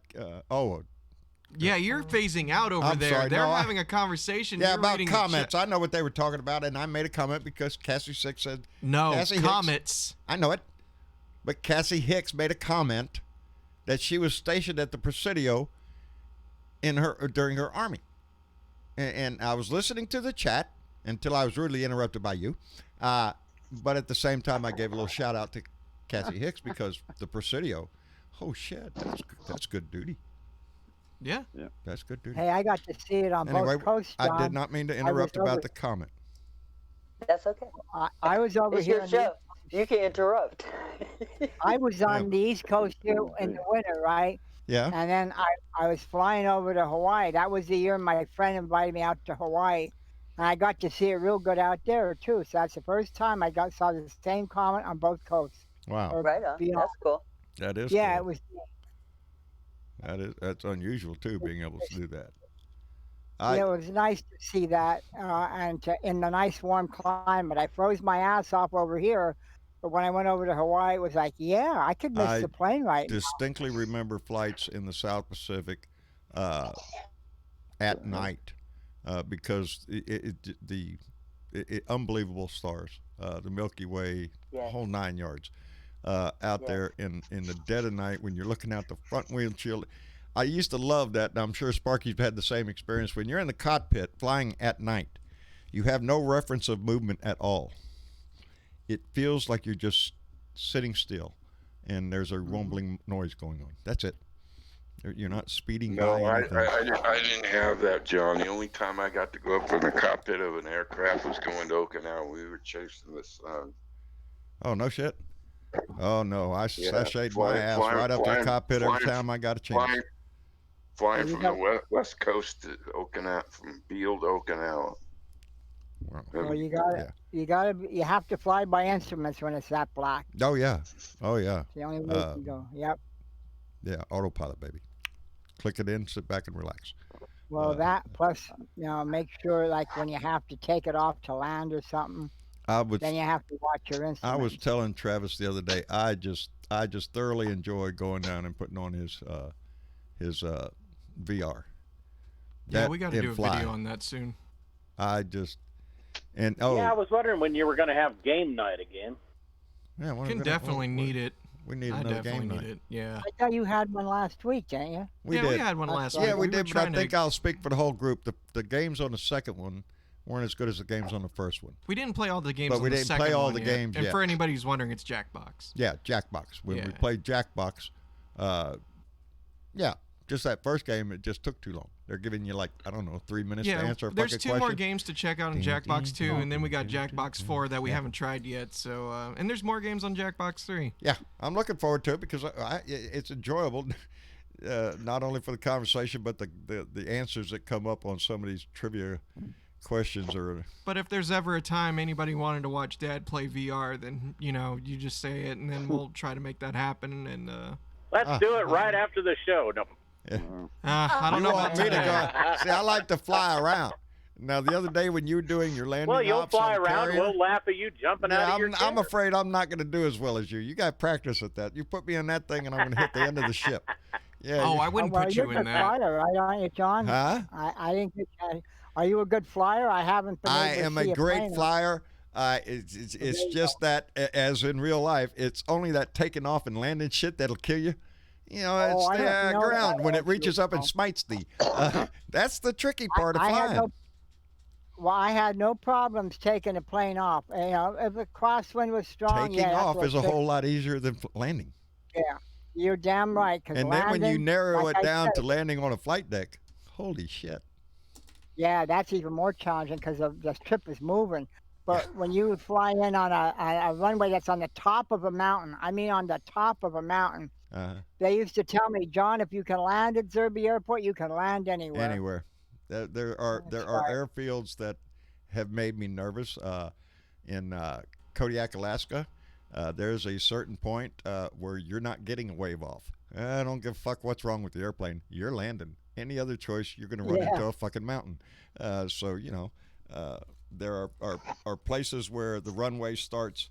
[SPEAKER 3] Yeah, you're phasing out over
[SPEAKER 2] I'm
[SPEAKER 3] there.
[SPEAKER 2] sorry,
[SPEAKER 3] They're
[SPEAKER 2] no,
[SPEAKER 3] having a conversation.
[SPEAKER 2] Yeah,
[SPEAKER 3] You're
[SPEAKER 2] about
[SPEAKER 3] reading
[SPEAKER 2] comments. I know what they were talking about, and I made a comment because Cassie Hicks said
[SPEAKER 3] no
[SPEAKER 2] Cassie
[SPEAKER 3] comments.
[SPEAKER 2] Hicks, I know it, but Cassie Hicks made a comment that she was stationed at the Presidio during her army, and I was listening to the chat until I was rudely interrupted by you. But at the same time, I gave a little shout out to Cassie Hicks because the Presidio. Oh shit, that's good duty.
[SPEAKER 3] Yeah,
[SPEAKER 2] that's good duty.
[SPEAKER 7] Hey, I got to see it on both coasts, John.
[SPEAKER 2] I did not mean to interrupt about the comment.
[SPEAKER 4] That's okay.
[SPEAKER 7] I was over
[SPEAKER 4] it's
[SPEAKER 7] here.
[SPEAKER 4] Your show. You can interrupt.
[SPEAKER 7] I was on the East Coast here in the winter, right?
[SPEAKER 2] Yeah.
[SPEAKER 7] And then I was flying over to Hawaii. That was the year my friend invited me out to Hawaii. And I got to see it real good out there, too. So that's the first time I saw the same comet on both coasts.
[SPEAKER 2] Wow.
[SPEAKER 4] Right on. That's cool.
[SPEAKER 2] That is
[SPEAKER 7] Yeah,
[SPEAKER 2] cool.
[SPEAKER 7] it was.
[SPEAKER 2] That's unusual, too, being able to do that.
[SPEAKER 7] Yeah, it was nice to see that, in the nice warm climate. I froze my ass off over here, but when I went over to Hawaii, it was like, yeah, I could miss the plane right now.
[SPEAKER 2] Distinctly remember flights in the South Pacific at night because the unbelievable stars, the Milky Way, whole 9 yards, out there in the dead of night when you're looking out the front windshield. I used to love that, and I'm sure Sparky's had the same experience. When you're in the cockpit flying at night, you have no reference of movement at all. It feels like you're just sitting still, and there's a rumbling noise going on. That's it. You're not speeding by.
[SPEAKER 13] No, I didn't have that, John. The only time I got to go up in the cockpit of an aircraft was going to Okinawa. We were chasing the sun.
[SPEAKER 2] Oh, no shit. Oh, no. I sashayed my ass right up to the cockpit every time I got a chance.
[SPEAKER 13] Flying from the west coast to Okinawa, from Beale to Okinawa.
[SPEAKER 7] Well, you have to fly by instruments when it's that black.
[SPEAKER 2] Oh yeah. It's
[SPEAKER 7] the only way you can go. Yep.
[SPEAKER 2] Yeah, autopilot, baby. Click it in, sit back and relax.
[SPEAKER 7] Well, that plus, make sure like when you have to take it off to land or something, then you have to watch your instruments.
[SPEAKER 2] I was telling Travis the other day, I just thoroughly enjoy going down and putting on his VR.
[SPEAKER 3] Yeah, we got to do a video on that soon.
[SPEAKER 2] I was
[SPEAKER 6] wondering when you were going to have game night again.
[SPEAKER 2] Yeah,
[SPEAKER 3] can definitely need it.
[SPEAKER 2] We need another game night.
[SPEAKER 3] It. Yeah.
[SPEAKER 7] I thought you had one last week, didn't you?
[SPEAKER 2] We did.
[SPEAKER 3] We had one last week.
[SPEAKER 2] Yeah, we did, but I think I'll speak for the whole group. The games on the second one weren't as good as the games on the first one.
[SPEAKER 3] We didn't play all the games
[SPEAKER 2] but
[SPEAKER 3] on
[SPEAKER 2] we
[SPEAKER 3] the
[SPEAKER 2] didn't
[SPEAKER 3] second
[SPEAKER 2] play all
[SPEAKER 3] one
[SPEAKER 2] the
[SPEAKER 3] yet.
[SPEAKER 2] games
[SPEAKER 3] And
[SPEAKER 2] yet.
[SPEAKER 3] for anybody who's wondering, it's Jackbox.
[SPEAKER 2] Yeah, Jackbox. When we played Jackbox, just that first game, it just took too long. They're giving you 3 minutes to answer a fucking question.
[SPEAKER 3] There's two more games to check out on Jackbox 2, and then we got Jackbox 4 that we haven't tried yet. So, and there's more games on Jackbox 3.
[SPEAKER 2] Yeah, I'm looking forward to it because it's enjoyable, not only for the conversation but the answers that come up on some of these trivia questions.
[SPEAKER 3] But if there's ever a time anybody wanted to watch Dad play VR, then you just say it, and then we'll try to make that happen. And
[SPEAKER 6] let's do it right after the show. No.
[SPEAKER 2] Yeah.
[SPEAKER 3] I don't know about today.
[SPEAKER 2] See, I like to fly around. Now, the other day when you were doing your landing
[SPEAKER 6] you'll
[SPEAKER 2] ops
[SPEAKER 6] fly
[SPEAKER 2] on the
[SPEAKER 6] around.
[SPEAKER 2] carrier,
[SPEAKER 6] We'll laugh at you jumping out of your chair.
[SPEAKER 2] I'm afraid I'm not going to do as well as you. You got to practice at that. You put me in that thing, and I'm going to hit the end of the ship. Yeah.
[SPEAKER 3] I wouldn't put you in that.
[SPEAKER 7] Flyer, right, aren't you, John?
[SPEAKER 2] Huh?
[SPEAKER 7] I didn't get. Are you a good flyer? I haven't been.
[SPEAKER 2] I
[SPEAKER 7] able
[SPEAKER 2] am
[SPEAKER 7] to see
[SPEAKER 2] a great
[SPEAKER 7] plane.
[SPEAKER 2] flyer. It's just that, as in real life, it's only that taking off and landing shit that'll kill you. It's the ground when it reaches up and smites thee. That's the tricky part of flying.
[SPEAKER 7] I had no problems taking a plane off. If the crosswind was strong,
[SPEAKER 2] taking off is a whole lot easier than landing.
[SPEAKER 7] Yeah, you're damn right.
[SPEAKER 2] And then when you narrow it down to landing on a flight deck, holy shit.
[SPEAKER 7] Yeah, that's even more challenging because the ship is moving. But when you fly in on a runway that's on the top of a mountain, on the top of a mountain, they used to tell me, John, if you can land at Zerby Airport, you can land anywhere.
[SPEAKER 2] Anywhere. There are airfields that have made me nervous. In Kodiak, Alaska, there's a certain point where you're not getting a wave off. I don't give a fuck what's wrong with the airplane. You're landing. Any other choice, you're going to run into a fucking mountain. There are places where the runway starts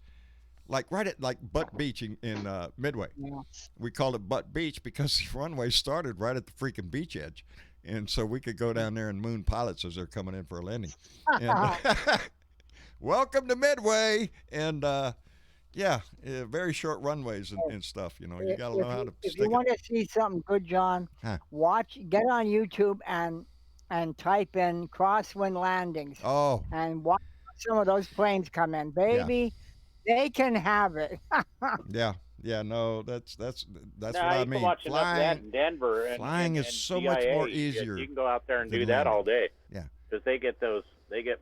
[SPEAKER 2] right at Butt Beach in Midway. Yeah. We call it Butt Beach because the runway started right at the freaking beach edge. And so we could go down there and moon pilots as they're coming in for a landing. And, welcome to Midway. And very short runways and stuff. You got to know how to
[SPEAKER 7] If you want to see something good, John, get on YouTube and type in crosswind landings.
[SPEAKER 2] Oh.
[SPEAKER 7] And watch some of those planes come in. Baby, they can have it.
[SPEAKER 2] Yeah, no, that's what
[SPEAKER 6] I
[SPEAKER 2] mean.
[SPEAKER 6] Can watch enough of that in Denver.
[SPEAKER 2] Flying is so
[SPEAKER 6] DIA.
[SPEAKER 2] much more easier.
[SPEAKER 6] You can go out there and do that all day.
[SPEAKER 2] Yeah.
[SPEAKER 6] Because they get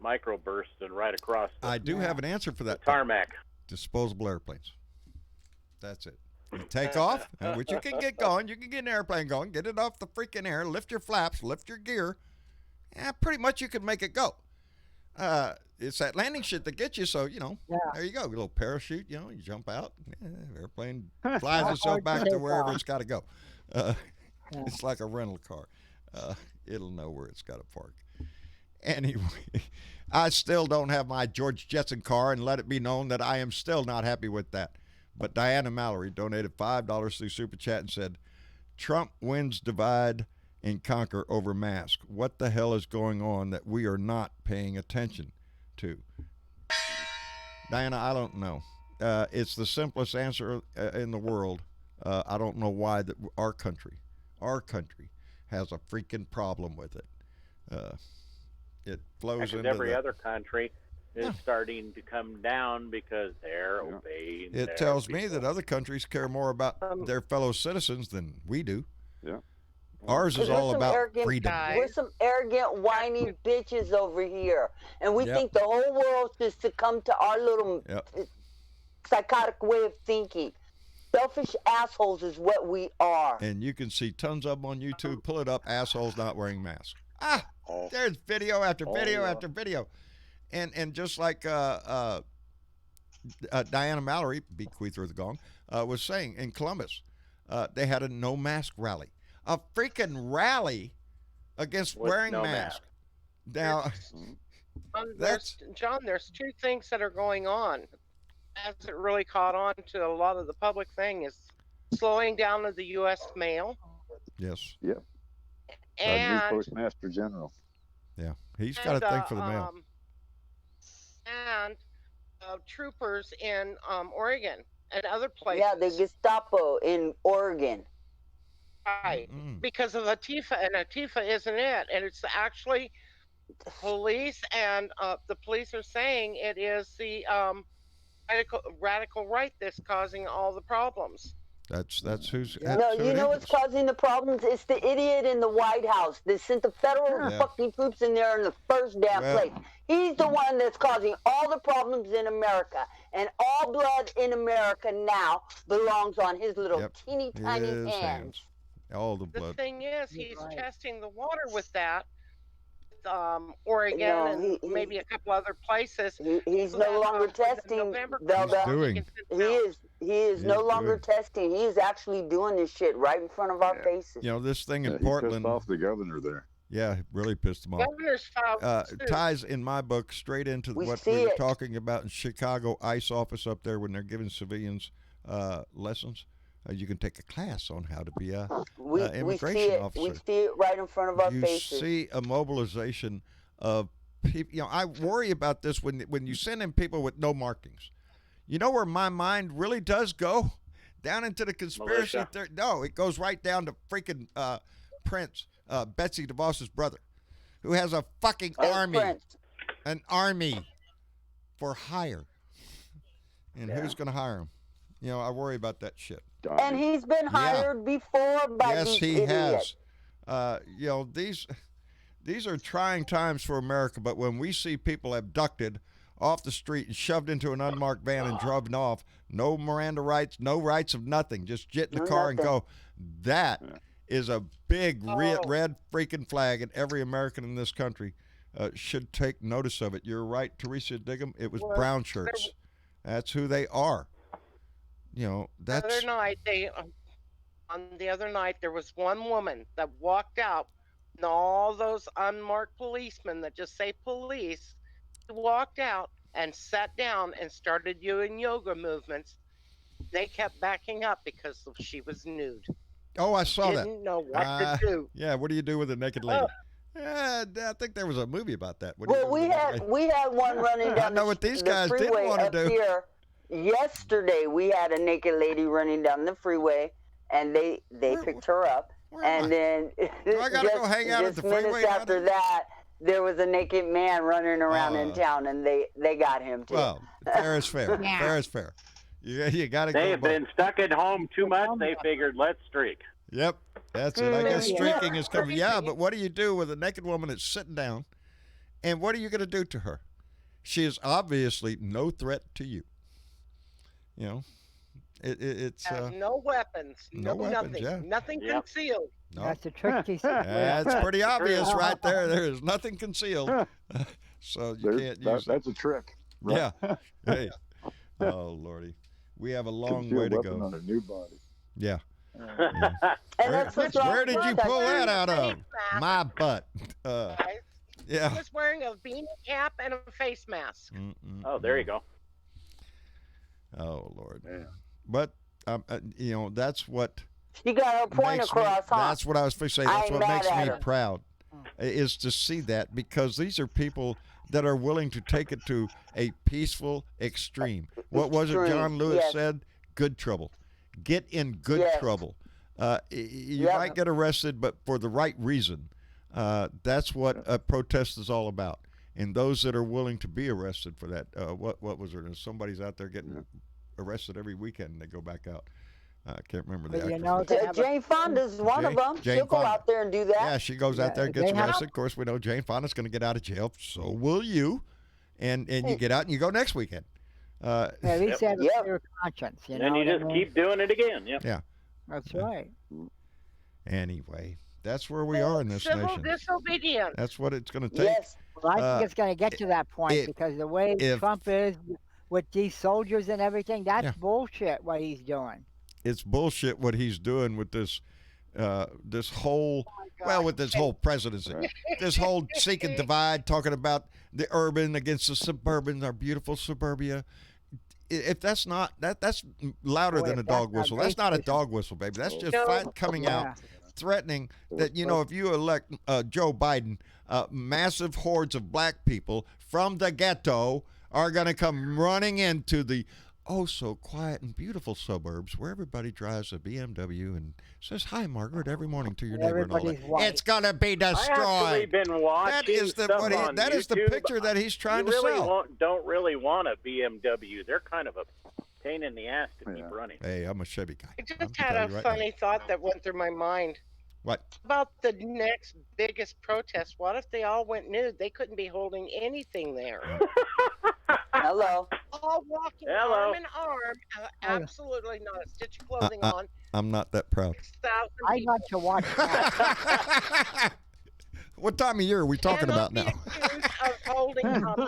[SPEAKER 6] microbursts and right across.
[SPEAKER 2] I do have an answer for that.
[SPEAKER 6] Tarmac.
[SPEAKER 2] Disposable airplanes. That's it. You take off, which you can get going. You can get an airplane going, get it off the freaking air, lift your flaps, lift your gear. Yeah, pretty much you can make it go. It's that landing shit that gets you, so, there you go. A little parachute, you jump out. Airplane flies itself back to wherever it's got to go. It's like a rental car. It'll know where it's got to park. Anyway, I still don't have my George Jetson car, and let it be known that I am still not happy with that. But Diana Mallory donated $5 through Super Chat and said, Trump wins divide and conquer over mask. What the hell is going on that we are not paying attention to? Diana, I don't know. It's the simplest answer in the world. I don't know why that our country has a freaking problem with it. It flows into
[SPEAKER 6] every other country is starting to come down because they're obeying.
[SPEAKER 2] It tells me that other countries care more about their fellow citizens than we do.
[SPEAKER 14] Yeah.
[SPEAKER 2] Ours is all about freedom.
[SPEAKER 4] We're some arrogant, whiny bitches over here. And we think the whole world is to come to our little psychotic way of thinking. Selfish assholes is what we are.
[SPEAKER 2] And you can see tons of them on YouTube. Pull it up, assholes not wearing masks. There's video after video after video. And just like Diana Mallory, bequeather of the gong, was saying in Columbus, they had a no mask rally. A freaking rally against wearing masks. Now,
[SPEAKER 12] John, there's two things that are going on. Hasn't really caught on to a lot of the public thing is slowing down of the U.S. mail.
[SPEAKER 2] Yes.
[SPEAKER 14] Yeah.
[SPEAKER 12] And
[SPEAKER 14] new Postmaster General.
[SPEAKER 2] Yeah, he's got a thing for the mail.
[SPEAKER 12] And troopers in Oregon and other places.
[SPEAKER 4] Yeah, the Gestapo in Oregon.
[SPEAKER 12] Right, because of Antifa, and Antifa isn't it, and it's actually police, and the police are saying it is the radical right that's causing all the problems.
[SPEAKER 2] That's who's.
[SPEAKER 4] No, you know what's causing the problems? It's the idiot in the White House. They sent the federal fucking troops in there in the first damn place. He's the one that's causing all the problems in America. And all blood in America now belongs on his little teeny tiny hands.
[SPEAKER 2] All the blood.
[SPEAKER 12] The thing is, he's testing the water with that. Oregon and maybe a couple other places.
[SPEAKER 4] He's no longer testing, Velda. He is no longer testing. He is actually doing this shit right in front of our faces.
[SPEAKER 2] This thing in
[SPEAKER 14] He
[SPEAKER 2] Portland.
[SPEAKER 14] pissed off the governor there.
[SPEAKER 2] Yeah, it really pissed him off.
[SPEAKER 12] Governor's filed suit.
[SPEAKER 2] Ties in my book straight into what we were talking about in Chicago ICE office up there when they're giving civilians lessons. You can take a class on how to be a immigration officer.
[SPEAKER 4] We see it right in front of our faces.
[SPEAKER 2] You see a mobilization of people. I worry about this when you send in people with no markings. You know where my mind really does go? Down into the conspiracy. No, it goes right down to freaking Prince, Betsy DeVos's brother, who has a fucking army.
[SPEAKER 4] Prince.
[SPEAKER 2] An army for hire. And who's going to hire him? I worry about that shit.
[SPEAKER 4] And he's been hired before by these idiots.
[SPEAKER 2] Yes, these are trying times for America, but when we see people abducted off the street and shoved into an unmarked van and driven off, no Miranda rights, no rights of nothing, just get in the car and go, that is a big red freaking flag, and every American in this country should take notice of it. You're right, Teresa Diggum, it was brown shirts. That's who they are. That's...
[SPEAKER 12] On the other night, there was one woman that walked out, and all those unmarked policemen that just say police walked out and sat down and started doing yoga movements. They kept backing up because she was nude.
[SPEAKER 2] Oh, I saw that.
[SPEAKER 12] Didn't know what to do.
[SPEAKER 2] Yeah, what do you do with a naked lady? I think there was a movie about that.
[SPEAKER 4] We had one running down
[SPEAKER 2] what these guys
[SPEAKER 4] the freeway
[SPEAKER 2] didn't want to
[SPEAKER 4] up
[SPEAKER 2] do.
[SPEAKER 4] Here. Yesterday, we had a naked lady running down the freeway, and they picked her up. And then
[SPEAKER 2] I gotta go hang out at the freeway
[SPEAKER 4] minutes after that, there was a naked man running around in town, and they got him too.
[SPEAKER 2] Well, fair is fair. Fair is fair. You got to go.
[SPEAKER 6] They've been stuck at home too much. They figured, let's streak.
[SPEAKER 2] Yep, that's it. I guess streaking is coming. Yeah, but what do you do with a naked woman that's sitting down, and what are you going to do to her? She is obviously no threat to you. You know, it's
[SPEAKER 12] no weapons,
[SPEAKER 2] no weapons,
[SPEAKER 12] nothing,
[SPEAKER 2] yeah.
[SPEAKER 12] nothing concealed.
[SPEAKER 2] no.
[SPEAKER 7] That's the trick.
[SPEAKER 2] That's pretty obvious right there. There is nothing concealed, so you can't use
[SPEAKER 5] That's a trick.
[SPEAKER 2] Yeah. Hey. Oh Lordy, we have a long way to go.
[SPEAKER 5] On a new body.
[SPEAKER 2] Yeah.
[SPEAKER 4] And that's what's wrong
[SPEAKER 2] Where did
[SPEAKER 4] with
[SPEAKER 2] you
[SPEAKER 4] that
[SPEAKER 2] pull that
[SPEAKER 4] thing.
[SPEAKER 2] out of? My butt.
[SPEAKER 12] He
[SPEAKER 2] Yeah.
[SPEAKER 12] was wearing a beanie cap and a face mask.
[SPEAKER 6] Oh, there you go.
[SPEAKER 2] Oh Lord. But you know, that's what
[SPEAKER 4] You got her point
[SPEAKER 2] makes me,
[SPEAKER 4] across, huh?
[SPEAKER 2] that's what I was fixing to say.
[SPEAKER 4] I
[SPEAKER 2] That's
[SPEAKER 4] ain't
[SPEAKER 2] what
[SPEAKER 4] mad
[SPEAKER 2] makes
[SPEAKER 4] at
[SPEAKER 2] me
[SPEAKER 4] her.
[SPEAKER 2] proud, is to see that, because these are people that are willing to take it to a peaceful extreme. What was it John Lewis
[SPEAKER 4] yes.
[SPEAKER 2] said? Good trouble. Get in good
[SPEAKER 4] Yes.
[SPEAKER 2] trouble. You
[SPEAKER 4] Yep.
[SPEAKER 2] might get arrested, but for the right reason. That's what a protest is all about. And those that are willing to be arrested for that, what was there? Somebody's out there getting arrested every weekend and they go back out. I can't remember the
[SPEAKER 7] But you
[SPEAKER 2] actress.
[SPEAKER 7] know, they have a-
[SPEAKER 4] Jane Fonda's one of them.
[SPEAKER 2] Jane
[SPEAKER 4] She'll go
[SPEAKER 2] Fonda.
[SPEAKER 4] out there and do that.
[SPEAKER 2] Yeah, she goes out there and
[SPEAKER 7] Yeah,
[SPEAKER 2] gets
[SPEAKER 7] they have-
[SPEAKER 2] arrested. Of course, we know Jane Fonda's going to get out of jail. So will you. And you get out and you go next weekend.
[SPEAKER 7] At least they have a
[SPEAKER 4] Yep.
[SPEAKER 7] clear conscience. You
[SPEAKER 6] And then
[SPEAKER 7] know
[SPEAKER 6] you
[SPEAKER 7] what I
[SPEAKER 6] just
[SPEAKER 7] mean?
[SPEAKER 6] keep doing it again. Yep.
[SPEAKER 2] Yeah.
[SPEAKER 7] That's right.
[SPEAKER 2] Anyway, that's where we are in this
[SPEAKER 12] Civil
[SPEAKER 2] nation.
[SPEAKER 12] disobedience.
[SPEAKER 2] That's what it's going to take.
[SPEAKER 4] Yes.
[SPEAKER 7] Well, I think it's going to get to that point
[SPEAKER 2] if-
[SPEAKER 7] because the way
[SPEAKER 2] if-
[SPEAKER 7] Trump is with these soldiers and everything, that's
[SPEAKER 2] Yeah.
[SPEAKER 7] bullshit what he's doing.
[SPEAKER 2] It's bullshit what he's doing with this this whole with this whole presidency, this whole seek and divide, talking about the urban against the suburban, our beautiful suburbia. If that's not that's louder
[SPEAKER 7] Boy,
[SPEAKER 2] than a
[SPEAKER 7] if that's
[SPEAKER 2] dog
[SPEAKER 7] not
[SPEAKER 2] whistle. That's not a
[SPEAKER 7] racist.
[SPEAKER 2] dog whistle, baby. That's just
[SPEAKER 12] No.
[SPEAKER 2] fight coming out, threatening that, you know, if you elect Joe Biden, massive hordes of black people from the ghetto are going to come running into the oh so quiet and beautiful suburbs where everybody drives a BMW and says hi Margaret every morning to your neighbor and all that.
[SPEAKER 7] Everybody's white.
[SPEAKER 2] It's going to be
[SPEAKER 6] I actually
[SPEAKER 2] destroyed.
[SPEAKER 6] been watching
[SPEAKER 2] That is the
[SPEAKER 6] stuff
[SPEAKER 2] what he,
[SPEAKER 6] on
[SPEAKER 2] that is the
[SPEAKER 6] YouTube.
[SPEAKER 2] picture that he's trying
[SPEAKER 6] You
[SPEAKER 2] to
[SPEAKER 6] really
[SPEAKER 2] sell.
[SPEAKER 6] don't really want a BMW. They're kind of a pain in the ass to keep running.
[SPEAKER 2] Hey, I'm a Chevy guy.
[SPEAKER 12] I
[SPEAKER 2] I'm
[SPEAKER 12] just
[SPEAKER 2] telling
[SPEAKER 12] had
[SPEAKER 2] you
[SPEAKER 12] a
[SPEAKER 2] right
[SPEAKER 12] funny thought that went through my mind.
[SPEAKER 2] What?
[SPEAKER 12] About the next biggest protest. What if they all went nude? They couldn't be holding anything there.
[SPEAKER 4] Hello.
[SPEAKER 12] All walking arm in arm, absolutely not a stitch of clothing on.
[SPEAKER 2] I'm not that proud.
[SPEAKER 12] 6,000
[SPEAKER 7] I
[SPEAKER 12] people.
[SPEAKER 7] got to watch that.
[SPEAKER 2] What time of year are we talking about now?
[SPEAKER 12] Accused of holding up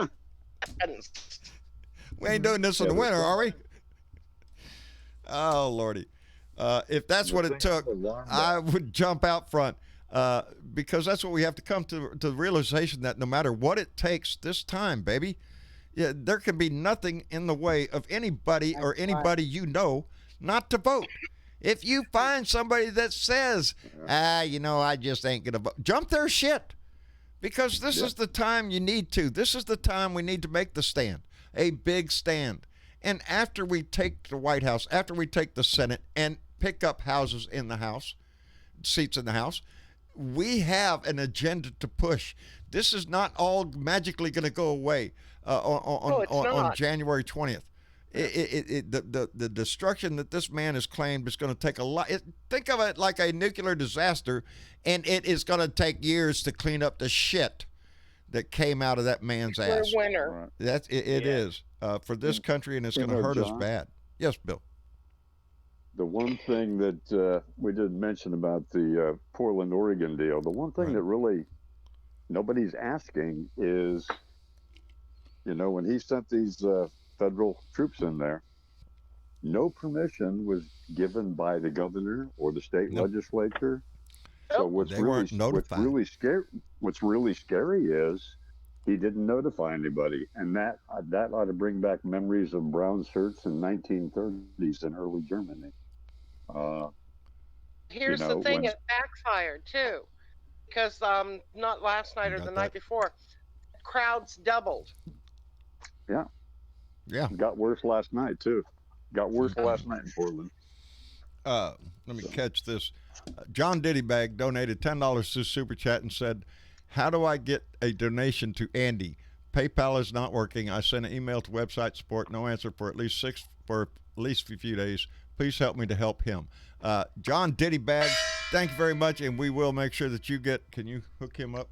[SPEAKER 12] weapons.
[SPEAKER 2] We ain't doing this in the winter, are we? Oh, Lordy. If that's what it took, I would jump out front because that's what we have to come to the realization that no matter what it takes this time, baby, yeah, there can be nothing in the way of anybody or anybody you know not to vote. If you find somebody that says, you know, I just ain't going to vote, jump their shit. Because this is the time you need to. This is the time we need to make the stand, a big stand. And after we take the White House, after we take the Senate and pick up houses in the House, seats in the House, we have an agenda to push. This is not all magically going to go away on January 20th. The destruction that this man has claimed is going to take a lot. Think of it like a nuclear disaster, and it is going to take years to clean up the shit that came out of that man's ass.
[SPEAKER 12] We're winner.
[SPEAKER 2] That's it is for this country, and it's going to hurt us
[SPEAKER 5] John?
[SPEAKER 2] bad. Yes, Bill.
[SPEAKER 5] The one thing that we didn't mention about the Portland, Oregon deal, the one thing that really nobody's asking is, you know, when he sent these federal troops in there, no permission was given by the governor or the state legislature. So what's
[SPEAKER 2] They weren't
[SPEAKER 5] really
[SPEAKER 2] notified.
[SPEAKER 5] what's really scary is he didn't notify anybody, and that ought to bring back memories of brown shirts in 1930s in early Germany.
[SPEAKER 12] Here's
[SPEAKER 5] you know,
[SPEAKER 12] the thing,
[SPEAKER 5] when-
[SPEAKER 12] it backfired too. Because not last night or the night before, crowds doubled.
[SPEAKER 5] Yeah.
[SPEAKER 2] Yeah.
[SPEAKER 5] Got worse last night too. Got worse last night in Portland.
[SPEAKER 2] Let me catch this. John Diddybag donated $10 to Super Chat and said, "How do I get a donation to Andy? PayPal is not working. I sent an email to website support, no answer for at least a few days. Please help me to help him." John Diddybag, thank you very much, and we will make sure that you get. Can you hook him up?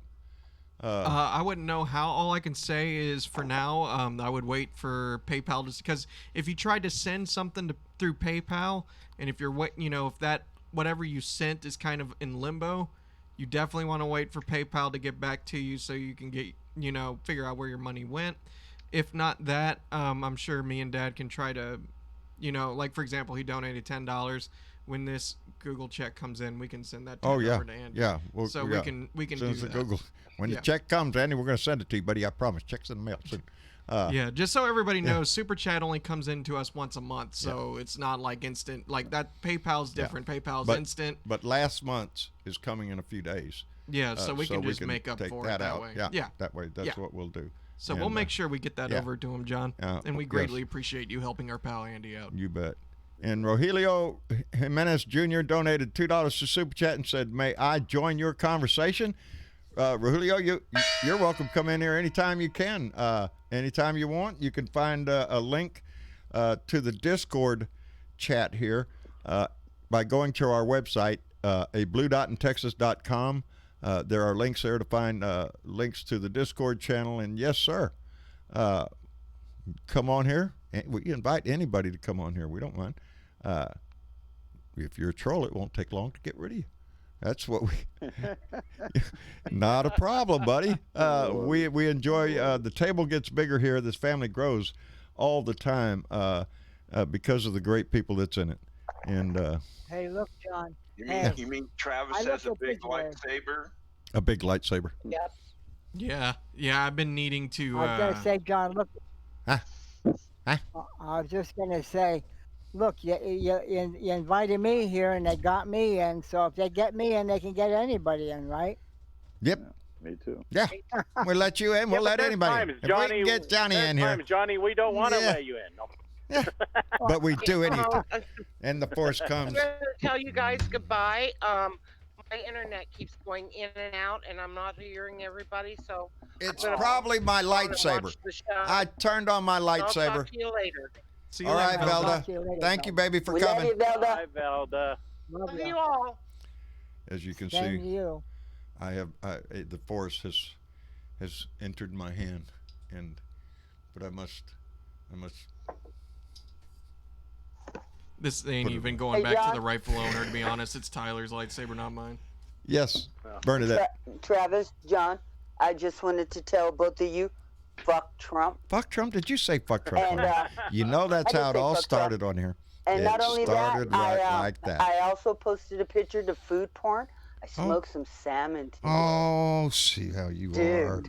[SPEAKER 3] I wouldn't know how. All I can say is for now, I would wait for PayPal because if you tried to send something through PayPal, and if you're if that whatever you sent is kind of in limbo, you definitely want to wait for PayPal to get back to you so you can get figure out where your money went. If not that, I'm sure me and Dad can try to, like for example, he donated $10. When this Google check comes in, we can send that over to Andy.
[SPEAKER 2] Yeah.
[SPEAKER 3] So we can do that.
[SPEAKER 2] Google. When the check comes, Andy, we're going to send it to you, buddy. I promise. Check's in the mail soon.
[SPEAKER 3] Just so everybody knows, Super Chat only comes in to us once a month, so it's not like instant. Like that, PayPal's different. PayPal's instant.
[SPEAKER 2] But last month's is coming in a few days.
[SPEAKER 3] Yeah, so we can just make up for it that way.
[SPEAKER 2] Yeah, that way. That's what we'll do.
[SPEAKER 3] So we'll make sure we get that over to him, John. And we greatly appreciate you helping our pal Andy out.
[SPEAKER 2] You bet. And Rogelio Jimenez Jr. donated $2 to Super Chat and said, "May I join your conversation?" Rogelio, you're welcome. Come in here anytime you can. Anytime you want. You can find a link to the Discord chat here by going to our website, abluedotintexas.com. There are links there to find links to the Discord channel. And yes, sir, come on here. We invite anybody to come on here. We don't mind. If you're a troll, it won't take long to get rid of you. That's what we. Not a problem, buddy. We enjoy. The table gets bigger here. This family grows all the time because of the great people that's in it. And
[SPEAKER 7] hey, look, John.
[SPEAKER 13] You mean Travis has a big lightsaber?
[SPEAKER 2] A big lightsaber.
[SPEAKER 7] Yep.
[SPEAKER 3] Yeah. I've been needing to.
[SPEAKER 7] I was gonna say, John, look.
[SPEAKER 2] Huh?
[SPEAKER 7] I was just gonna say, look, you invited me here, and they got me in. So if they get me in, they can get anybody in, right?
[SPEAKER 2] Yep.
[SPEAKER 5] Yeah, me too.
[SPEAKER 2] Yeah. We'll let you in. We'll let anybody. If we can get Johnny in here.
[SPEAKER 6] Johnny, we don't want to let you in. No.
[SPEAKER 2] Yeah. But we do anything. And the force comes.
[SPEAKER 12] I'm going to tell you guys goodbye. My internet keeps going in and out, and I'm not hearing everybody, so
[SPEAKER 2] it's probably my lightsaber. I turned on my lightsaber.
[SPEAKER 12] I'll talk to you later.
[SPEAKER 3] See you
[SPEAKER 2] all
[SPEAKER 3] later,
[SPEAKER 2] right, Velda. Thank you, baby, for coming.
[SPEAKER 4] Love you, Velda.
[SPEAKER 6] Bye, Velda.
[SPEAKER 12] Love you all.
[SPEAKER 2] As you can
[SPEAKER 7] Thank
[SPEAKER 2] see,
[SPEAKER 7] you.
[SPEAKER 2] I have the force has entered my hand, but I must.
[SPEAKER 3] This ain't even going back to the rightful owner. To be honest, it's Tyler's lightsaber, not mine.
[SPEAKER 2] Yes, Bernadette.
[SPEAKER 4] Travis, John, I just wanted to tell both of you, fuck Trump.
[SPEAKER 2] Fuck Trump? Did you say fuck Trump?
[SPEAKER 4] And,
[SPEAKER 2] that's how it all started on here.
[SPEAKER 4] And not only that,
[SPEAKER 2] like that.
[SPEAKER 4] I also posted a picture of food porn. I smoked some salmon today.
[SPEAKER 2] Oh, see how you are.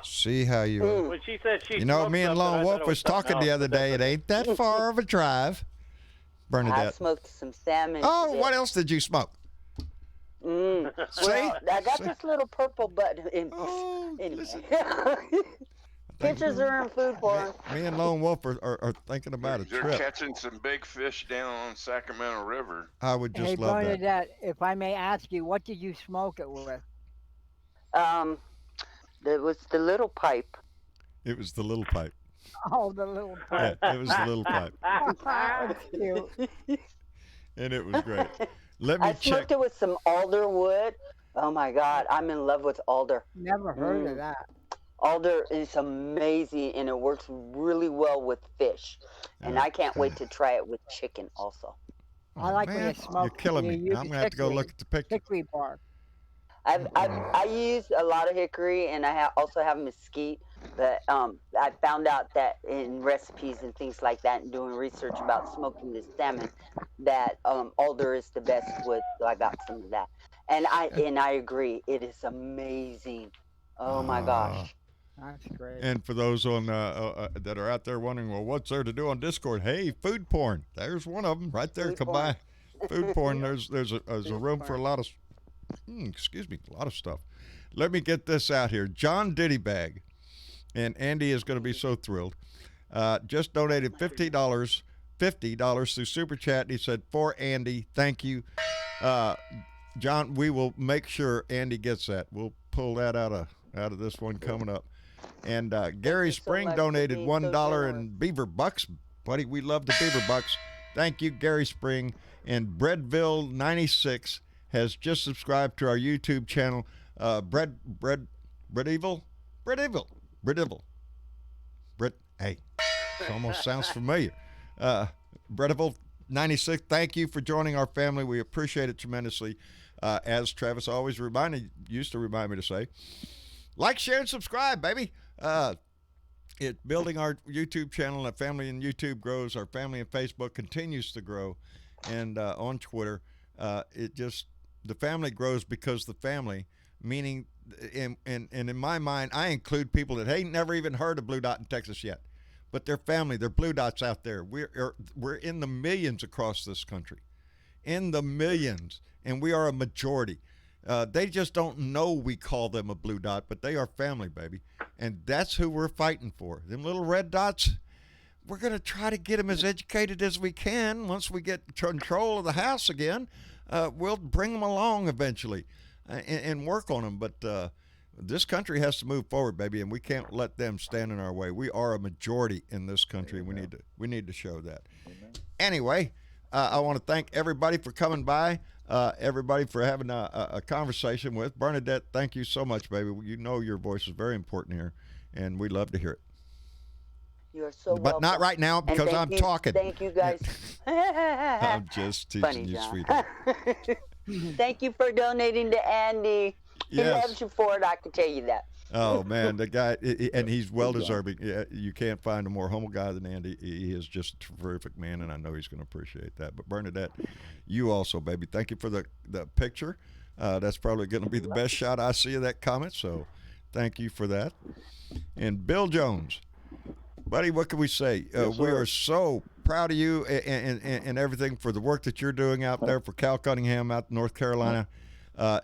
[SPEAKER 2] See how you are.
[SPEAKER 6] When she said she
[SPEAKER 2] me and Lone Wolf was talking the other day. It ain't that far of a drive. Bernadette.
[SPEAKER 4] I smoked some salmon.
[SPEAKER 2] Oh,
[SPEAKER 4] today.
[SPEAKER 2] what else did you smoke?
[SPEAKER 4] Well, I got this little purple button. Anyway. Pictures are in food porn.
[SPEAKER 2] Me and Lone Wolf are thinking about a
[SPEAKER 13] They're
[SPEAKER 2] trip.
[SPEAKER 13] catching some big fish down on Sacramento River.
[SPEAKER 2] I would just love that.
[SPEAKER 7] Bernadette, if I may ask you, what did you smoke it with?
[SPEAKER 4] It was the little pipe.
[SPEAKER 2] It was the little pipe.
[SPEAKER 7] Oh, the little pipe.
[SPEAKER 2] Yeah, it was the little pipe.
[SPEAKER 7] That's cute.
[SPEAKER 2] And it was great. Let me
[SPEAKER 4] I smoked it with some alder wood. Oh my God, I'm in love with alder.
[SPEAKER 7] Never heard of that.
[SPEAKER 4] Alder is amazing, and it works really well with fish. And I can't wait to try it with chicken also.
[SPEAKER 7] I like when you smoke.
[SPEAKER 2] You're killing me. I'm gonna have to go look at the picture.
[SPEAKER 7] Hickory bark.
[SPEAKER 4] I use a lot of hickory, and I also have mesquite. But I found out that in recipes and things like that, and doing research about smoking the salmon, that alder is the best wood. So I got some of that, and I agree, it is amazing. Oh my gosh.
[SPEAKER 7] That's great.
[SPEAKER 2] And for those on that are out there wondering, well, what's there to do on Discord? Hey, food porn. There's one of them right there. Come by. Food porn. There's a room for a lot of, a lot of stuff. Let me get this out here. John Diddybag, and Andy is going to be so thrilled. Just donated $50 through Super Chat. He said, for Andy, thank you. John, we will make sure Andy gets that. We'll pull that out of this one coming up. And Gary Spring donated $1 in Beaver Bucks. Buddy, we love the Beaver Bucks. Thank you, Gary Spring. And Breadville96 has just subscribed to our YouTube channel. Brit Evil. Hey, it almost sounds familiar. Brit Evil 96, thank you for joining our family. We appreciate it tremendously. As Travis always used to remind me to say, like, share, and subscribe, baby. Building our YouTube channel. Our family in YouTube grows. Our family in Facebook continues to grow. And on Twitter, the family grows because the family, meaning, and in my mind, I include people that ain't never even heard of Blue Dot in Texas yet. But they're family. They're Blue Dots out there. We're in the millions across this country. In the millions. And we are a majority. They just don't know we call them a Blue Dot, but they are family, baby. And that's who we're fighting for. Them little red dots, we're going to try to get them as educated as we can. Once we get control of the house again, we'll bring them along eventually and work on them. But this country has to move forward, baby, and we can't let them stand in our way. We are a majority in this country.
[SPEAKER 14] Amen.
[SPEAKER 2] We need to show that.
[SPEAKER 14] Amen.
[SPEAKER 2] Anyway, I want to thank everybody for coming by. Everybody for having a conversation with Bernadette. Thank you so much, baby. You know your voice is very important here, and we love to hear it.
[SPEAKER 4] You are so
[SPEAKER 2] But
[SPEAKER 4] welcome.
[SPEAKER 2] not right now because I'm talking.
[SPEAKER 4] Thank you, guys.
[SPEAKER 2] I'm just teaching
[SPEAKER 4] Funny,
[SPEAKER 2] you,
[SPEAKER 4] John.
[SPEAKER 2] sweetheart.
[SPEAKER 4] Thank you for donating to Andy. He
[SPEAKER 2] Yes.
[SPEAKER 4] loves you for it, I can tell you that.
[SPEAKER 2] Oh, man, the guy, and he's well-deserving. Yeah, you can't find a more humble guy than Andy. He is just a terrific man, and I know he's going to appreciate that. But Bernadette, you also, baby, thank you for the picture. That's probably going to be the best shot I see of that comment, so thank you for that. And Bill Jones, buddy, what can we say? We are so proud of you and everything for the work that you're doing out there for Cal Cunningham out in North Carolina.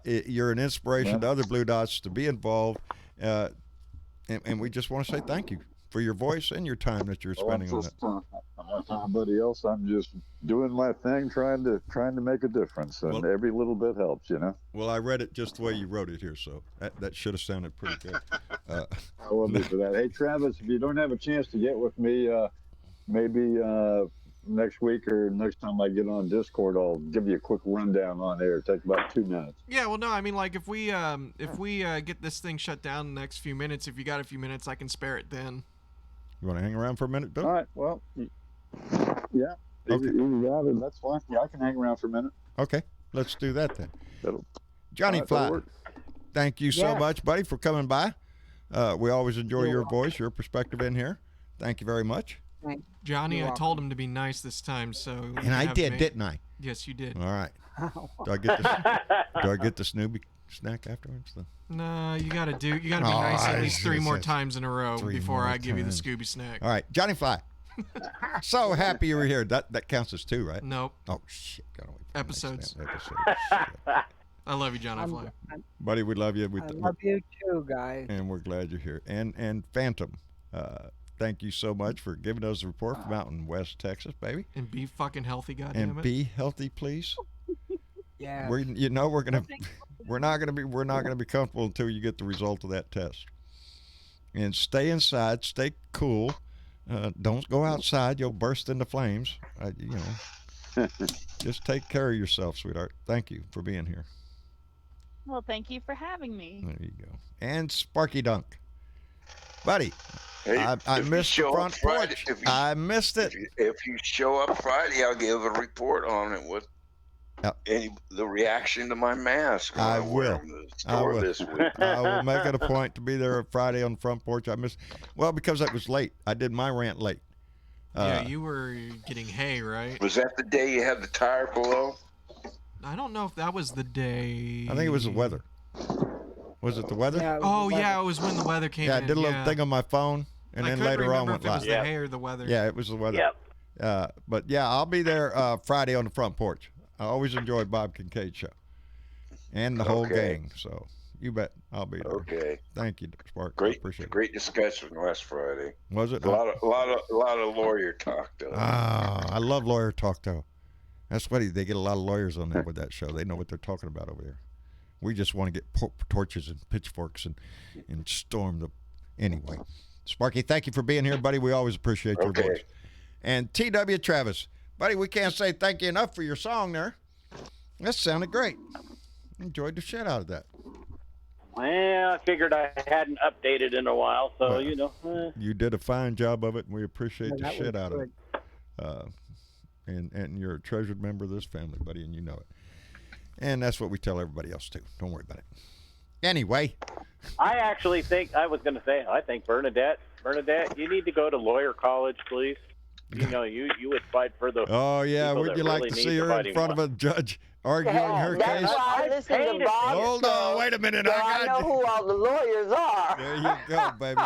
[SPEAKER 2] You're an inspiration to other Blue Dots to be involved. And we just want to say thank you for your voice and your time that you're spending on it.
[SPEAKER 14] I'm like somebody else. I'm just doing my thing, trying to make a difference, and every little bit helps, you know.
[SPEAKER 2] Well, I read it just the way you wrote it here, so that should have sounded pretty good.
[SPEAKER 14] I love you for that. Hey, Travis, if you don't have a chance to get with me, maybe next week or next time I get on Discord, I'll give you a quick rundown on air. Take about 2 minutes.
[SPEAKER 3] Yeah, well, no, I mean, like, if we get this thing shut down in the next few minutes, if you got a few minutes, I can spare it then.
[SPEAKER 2] You want to hang around for a minute, Bill?
[SPEAKER 14] All right. Well, yeah.
[SPEAKER 2] Okay.
[SPEAKER 14] Either that or that's fine. Yeah, I can hang around for a minute.
[SPEAKER 2] Okay, let's do that then. Johnny
[SPEAKER 14] All right,
[SPEAKER 2] Fly,
[SPEAKER 14] that'll work.
[SPEAKER 2] thank you so much, buddy, for coming by. We always enjoy your voice, your perspective in here. Thank you very much.
[SPEAKER 3] Johnny, I told him to be nice this time, so.
[SPEAKER 2] And I did, didn't I?
[SPEAKER 3] Yes, you did.
[SPEAKER 2] All right. Do I get the Snoopy snack afterwards? Then?
[SPEAKER 3] No, you gotta be nice at least 3 more times in a row before I give you the
[SPEAKER 2] times.
[SPEAKER 3] Scooby snack.
[SPEAKER 2] All right, Johnny Fly. So happy you were here. That counts as 2, right?
[SPEAKER 3] Nope.
[SPEAKER 2] Oh shit!
[SPEAKER 3] Episodes.
[SPEAKER 2] Shit.
[SPEAKER 3] I love you, Johnny Fly.
[SPEAKER 2] Buddy, we love you.
[SPEAKER 7] I love you too, guys.
[SPEAKER 2] And we're glad you're here. And Phantom, thank you so much for giving us a report from out in West Texas, baby.
[SPEAKER 3] And be fucking healthy, goddammit.
[SPEAKER 2] And be healthy, please.
[SPEAKER 7] Yeah.
[SPEAKER 2] We're not gonna be comfortable until you get the result of that test. And stay inside, stay cool. Don't go outside; you'll burst into flames. Just take care of yourself, sweetheart. Thank you for being here.
[SPEAKER 11] Well, thank you for having me.
[SPEAKER 2] There you go. And Sparky Dunk, buddy.
[SPEAKER 13] Hey,
[SPEAKER 2] I missed the front porch. I missed it.
[SPEAKER 13] If you show up Friday, I'll give a report on it with the reaction to my mask.
[SPEAKER 2] I will.
[SPEAKER 13] This week.
[SPEAKER 2] I will make it a point to be there Friday on the front porch. Well, because it was late. I did my rant late.
[SPEAKER 3] Yeah, you were getting hay, right?
[SPEAKER 13] Was that the day you had the tire below?
[SPEAKER 3] I don't know if that was the day.
[SPEAKER 2] I think it was the weather. Was it the weather?
[SPEAKER 7] Yeah,
[SPEAKER 3] it was when the weather came in.
[SPEAKER 2] Yeah, I did a little thing on my phone, and then later on went
[SPEAKER 3] live. It was
[SPEAKER 2] live.
[SPEAKER 3] the hay or the weather.
[SPEAKER 2] Yeah, it was the weather.
[SPEAKER 6] Yep.
[SPEAKER 2] But yeah, I'll be there Friday on the front porch. I always enjoyed Bob Kincaid's show, and the whole gang. So you bet I'll be there.
[SPEAKER 13] Okay.
[SPEAKER 2] Thank you, Spark.
[SPEAKER 13] Great,
[SPEAKER 2] Appreciate it.
[SPEAKER 13] great discussion last Friday.
[SPEAKER 2] Was it?
[SPEAKER 13] A lot of lawyer talk though.
[SPEAKER 2] I love lawyer talk though. That's funny. They get a lot of lawyers on there with that show. They know what they're talking about over there. We just want to get torches and pitchforks and storm the. Anyway, Sparky, thank you for being here, buddy. We always appreciate your voice. And T.W. Travis, buddy, we can't say thank you enough for your song there. That sounded great. Enjoyed the shit out of that.
[SPEAKER 6] Well, I figured I hadn't updated in a while, so
[SPEAKER 2] Well,
[SPEAKER 6] you know.
[SPEAKER 2] You did a fine job of it, and we appreciate the
[SPEAKER 7] that
[SPEAKER 2] shit
[SPEAKER 7] was
[SPEAKER 2] out of
[SPEAKER 7] good.
[SPEAKER 2] it. And you're a treasured member of this family, buddy, and you know it. And that's what we tell everybody else too. Don't worry about it. Anyway,
[SPEAKER 6] I actually think I was going to say I think Bernadette, you need to go to lawyer college, please. You know, you would fight for the.
[SPEAKER 2] oh yeah,
[SPEAKER 6] people
[SPEAKER 2] would
[SPEAKER 6] that
[SPEAKER 2] you like
[SPEAKER 6] really
[SPEAKER 2] to
[SPEAKER 6] need
[SPEAKER 2] see
[SPEAKER 6] the
[SPEAKER 2] her in
[SPEAKER 6] fighting
[SPEAKER 2] front of
[SPEAKER 6] one.
[SPEAKER 2] a judge arguing her
[SPEAKER 4] That's
[SPEAKER 2] case?
[SPEAKER 4] why I listen to
[SPEAKER 6] hated
[SPEAKER 4] Bob.
[SPEAKER 2] Hold on, wait a minute.
[SPEAKER 4] So
[SPEAKER 2] I
[SPEAKER 4] I
[SPEAKER 2] got
[SPEAKER 4] know
[SPEAKER 2] you.
[SPEAKER 4] who all the lawyers are.
[SPEAKER 2] There you go, baby.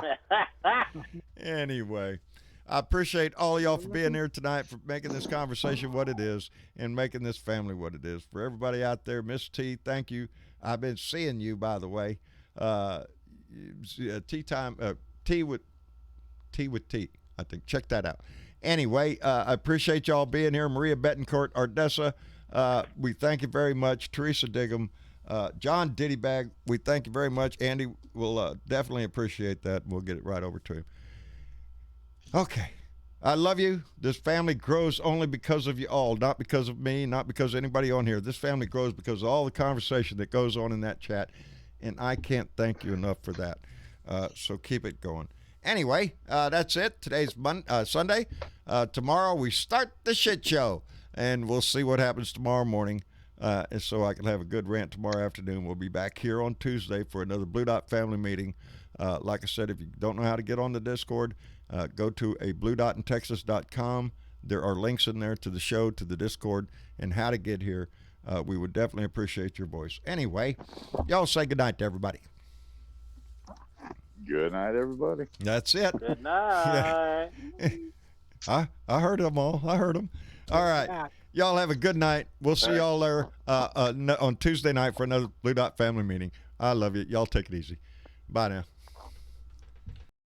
[SPEAKER 2] Anyway, I appreciate all y'all for being here tonight, for making this conversation what it is, and making this family what it is. For everybody out there, Miss T, thank you. I've been seeing you, by the way. Tea time, tea with tea, I think. Check that out. Anyway, I appreciate y'all being here. Maria Betancourt, Ardessa, we thank you very much. Teresa Diggum, John Diddybag, we thank you very much. Andy will definitely appreciate that, and we'll get it right over to him. Okay. I love you. This family grows only because of you all, not because of me, not because of anybody on here. This family grows because of all the conversation that goes on in that chat, and I can't thank you enough for that. So keep it going. Anyway, that's it. Today's Sunday. Tomorrow we start the shit show, and we'll see what happens tomorrow morning. And so I can have a good rant tomorrow afternoon. We'll be back here on Tuesday for another Blue Dot family meeting. Like I said, if you don't know how to get on the Discord, go to a bluedotintexas.com. There are links in there to the show, to the Discord, and how to get here. We would definitely appreciate your voice. Anyway, y'all say goodnight to everybody.
[SPEAKER 14] Good night, everybody.
[SPEAKER 2] That's it.
[SPEAKER 6] Good night.
[SPEAKER 2] I heard them all. I heard them. All right. Y'all have a good night. We'll see y'all there on Tuesday night for another Blue Dot family meeting. I love you. Y'all take it easy. Bye now.